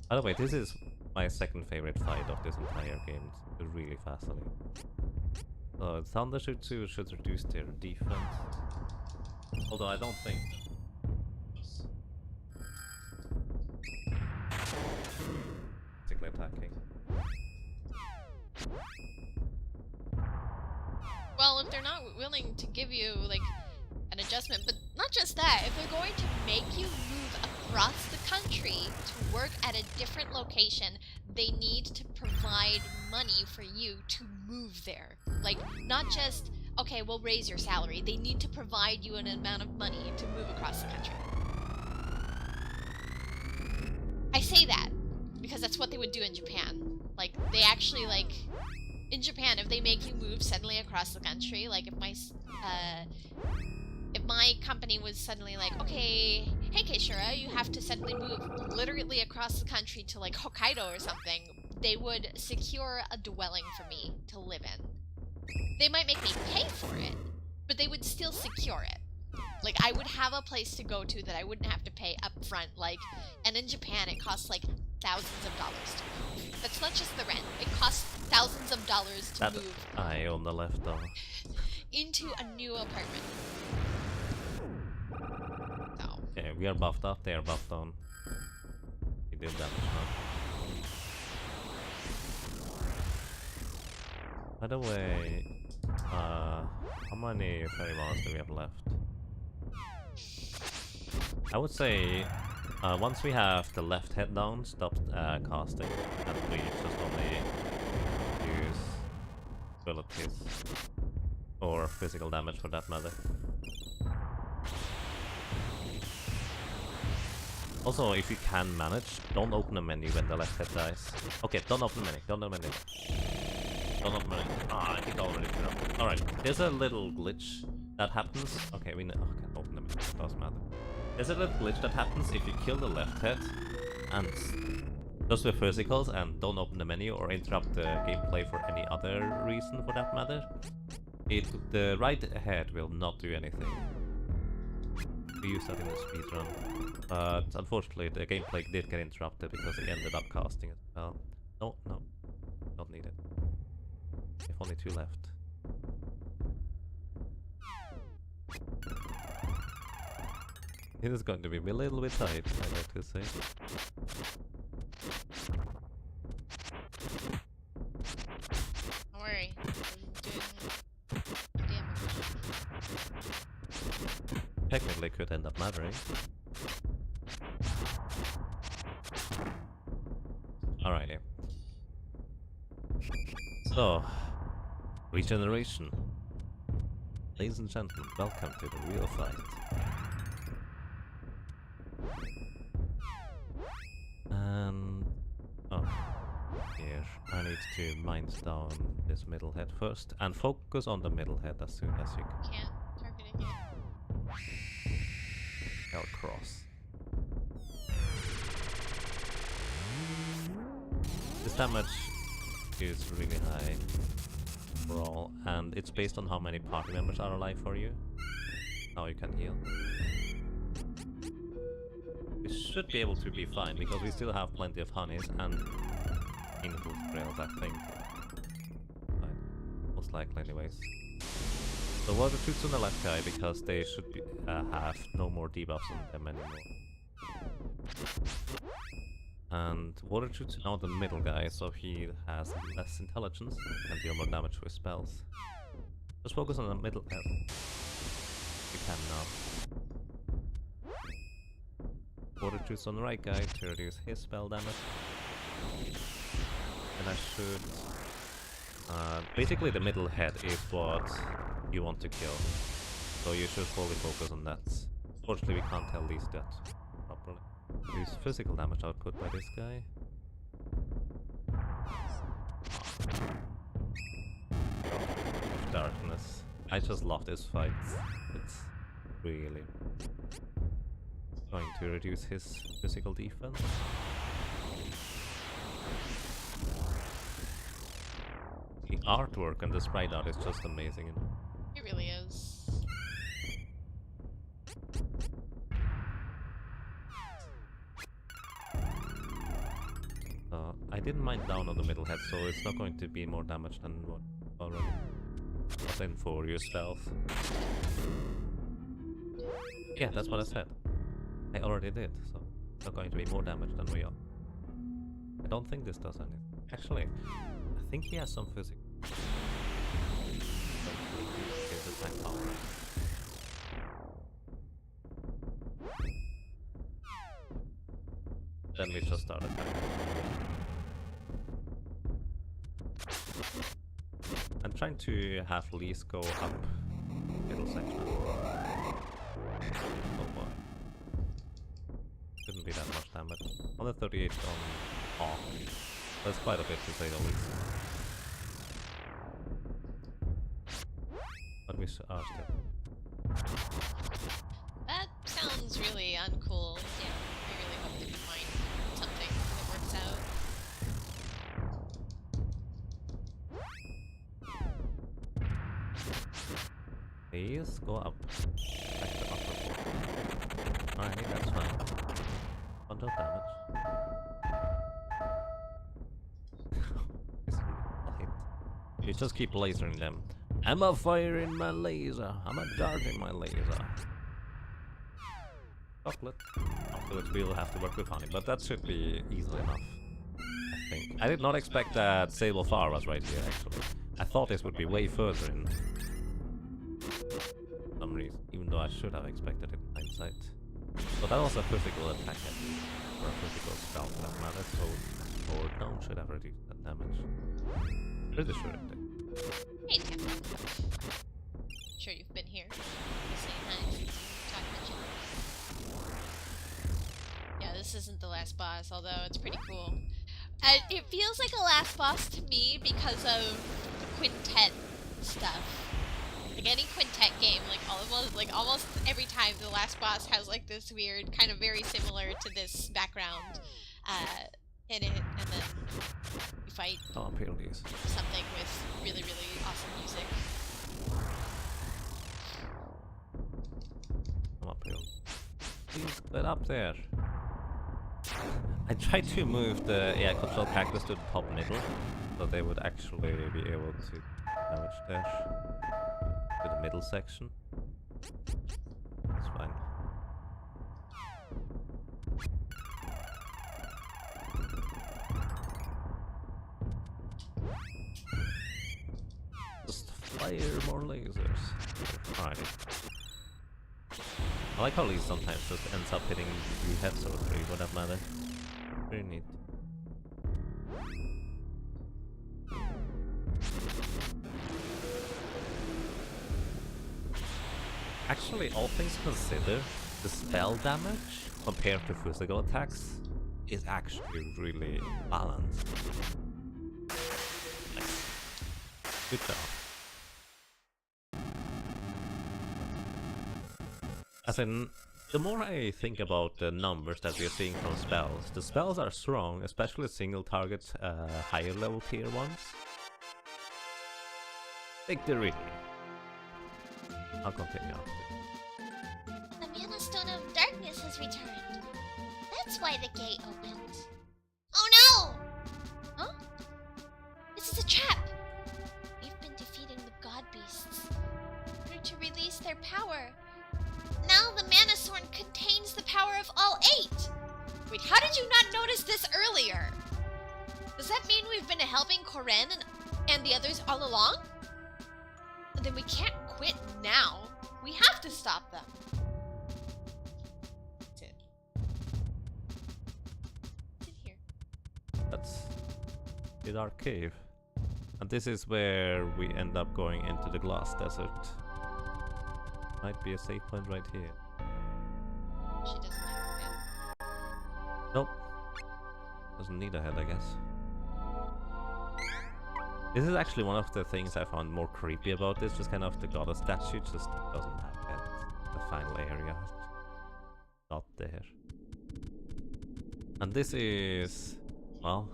By the way, this is my second favorite fight of this entire game. It's really fascinating. So Thunderjutsu should reduce their defense. Although I don't think. Particularly attacking. Well, if they're not willing to give you, like, an adjustment, but not just that, if they're going to make you move across the country to work at a different location, they need to provide money for you to move there. Like, not just, okay, we'll raise your salary. They need to provide you an amount of money to move across the country. I say that because that's what they would do in Japan. Like, they actually, like, in Japan, if they make you move suddenly across the country, like, if my company was suddenly like, okay, hey Caeshura, you have to suddenly move literally across the country to, like, Hokkaido or something, they would secure a dwelling for me to live in. They might make me pay for it, but they would still secure it. Like, I would have a place to go to that I wouldn't have to pay up front, like, and in Japan it costs, like, thousands of dollars to move. That's not just the rent, it costs thousands of dollars to move. Eye on the left though. Into a new apartment. So. Okay, we are buffed up, they are buffed on. We did damage now. By the way, how many pheromones do we have left? I would say, once we have the left head down, stop casting, and we just only use abilities. Or physical damage for that matter. Also, if you can manage, don't open the menu when the left head dies. Okay, don't open the menu, don't open the menu. Don't open the menu. Ah, I think I already put up. Alright, there's a little glitch that happens. Okay, we know. Oh, can't open the menu, it doesn't matter. There's a little glitch that happens if you kill the left head and just with physicals and don't open the menu or interrupt the gameplay for any other reason for that matter. The right head will not do anything. We used that in the speedrun. But unfortunately the gameplay did get interrupted because it ended up casting it. No, don't need it. We have only 2 left. It is going to be a little bit tight, I like to say. Don't worry. I'm doing damage. Technically could end up mattering. Alrighty. So, regeneration. Ladies and gentlemen, welcome to the real fight. And... oh, here. I need to mind down this middle head first, and focus on the middle head as soon as you can. Can't target it yet. I'll cross. This damage is really high overall, and it's based on how many party members are alive for you. Now you can heal. We should be able to be fine, because we still have plenty of honeys and input rails, I think. Fine. Most likely anyways. So water troops on the left guy, because they should be, have no more debuffs on them anymore. And water troops now the middle guy, so he has less intelligence and deal more damage with spells. Just focus on the middle head. We can now. Water troops on the right guy to reduce his spell damage. And I should... basically the middle head is what you want to kill. So you should fully focus on that. Fortunately we can't tell these that properly. Reduce physical damage output by this guy. Darkness. I just love this fight. It's really going to reduce his physical defense. The artwork and the sprite art is just amazing. It really is. I didn't mind down on the middle head, so it's not going to be more damage than what already was in for your stealth. Yeah, that's what I said. I already did, so it's not going to be more damage than we are. I don't think this does anything. Actually, I think he has some physics. Attack power. Then we just start attacking. I'm trying to have Lee's go up middle section. Oh boy. Shouldn't be that much damage. 138 on off. That's quite a bit to say the least. But we are still. That sounds really uncool. Yeah, I really hope that you find something that works out. Please go up. Back to upper floor. Alright, that's fine. Bunch of damage. You just keep lasering them. I'm a firing my laser. I'm a darting my laser. Chocolate. Afterwards we'll have to work with honey, but that should be easily enough. I think. I did not expect that Sable Far was right here actually. I thought this would be way further in. For some reason, even though I should have expected it in hindsight. But that was a physical attack or a physical spell for that matter, so or down should have reduced that damage. Pretty sure it did. Hey, Tim. Sure you've been here. Say hi since you talked about you. Yeah, this isn't the last boss, although it's pretty cool. It feels like a last boss to me because of quintet stuff. Like any quintet game, almost every time the last boss has like this weird, kind of very similar to this background in it, and then you fight something with really, really awesome music. Come up here. Please get up there. I tried to move the air control characters to the top middle, so they would actually be able to damage dash to the middle section. That's fine. Just fire more lasers. Alright. I like how Lee sometimes just ends up hitting 2 heads or 3 for that matter. Very neat. Actually, all things considered, the spell damage compared to physical attacks is actually really balanced. Nice. Good job. As in, the more I think about the numbers that we are seeing from spells, the spells are strong, especially single target higher level tier ones. Victory! I'll continue after. The Mana Stone of Darkness has returned. That's why the gate opened. Oh no! Huh? This is a trap! We've been defeating the God Beasts. In order to release their power. Now the Mana Sword contains the power of all 8! Wait, how did you not notice this earlier? Does that mean we've been helping Koren and the others all along? Then we can't quit now. We have to stop them. That's it. What's in here? That's the dark cave. And this is where we end up going into the glass desert. Might be a safe point right here. She doesn't have a head. Nope. Doesn't need a head, I guess. This is actually one of the things I found more creepy about this, just kind of the goddess statue just doesn't have heads. the final area. Not there. And this is, well,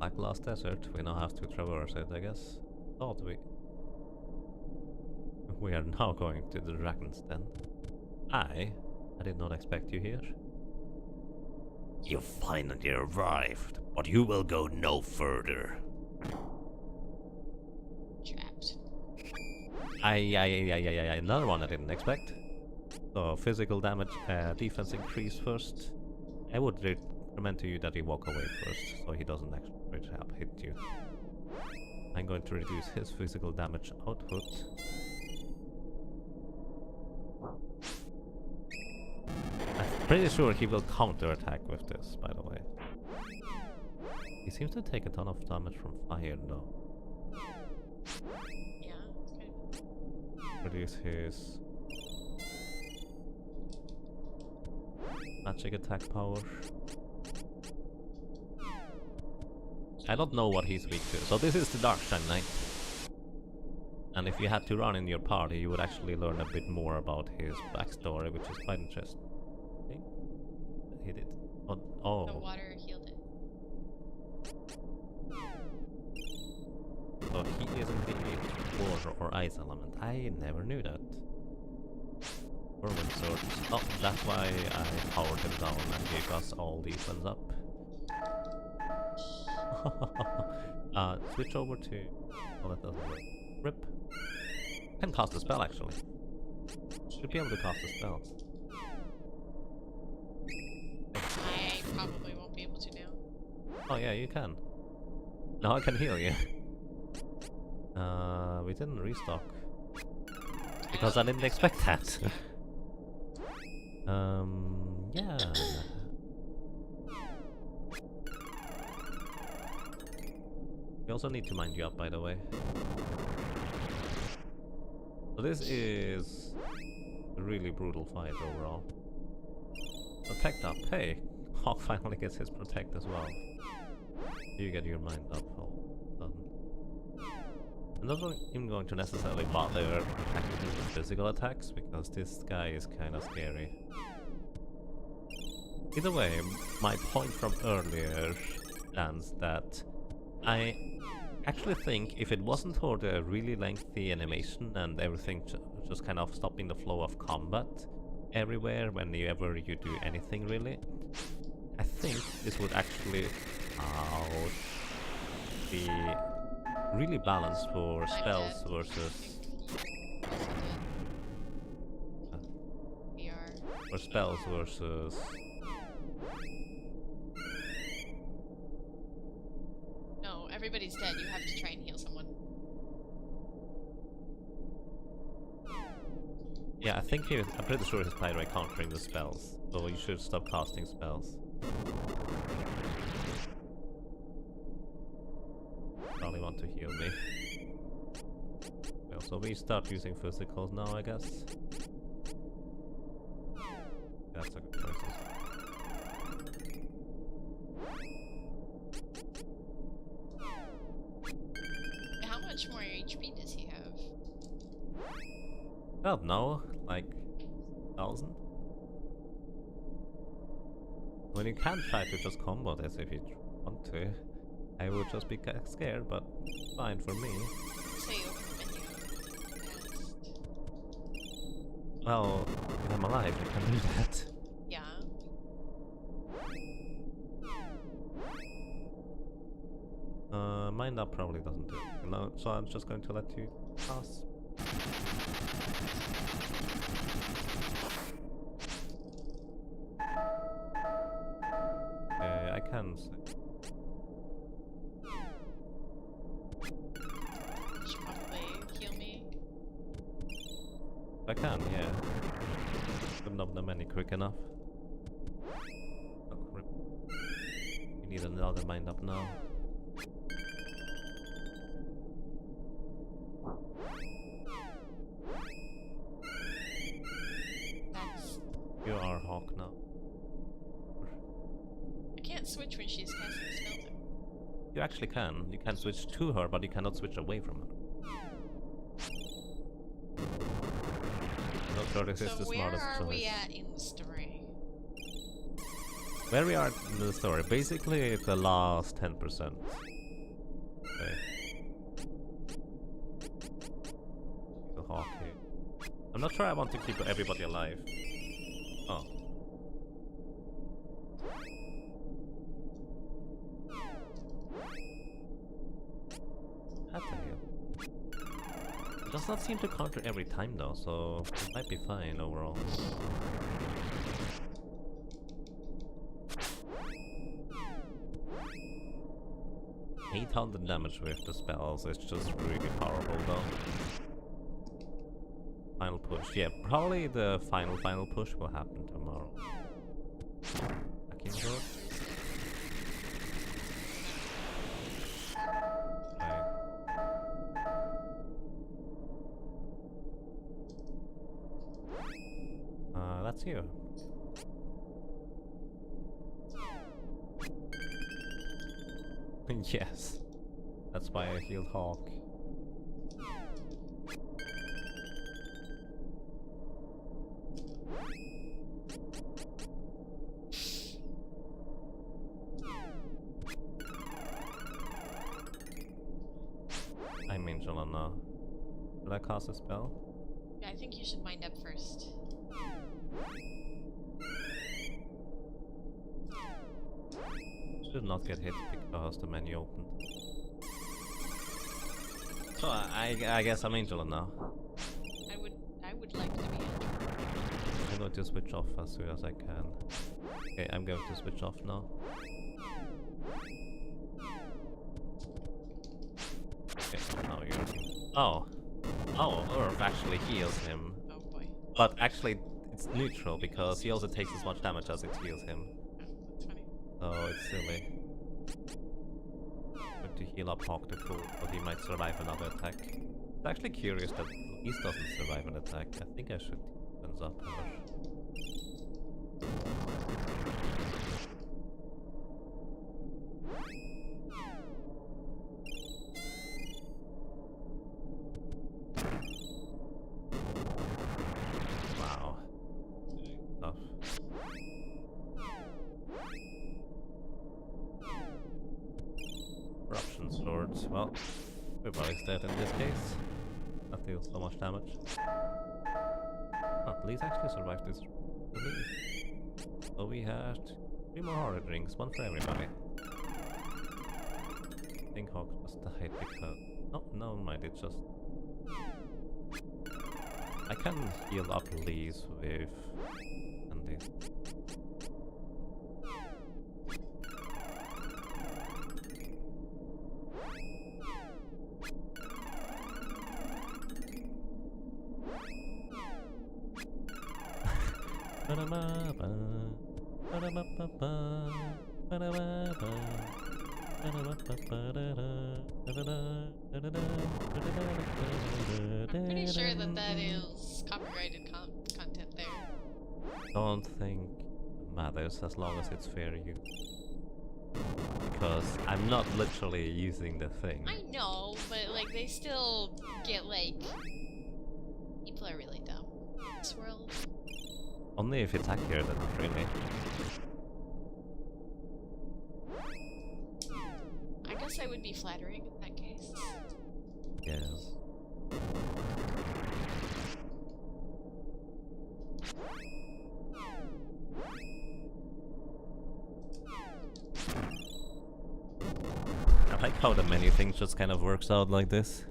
like last desert, we now have to traverse it, I guess. Thought we are now going to the Dragon's Den. I did not expect you here. You finally arrived, but you will go no further. Trapped. Another one I didn't expect. So physical damage, defense increase first. I would recommend to you that you walk away first, so he doesn't actually hit you. I'm going to reduce his physical damage output. I'm pretty sure he will counter-attack with this, by the way. He seems to take a ton of damage from fire, though. Yeah, okay. Reduce his magic attack power. I don't know what he's weak to. So this is the Dark Shine Knight. And if you had to run in your party, you would actually learn a bit more about his backstory, which is quite interesting. He did. Oh. The water healed it. So he is indeed water or ice element. I never knew that. Whirlwind Sword. Oh, that's why I powered him down and gave us all these ones up. Switch over to... Oh, that doesn't work. Rip. Can cast a spell, actually. Should be able to cast a spell. I probably won't be able to now. Oh yeah, you can. Now I can heal you. We didn't restock. Because I didn't expect that. Yeah. We also need to mind you up, by the way. So this is a really brutal fight overall. Protect up. Hey, Hawk finally gets his protect as well. You get your mind up. All done. I'm not even going to necessarily bother attacking him with physical attacks because this guy is kind of scary. Either way, my point from earlier stands that I actually think if it wasn't for the really lengthy animation and everything just kind of stopping the flow of combat everywhere whenever you do anything really, I think this would actually be really balanced for spells versus for spells versus everybody's dead. You have to try and heal someone. Yeah, I think I'm pretty sure he's by the way countering the spells, so you should stop casting spells. Probably want to heal me. Well, so we start using physicals now, I guess. That's a good choice. How much more HP does he have? I don't know, like 1,000? When you can try to just combo this if you want to. I would just be scared, but fine for me. So you open the menu. Well, if I'm alive, I can do that. Yeah. Mind up probably doesn't do it. No, so I'm just going to let you pass. I can say. You should probably heal me. I can, yeah. Couldn't open them any quick enough. Oh, rip. You need another mind up now. That's... You are Hawk now. I can't switch when she's casting a spell though. You actually can. You can switch to her, but you cannot switch away from her. sure this is So the where smartest are choice. we at in the story? Where we are in the story, basically the last 10%. Okay. The hawk here. I'm not sure I want to keep everybody alive. Oh. Had to heal. It does not seem to counter every time though, so it might be fine overall. 800 damage with the spells, it's just really powerful though. Final push. Yeah, probably the final push will happen tomorrow. Back in door. Okay. That's you. Yes. That's why I healed Hawk. I'm Angel on now. Should I cast a spell? Yeah, I think you should wind up first. Should not get hit because the menu opened. So I guess I'm Angel now. I would like to be Angel. I'm going to switch off as soon as I can. Okay, I'm going to switch off now. Okay, now you're... Oh! Oh, Earth actually heals him. Oh boy. But actually, it's neutral because he also takes as much damage as it heals him. Oh, that's funny. So it's silly. Good to heal up Hawk the Fool, but he might survive another attack. It's actually curious that East doesn't survive an attack. I think I should opens up her. Wow. Tough. Corruption swords. Well, everybody's dead in this case. That deals so much damage. Oh, Lee's actually survived this relief. So we had 3 more horror drinks, 1 for everybody. I think Hawk just died because... Oh, no, mind, it's just... I can heal up Lee's with... Andy. I'm pretty sure that is copyrighted content there. Don't think it matters as long as it's fair use. Because I'm not literally using the thing. I know, but like they still get like people are really dumb in this world. Only if it's accurate, not really. I guess I would be flattering in that case. Yes. I like how the menu thing just kind of works out like this.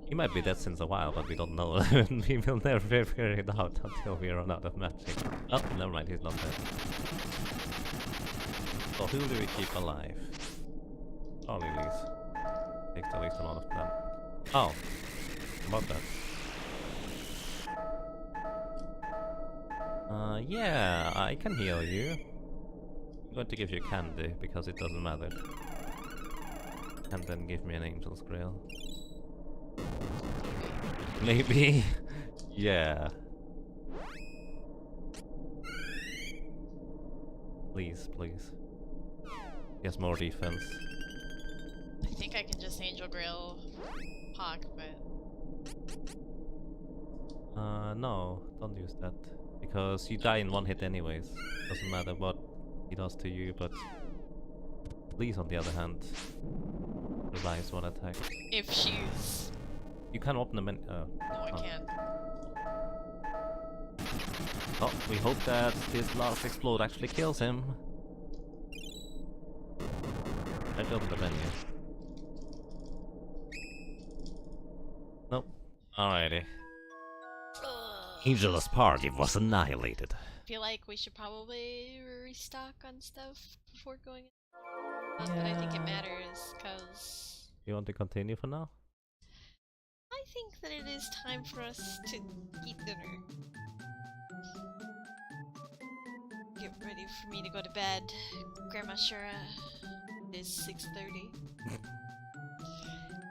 He might be dead since a while, but we don't know. We will never figure it out until we run out of magic. Oh, never mind, he's not dead. So who do we keep alive? Probably Lee's. Takes the least amount of them. Oh, about that. Yeah, I can heal you. I'm going to give you candy, because it doesn't matter. And then give me an Angel's Grail. Maybe? Yeah. Please, please. Yes, more defense. I think I can just Angel Grail Hawk, but No, don't use that. Because you die in one hit anyways. Doesn't matter what he does to you, but Please, on the other hand, revives one attack. If she's... You can open the menu. No, I can't. Oh, we hope that this last explode actually kills him. I opened the menu. Nope. Alrighty. Angel's party was annihilated. I feel like we should probably restock on stuff before going in. Not that I think it matters, because... You want to continue for now? I think that it is time for us to eat dinner. Get ready for me to go to bed. Grandma Shura, it is 6:30.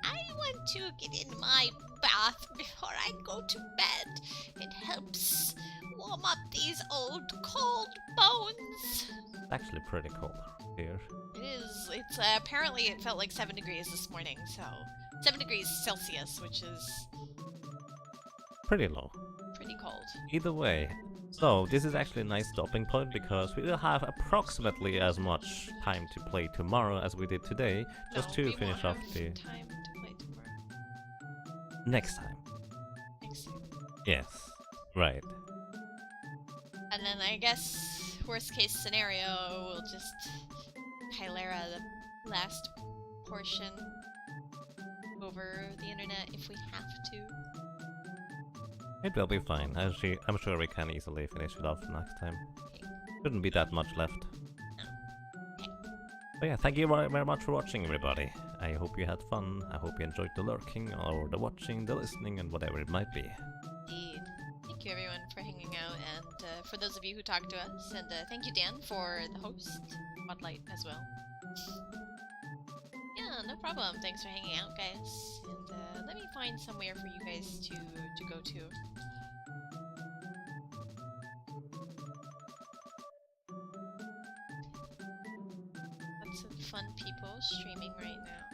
I want to get in my bath before I go to bed. It helps warm up these old cold bones. It's actually pretty cold here. It is. It's apparently it felt like 7 degrees this morning, so 7 degrees Celsius, which is Pretty low. pretty cold. Either way. So, this is actually a nice stopping point because we will have approximately as much time to play tomorrow as we did today, just No, to we finish won't off have the time to play tomorrow. next time. Next time. Yes, right. And then I guess worst case scenario, we'll just Chimera the last portion over the internet if we have to. It will be fine. I'm sure we can easily finish it off next time. Shouldn't be that much left. But yeah, thank you very much for watching, everybody. I hope you had fun. I hope you enjoyed the lurking, or the watching, the listening, and whatever it might be. Indeed. Thank you everyone for hanging out, and for those of you who talked to us, and thank you Dan for the host spotlight as well. Yeah, no problem. Thanks for hanging out, guys. And let me find somewhere for you guys to go to. Lots of fun people streaming right now.